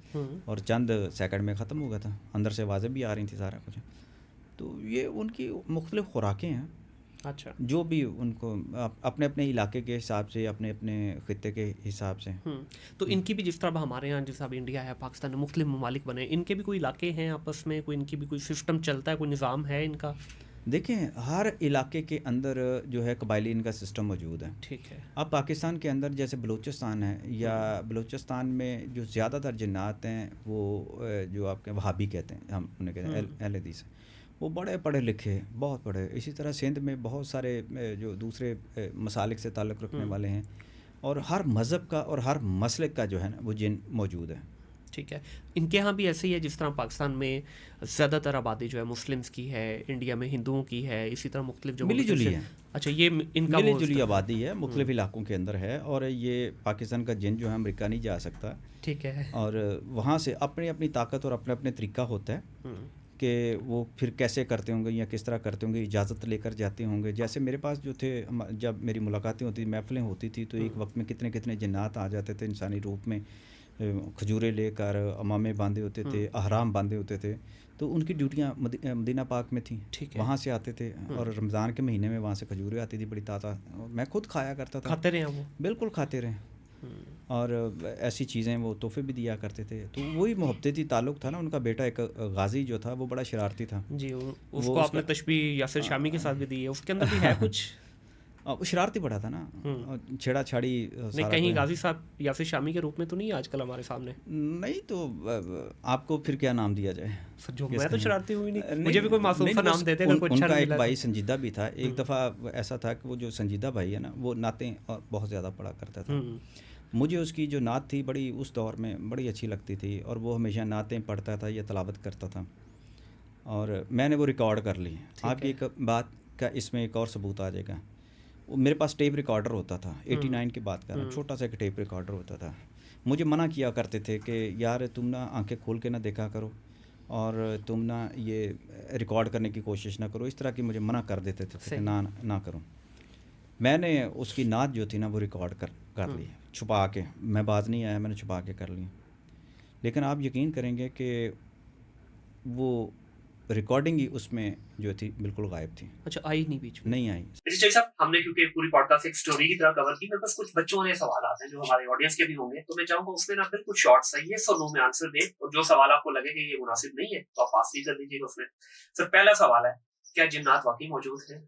اور چند سیکنڈ میں ختم ہو گیا تھا، اندر سے آوازیں بھی آ رہی تھیں، سارا کچھ۔ تو یہ ان کی مختلف خوراکیں ہیں، اچھا، جو بھی ان کو اپنے اپنے علاقے کے حساب سے، اپنے اپنے خطے کے حساب سے۔ تو ان کی بھی جس طرح ہمارے یہاں جیسا انڈیا ہے، پاکستان ہے، مختلف ممالک بنے، ان کے بھی کوئی علاقے ہیں آپس میں، کوئی ان کی بھی کوئی سسٹم چلتا ہے، کوئی نظام ہے ان کا؟ دیکھیں ہر علاقے کے اندر جو ہے قبائلی ان کا سسٹم موجود ہے. ٹھیک ہے. اب پاکستان کے اندر جیسے بلوچستان ہے یا بلوچستان میں جو زیادہ تر جنات ہیں وہ جو آپ کے وہابی کہتے ہیں, ہم انہیں کہتے ہیں اہل حدیث, وہ بڑے پڑھے لکھے, بہت پڑھے. اسی طرح سندھ میں بہت سارے جو دوسرے مسالک سے تعلق رکھنے والے ہیں, اور ہر مذہب کا اور ہر مسلک کا جو ہے نا وہ جن موجود ہے. ٹھیک ہے. ان کے ہاں بھی ایسے ہی ہے جس طرح پاکستان میں زیادہ تر آبادی جو ہے مسلمس کی ہے, انڈیا میں ہندوؤں کی ہے, اسی طرح مختلف جو ملی جلی ہے. اچھا, یہ ان کا ملی جلی آبادی ہے, مختلف علاقوں کے اندر ہے, اور یہ پاکستان کا جن جو ہے امریکہ نہیں جا سکتا. ٹھیک ہے. اور وہاں سے اپنی اپنی طاقت اور اپنے اپنے طریقہ ہوتا ہے کہ وہ پھر کیسے کرتے ہوں گے یا کس طرح کرتے ہوں گے, اجازت لے کر جاتے ہوں گے. جیسے میرے پاس جو تھے, جب میری ملاقاتیں ہوتی تھیں, محفلیں ہوتی تھیں, تو ایک وقت میں کتنے کتنے جنات آ جاتے تھے انسانی روپ میں, کھجورے لے کر, امامے باندھے ہوتے تھے, احرام باندھے ہوتے تھے. تو ان کی ڈیوٹیاں مدینہ پاک میں تھیں, وہاں سے آتے تھے, اور رمضان کے مہینے میں وہاں سے کھجوریں آتی تھی بڑی تازہ, میں خود کھایا کرتا تھا. کھاتے رہے وہ, بالکل کھاتے رہے, اور ایسی چیزیں وہ تحفے بھی دیا کرتے تھے. تو وہی محبتی تعلق تھا نا. ان کا بیٹا ایک غازی جو تھا وہ بڑا شرارتی تھا. جی, اس کو آپ نے تشبیہ یاسر شامی کے ساتھ بھی دی ہے, اس کے اندر بھی ہے کچھ. وہ شرارتی بڑا تھا نا, چھیڑا چھاڑی. نہیں, کہیں غازی صاحب یاسر شامی کے روپ میں تو نہیں آج کل ہمارے سامنے. نہیں تو آپ کو پھر کیا نام دیا جائے, جو میں تو شرارتی ہوئی نہیں, مجھے بھی کوئی معصوم سا نام دیتے اگر کوئی ان اچھا کا نہیں ایک ملا. بھائی سنجیدہ بھی تھا. ایک دفعہ ایسا تھا کہ وہ جو سنجیدہ بھائی ہے نا, وہ نعتیں بہت زیادہ پڑھا کرتا تھا. مجھے اس کی جو نعت تھی بڑی اس دور میں بڑی اچھی لگتی تھی, اور وہ ہمیشہ نعتیں پڑھتا تھا یا تلاوت کرتا تھا, اور میں نے وہ ریکارڈ کر لی. آپ کی ایک بات کا اس میں ایک اور ثبوت آ جائے گا. میرے پاس ٹیپ ریکارڈر ہوتا تھا, 89 کی بات کر رہا ہوں, چھوٹا سا ایک ٹیپ ریکارڈر ہوتا تھا. مجھے منع کیا کرتے تھے کہ یار تم نہ آنکھیں کھول کے نہ دیکھا کرو, اور تم نہ یہ ریکارڈ کرنے کی کوشش نہ کرو. اس طرح کی مجھے منع کر دیتے تھے کہ نہ کرو. میں نے اس کی نعت جو تھی نا وہ ریکارڈ کر لی, چھپا کے. میں باز نہیں آیا, میں نے چھپا کے کر لی. لیکن آپ یقین کریں گے کہ وہ ریکارڈنگ ہی اس میں جو تھی بالکل غائب تھی. اچھا, آئی نہیں بیچ میں, نہیں آئی. جی صاحب, ہم نے کیونکہ پوری پوڈ کاسٹ ایک اسٹوری کی طرح کور کی, میرے پاس کچھ بچوں نے سوالات ہیں جو ہمارے آڈینس کے بھی ہوں گے, تو میں چاہوں گا اس میں نا بالکل شارٹ سا یس اور نو میں آنسر دیں, اور جو سوال آپ کو لگے کہ یہ مناسب نہیں ہے تو آپ پاس نہیں کر دیجیے گا اس میں. سر, پہلا سوال ہے, کیا جنات واقعی موجود ہیں؟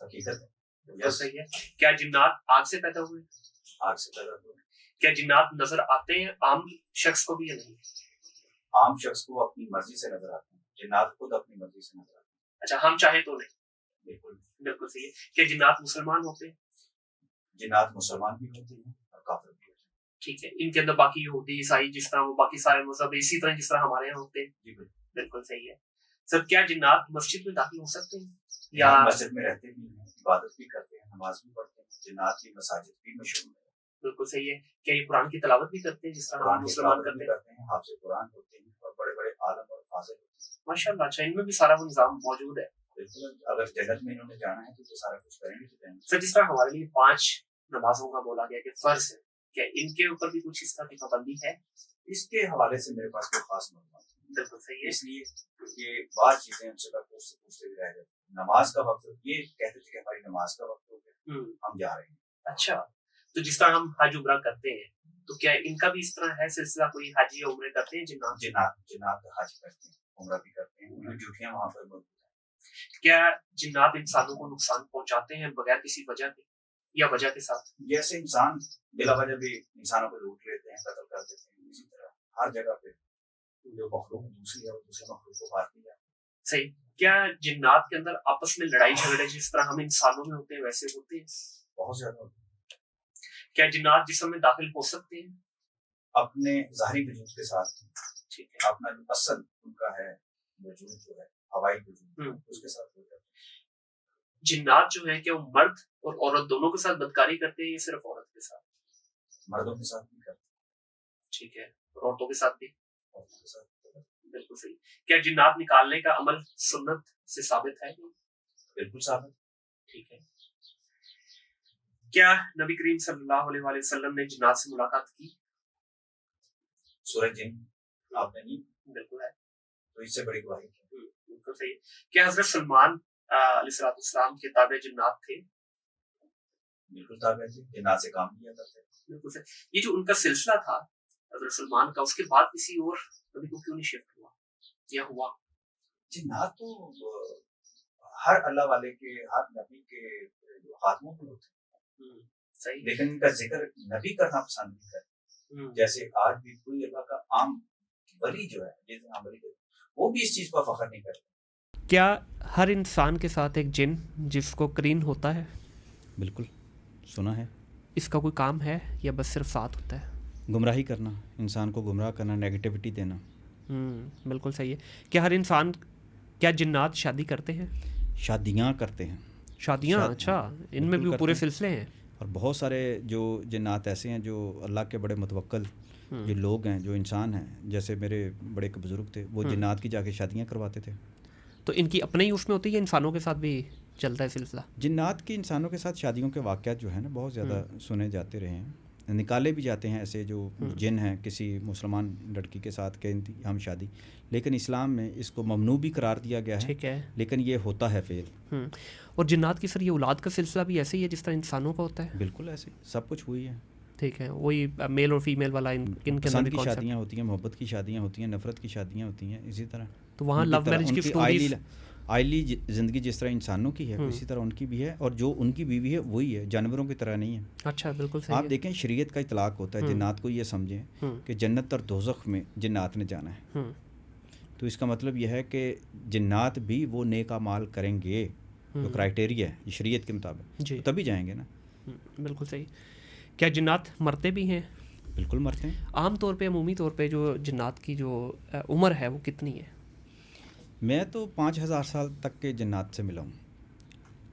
حقیقت ہے, صحیح ہے. کیا جنات آگ سے پیدا ہوئے؟ آگ سے پیدا ہوئے. کیا جنات نظر آتے ہیں عام شخص کو بھی یا نہیں؟ عام شخص کو اپنی مرضی سے نظر آتے ہیں, جنات خود اپنی مرضی سے نظر آتے ہیں. اچھا, ہم چاہیں تو نہیں؟ بالکل بالکل صحیح ہے. کیا جنات مسلمان ہوتے ہیں؟ جنات مسلمان بھی ہوتے ہیں اور کافر بھی ہوتے ہیں. ٹھیک ہے. ان کے اندر باقی یہودی عیسائی جس طرح وہ باقی سارے مذہب اسی طرح جس طرح ہمارے یہاں ہوتے ہیں؟ جی بالکل صحیح ہے. سر, کیا جنات مسجد میں داخل ہو سکتے ہیں یا مسجد میں رہتے بھی ہیں, عبادت بھی کرتے ہیں, نماز بھی پڑھتے ہیں. جنات کی مساجد بھی مشہور ہے. بالکل صحیح ہے. کیا یہ قرآن کی تلاوت بھی کرتے ہیں جس طرح ہم مسلمان کرتے ہیں, حافظ قرآن ہوتے ہیں اور بڑے بڑے عالم اور فاضل ہوتے ہیں. ماشاء اللہ. اچھا, ان میں بھی سارا وہ نظام موجود ہے. بالکل, اگر جنت میں انہوں نے جانا ہے تو سارا کچھ کریں گے. سر, جس طرح ہمارے لیے 5 نمازوں کا بولا گیا کہ فرض ہے, کیا ان کے اوپر بھی کچھ اس طرح کی پابندی ہے؟ اس کے حوالے سے میرے پاس کوئی خاص معلومات نہیں. بالکل صحیح ہے. اس لیے کہ بعض چیزیں ہم سے پوچھتے بھی رہ جاتے. نماز کا وقت, یہ کہتے تھے کہ ہماری نماز کا وقت ہو گیا, ہم جا رہے ہیں. اچھا, تو جس طرح ہم حج عمرہ کرتے ہیں تو کیا ان کا بھی اس طرح ہے سلسلہ, کوئی حج یا عمرے کرتے ہیں جنات؟ جنات حج کرتے ہیں, عمرہ بھی کرتے ہیں, ان کی ڈیوٹیاں وہاں پر موجود ہیں. کیا جنات انسانوں کو نقصان پہنچاتے ہیں بغیر کسی وجہ کے یا وجہ کے ساتھ؟ جیسے انسان بلا وجہ بھی انسانوں کو لوٹ لیتے ہیں, قتل کر دیتے ہیں, اسی طرح ہر جگہ پہ جو مخلوق دوسری ہے وہ دوسرے مخلوق کو مارتی ہے. صحیح. کیا جنات کے اندر آپس میں لڑائی جھگڑے جس طرح ہم انسانوں میں ہوتے ہیں ویسے ہوتے ہیں؟ بہت زیادہ ہوتے ہیں. کیا جنات جسم میں داخل ہو سکتے ہیں؟ اپنے ظاہری وجود کے ساتھ. ٹھیک ہے. اپنا جو اصل ان کا ہے وجود جو ہے ہوائی وجود, اس کے ساتھ ہو جاتا ہے. جنات جو ہیں کیا وہ مرد اور عورت دونوں کے ساتھ بدکاری کرتے ہیں یا صرف عورت کے ساتھ؟ مردوں کے ساتھ بھی کرتے ہیں. ٹھیک ہے. اور عورتوں کے ساتھ بھی؟ عورتوں کے ساتھ. بالکل صحیح. کیا جنات نکالنے کا عمل سنت سے ثابت ہے؟ بالکل ثابت. ٹھیک ہے. کیا نبی کریم صلی اللہ علیہ وآلہ وسلم نے جنات سے ملاقات کی؟ سورہ جن آپ نے نہیں؟ بالکل ہے. تو اس سے بڑی گواہی ہے. بالکل صحیح. کیا حضرت سلمان علیہ السلام کے تابع جنات تھے؟ بالکل تابع تھے, جنات سے کام کیا کرتے. بالکل صحیح. یہ جو ان کا سلسلہ تھا حضرت سلمان کا, اس کے بعد کسی اور نبی کو کیوں نہیں شفٹ ہوا یا ہوا؟ جنات تو ہر اللہ والے کے ہر نبی کے جو خاتموں پہ ہوتے ہیں، صحیح. لیکن ان کا ذکر نبی کرنا پسند نہیں کرتے. جیسے آج بھی کوئی اللہ کا عام ولی جو ہے جس عام ولی وہ بھی اس چیز پر فخر نہیں کرتے. کیا ہر انسان کے ساتھ ایک جن جس کو قرین ہوتا ہے؟ بالکل سنا ہے. اس کا کوئی کام ہے یا بس صرف ساتھ ہوتا ہے؟ گمراہی کرنا، انسان کو گمراہ کرنا، نیگیٹیوٹی دینا. بالکل صحیح ہے. کیا ہر انسان، کیا جنات شادی کرتے ہیں؟ شادیاں کرتے ہیں. شادیاں؟ اچھا، ان میں بھی پورے سلسلے ہیں. اور بہت سارے جو جنات ایسے ہیں جو اللہ کے بڑے متوکل جو لوگ ہیں، جو انسان ہیں، جیسے میرے بڑے ایک بزرگ تھے، وہ جنات کی جا کے شادیاں کرواتے تھے. تو ان کی اپنے ہی اس میں ہوتی ہے یا انسانوں کے ساتھ بھی چلتا ہے سلسلہ؟ جنات کی انسانوں کے ساتھ شادیوں کے واقعات جو ہیں نا بہت زیادہ سنے جاتے رہے ہیں. نکالے بھی جاتے ہیں ایسے جو جن ہیں کسی مسلمان لڑکی کے ساتھ کہ ہم شادی، لیکن اسلام میں اس کو ممنوع بھی قرار دیا گیا ہے. ٹھیک ہے. لیکن یہ ہوتا ہے فعل. اور جنات کی سر یہ اولاد کا سلسلہ بھی ایسے ہی ہے جس طرح انسانوں کا ہوتا ہے؟ بالکل ایسے سب کچھ ہوئی ہے. ٹھیک ہے. وہی میل اور فیمیل والا ان کے پسند اندر کی شادیاں ہوتی ہیں، محبت کی شادیاں ہوتی ہیں، نفرت کی شادیاں ہوتی ہیں. اسی طرح تو وہاں لو میرج کی سٹوریز، آئلی زندگی جس طرح انسانوں کی ہے اسی طرح ان کی بھی ہے. اور جو ان کی بیوی ہے وہی ہے، جانوروں کی طرح نہیں ہے. اچھا، بالکل صحیح. آپ دیکھیں شریعت کا اطلاق ہوتا ہے. جنات کو یہ سمجھیں کہ جنت اور دوزخ میں جنات نے جانا ہے. تو اس کا مطلب یہ ہے کہ جنات بھی وہ نیک اعمال کریں گے جو کرائٹیریا ہے شریعت کے مطابق، تو تبھی جائیں گے نا. بالکل صحیح. کیا جنات مرتے بھی ہیں؟ بالکل مرتے ہیں. عام طور پہ، عمومی طور پہ جو جنات کی جو عمر ہے وہ کتنی ہے؟ میں تو 5000 سال تک کے جنات سے ملا ہوں.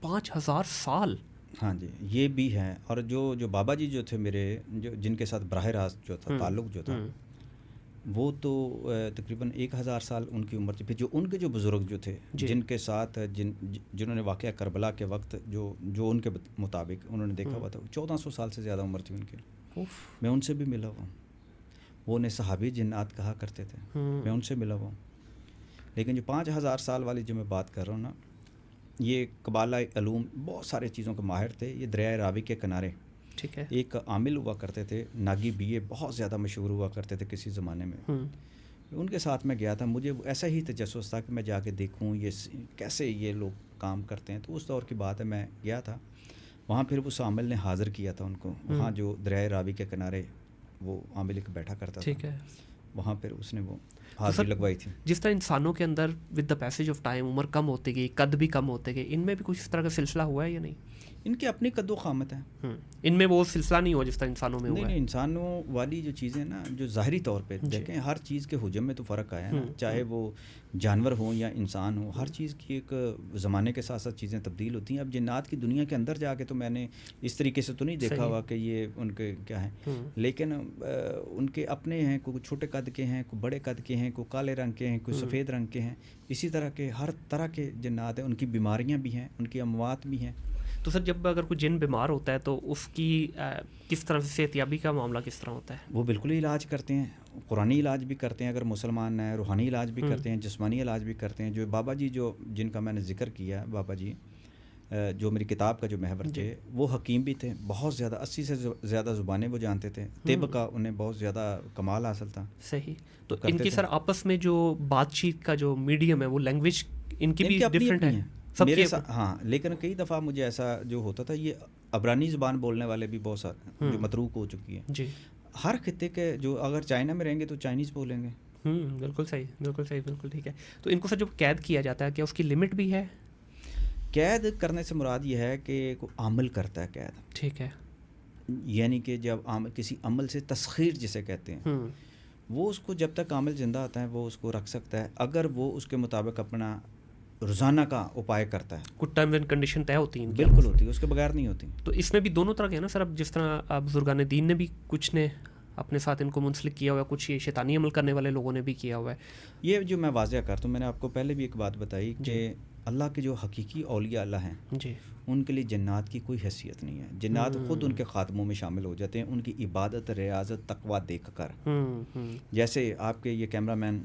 5000 سال؟ ہاں جی، یہ بھی ہے. اور جو بابا جی جو تھے میرے، جو جن کے ساتھ براہ راست جو تھا تعلق جو تھا، وہ تو تقریباً 1000 سال ان کی عمر تھی. پھر جو ان کے جو بزرگ جو تھے جن کے ساتھ جنہوں نے واقعہ کربلا کے وقت جو ان کے مطابق انہوں نے دیکھا ہوا تھا، 1400 سال سے زیادہ عمر تھی ان کی. میں ان سے بھی ملا ہوا ہوں. وہ انہیں صحابی جنات کہا کرتے تھے. میں ان سے ملا ہوا ہوں. لیکن جو 5000 سال والی جو میں بات کر رہا ہوں نا، یہ قبالہ علوم بہت سارے چیزوں کے ماہر تھے. یہ دریائے راوی کے کنارے ٹھیک ہے ایک عامل ہوا کرتے تھے، ناگی بیے بہت زیادہ مشہور ہوا کرتے تھے کسی زمانے میں. ان کے ساتھ میں گیا تھا. مجھے ایسا ہی تجسس تھا کہ میں جا کے دیکھوں یہ کیسے یہ لوگ کام کرتے ہیں. تو اس دور کی بات ہے، میں گیا تھا وہاں. پھر اس عامل نے حاضر کیا تھا ان کو وہاں جو دریائے راوی کے کنارے وہ عامل ایک بیٹھا کرتا تھا. ٹھیک ہے. وہاں پھر اس نے وہ حاضری لگوائی تھی. جس طرح انسانوں کے اندر with the passage of time عمر کم ہوتی گئی، قد بھی کم ہوتے گئے، ان میں بھی کچھ اس طرح کا سلسلہ ہوا ہے یا نہیں؟ ان کی اپنی قد و قامت ہے. ان میں وہ سلسلہ نہیں ہوا جس طرح انسانوں میں ہوا ہے. نہیں، انسانوں والی جو چیزیں نا، جو ظاہری طور پہ دیکھیں ہر چیز کے حجم میں تو فرق آیا ہے نا. چاہے وہ جانور ہوں یا انسان ہو، ہر چیز کی ایک زمانے کے ساتھ ساتھ چیزیں تبدیل ہوتی ہیں. اب جنات کی دنیا کے اندر جا کے تو میں نے اس طریقے سے تو نہیں دیکھا ہوا کہ یہ ان کے کیا ہیں، لیکن ان کے اپنے ہیں. کوئی چھوٹے قد کے ہیں، کوئی بڑے قد کے ہیں، کوئی کالے رنگ کے ہیں، کوئی سفید رنگ کے ہیں. اسی طرح کے ہر طرح کے جنات ہیں. ان کی بیماریاں بھی ہیں، ان کی اموات بھی ہیں. تو سر جب اگر کوئی جن بیمار ہوتا ہے تو اس کی کس طرح سے صحت یابی کا معاملہ کس طرح ہوتا ہے؟ وہ بالکل ہی علاج کرتے ہیں. قرآنی علاج بھی کرتے ہیں اگر مسلمان ہیں، روحانی علاج بھی کرتے ہیں، جسمانی علاج بھی کرتے ہیں. جو بابا جی جن کا میں نے ذکر کیا، بابا جی جو میری کتاب کا جو محور تھے، وہ حکیم بھی تھے. بہت زیادہ 80 سے زیادہ زبانیں وہ جانتے تھے. طب کا انہیں بہت زیادہ کمال حاصل تھا. صحیح. تو ان کی سر آپس میں جو بات چیت کا جو میڈیم ہے، وہ لینگویج ان کی بھی ڈفرینٹ ہے میرے ساتھ. ہاں، لیکن کئی دفعہ مجھے ایسا جو ہوتا تھا، یہ عبرانی زبان بولنے والے بھی بہت سارے جو متروک ہو چکی ہیں. جی. ہر خطے کے جو اگر چائنا میں رہیں گے تو چائنیز بولیں گے. بالکل صحیح، بالکل صحیح، بالکل ٹھیک ہے. تو ان کو سر جو قید کیا جاتا ہے، کیا اس کی لمٹ بھی ہے؟ قید کرنے سے مراد یہ ہے کہ کوئی عمل کرتا ہے قید. ٹھیک ہے. یعنی کہ جب کسی عمل سے تسخیر جسے کہتے ہیں، وہ اس کو جب تک عمل زندہ آتا ہے وہ اس کو رکھ سکتا ہے اگر وہ اس کے مطابق اپنا روزانہ کا اپائے کرتا ہے. کچھ ٹرمز اینڈ کنڈیشن طے ہوتی ہیں. بالکل ہوتی ہے، اس کے بغیر نہیں ہوتی. تو اس میں بھی دونوں طرح کے ہیں نا سر. اب جس طرح بزرگان دین نے بھی کچھ نے اپنے ساتھ ان کو منسلک کیا ہوا ہے، کچھ یہ شیطانی عمل کرنے والے لوگوں نے بھی کیا ہوا ہے. یہ جو میں واضح کرتا ہوں، میں نے آپ کو پہلے بھی ایک بات بتائی کہ اللہ کے جو حقیقی اولیاء اللہ ہیں، جی، ان کے لیے جنات کی کوئی حیثیت نہیں ہے. جنات خود ان کے خاتموں میں شامل ہو جاتے ہیں ان کی عبادت، ریاضت، تقویٰ دیکھ کر. جیسے آپ کے یہ کیمرہ مین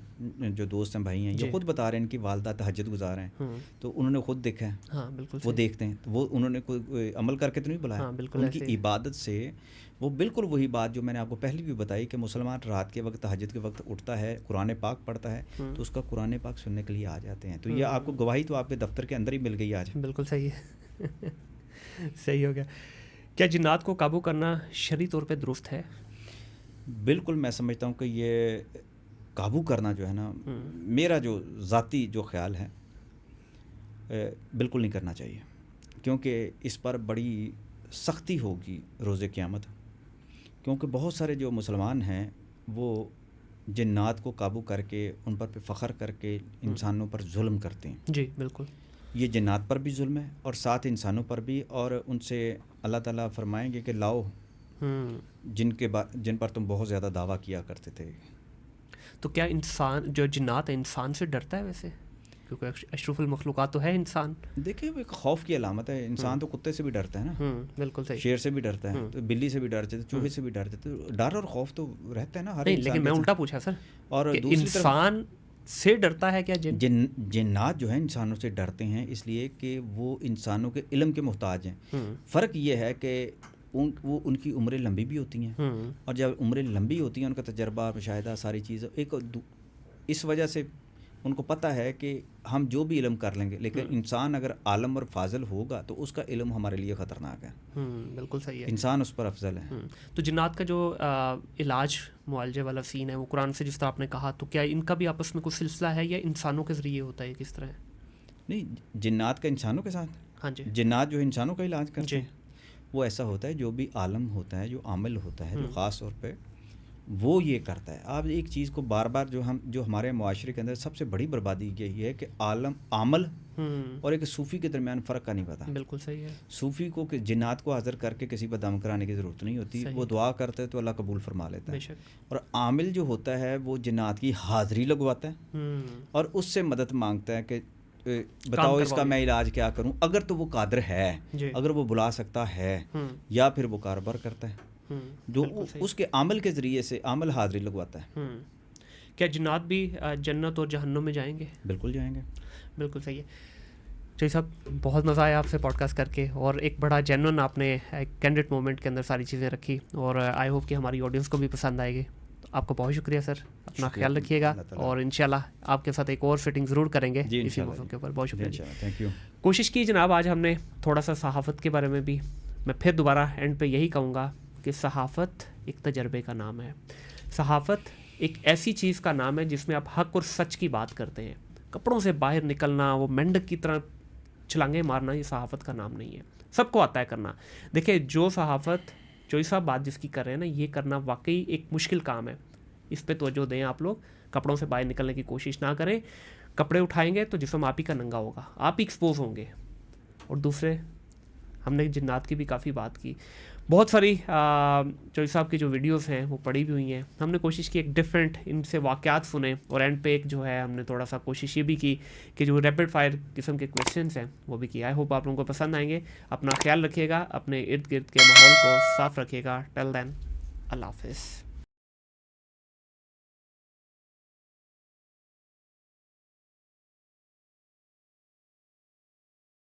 جو دوست ہیں، بھائی ہیں، یہ خود بتا رہے ہیں ان کی والدہ تہجد گزار ہیں، تو انہوں نے خود دیکھا ہے، وہ دیکھتے ہیں، وہ انہوں نے کوئی عمل کر کے تو نہیں بلایا. ان کی عبادت سے وہ بالکل وہی بات جو میں نے آپ کو پہلے بھی بتائی کہ مسلمان رات کے وقت تہجد کے وقت اٹھتا ہے، قرآن پاک پڑھتا ہے، تو اس کا قرآن پاک سننے کے لیے آ جاتے ہیں. تو یہ آپ کو گواہی تو آپ کے دفتر کے اندر ہی مل گئی آج. بالکل صحیح ہے. صحیح ہو گیا. کیا جنات کو قابو کرنا شرعی طور پہ درست ہے؟ بالکل میں سمجھتا ہوں کہ یہ قابو کرنا جو ہے نا، میرا جو ذاتی جو خیال ہے، بالکل نہیں کرنا چاہیے، کیونکہ اس پر بڑی سختی ہوگی روز قیامت. کیونکہ بہت سارے جو مسلمان ہیں وہ جنات کو قابو کر کے ان پر فخر کر کے انسانوں پر ظلم کرتے ہیں. جی بالکل. یہ جنات پر بھی ظلم ہے اور ساتھ انسانوں پر بھی، اور ان سے اللہ تعالیٰ فرمائیں گے کہ لاؤ جن پر تم بہت زیادہ دعویٰ کیا کرتے تھے. تو کیا انسان جو جنات ہے انسان سے ڈرتا ہے ویسے؟ کیونکہ اشرف المخلوقات تو ہے انسان. دیکھیں ایک خوف کی علامت ہے. انسان تو کتے سے بھی ڈرتا ہے نا، بالکل صحیح. شیر سے بھی ڈرتا ہے، تو بلی سے بھی ڈرتے تھے، چوہے سے بھی ڈرتے تھے. ڈر اور خوف تو رہتا ہے نا ہر انسان. لیکن میں الٹا پوچھا سر، اور انسان سے ڈرتا ہے کیا جنات جو ہیں انسانوں سے ڈرتے ہیں اس لیے کہ وہ انسانوں کے علم کے محتاج ہیں. فرق یہ ہے کہ وہ ان کی عمریں لمبی بھی ہوتی ہیں، اور جب عمریں لمبی ہوتی ہیں ان کا تجربہ، مشاہدہ، ساری چیزیں اس وجہ سے ان کو پتہ ہے کہ ہم جو بھی علم کر لیں گے، لیکن انسان اگر عالم اور فاضل ہوگا تو اس کا علم ہمارے لیے خطرناک ہے. بالکل صحیح ہے. انسان اس پر افضل ہے. تو جنات کا جو علاج معالجے والا سین ہے وہ قرآن سے جس طرح آپ نے کہا، تو کیا ان کا بھی آپس میں کوئی سلسلہ ہے یا انسانوں کے ذریعے ہوتا ہے؟ کس طرح ہے؟ نہیں، جنات کا انسانوں کے ساتھ. ہاں جی. جنات جو انسانوں کا علاج کرتے ہیں وہ ایسا ہوتا ہے جو بھی عالم ہوتا ہے، جو عامل ہوتا ہے، جو خاص طور پہ وہ یہ کرتا ہے. آپ ایک چیز کو بار بار جو ہمارے معاشرے کے اندر سب سے بڑی بربادی یہی ہے کہ عامل اور ایک صوفی کے درمیان فرق کا نہیں پتا. بالکل صحیح ہے. صوفی کو کہ جنات کو حاضر کر کے کسی پر دم کرانے کی ضرورت نہیں ہوتی، وہ دعا کرتا ہے تو اللہ قبول فرما لیتا ہے. اور عامل جو ہوتا ہے وہ جنات کی حاضری لگواتا ہے اور اس سے مدد مانگتا ہے کہ بتاؤ اس کا میں علاج کیا کروں. اگر تو وہ قادر ہے، اگر وہ بلا سکتا ہے، یا پھر وہ کاروبار کرتا ہے جو اس کے عمل کے ذریعے سے عمل حاضری لگواتا ہے. کیا جنات بھی جنت اور جہنم میں جائیں گے؟ بالکل جائیں گے. بالکل صحیح ہے. جی صاحب، بہت مزہ آیا آپ سے پوڈ کاسٹ کر کے، اور ایک بڑا جینون آپ نے کینڈیڈ مومنٹ کے اندر ساری چیزیں رکھی، اور آئی ہوپ کہ ہماری آڈینس کو بھی پسند آئے گی. آپ کو بہت شکریہ سر، اپنا خیال رکھیے گا، اور انشاءاللہ آپ کے ساتھ ایک اور فٹنگ ضرور کریں گے اسی موضوع کے اوپر. بہت شکریہ. Thank you. کوشش کی جناب آج ہم نے تھوڑا سا صحافت کے بارے میں بھی، میں پھر دوبارہ اینڈ پہ یہی کہوں گا کہ صحافت ایک تجربے کا نام ہے. صحافت ایک ایسی چیز کا نام ہے جس میں آپ حق اور سچ کی بات کرتے ہیں. کپڑوں سے باہر نکلنا، وہ مینڈک کی طرح چھلانگیں مارنا، یہ صحافت کا نام نہیں ہے. سب کو آتا ہے کرنا. دیکھیں، جو صحافت چوئی صاحب بات جس کی کر رہے ہیں نا، یہ کرنا واقعی ایک مشکل کام ہے. اس پہ توجہ دیں. آپ لوگ کپڑوں سے باہر نکلنے کی کوشش نہ کریں. کپڑے اٹھائیں گے تو جسم آپ ہی کا ننگا ہوگا، آپ ہی ایکسپوز ہوں گے. اور دوسرے، ہم نے جنات کی بھی کافی بات کی. بہت ساری چوئی صاحب کی جو ویڈیوز ہیں وہ پڑی بھی ہوئی ہیں. ہم نے کوشش کی ایک ڈفرینٹ ان سے واقعات سنیں، اور اینڈ پہ ایک جو ہے ہم نے تھوڑا سا کوشش یہ بھی کی کہ جو ریپڈ فائر قسم کے کویشچنس ہیں وہ بھی کی. آئی ہوپ آپ لوگوں کو پسند آئیں گے. اپنا خیال رکھیے گا، اپنے ارد گرد کے ماحول کو صاف رکھیے گا. ٹل دین، اللہ حافظ.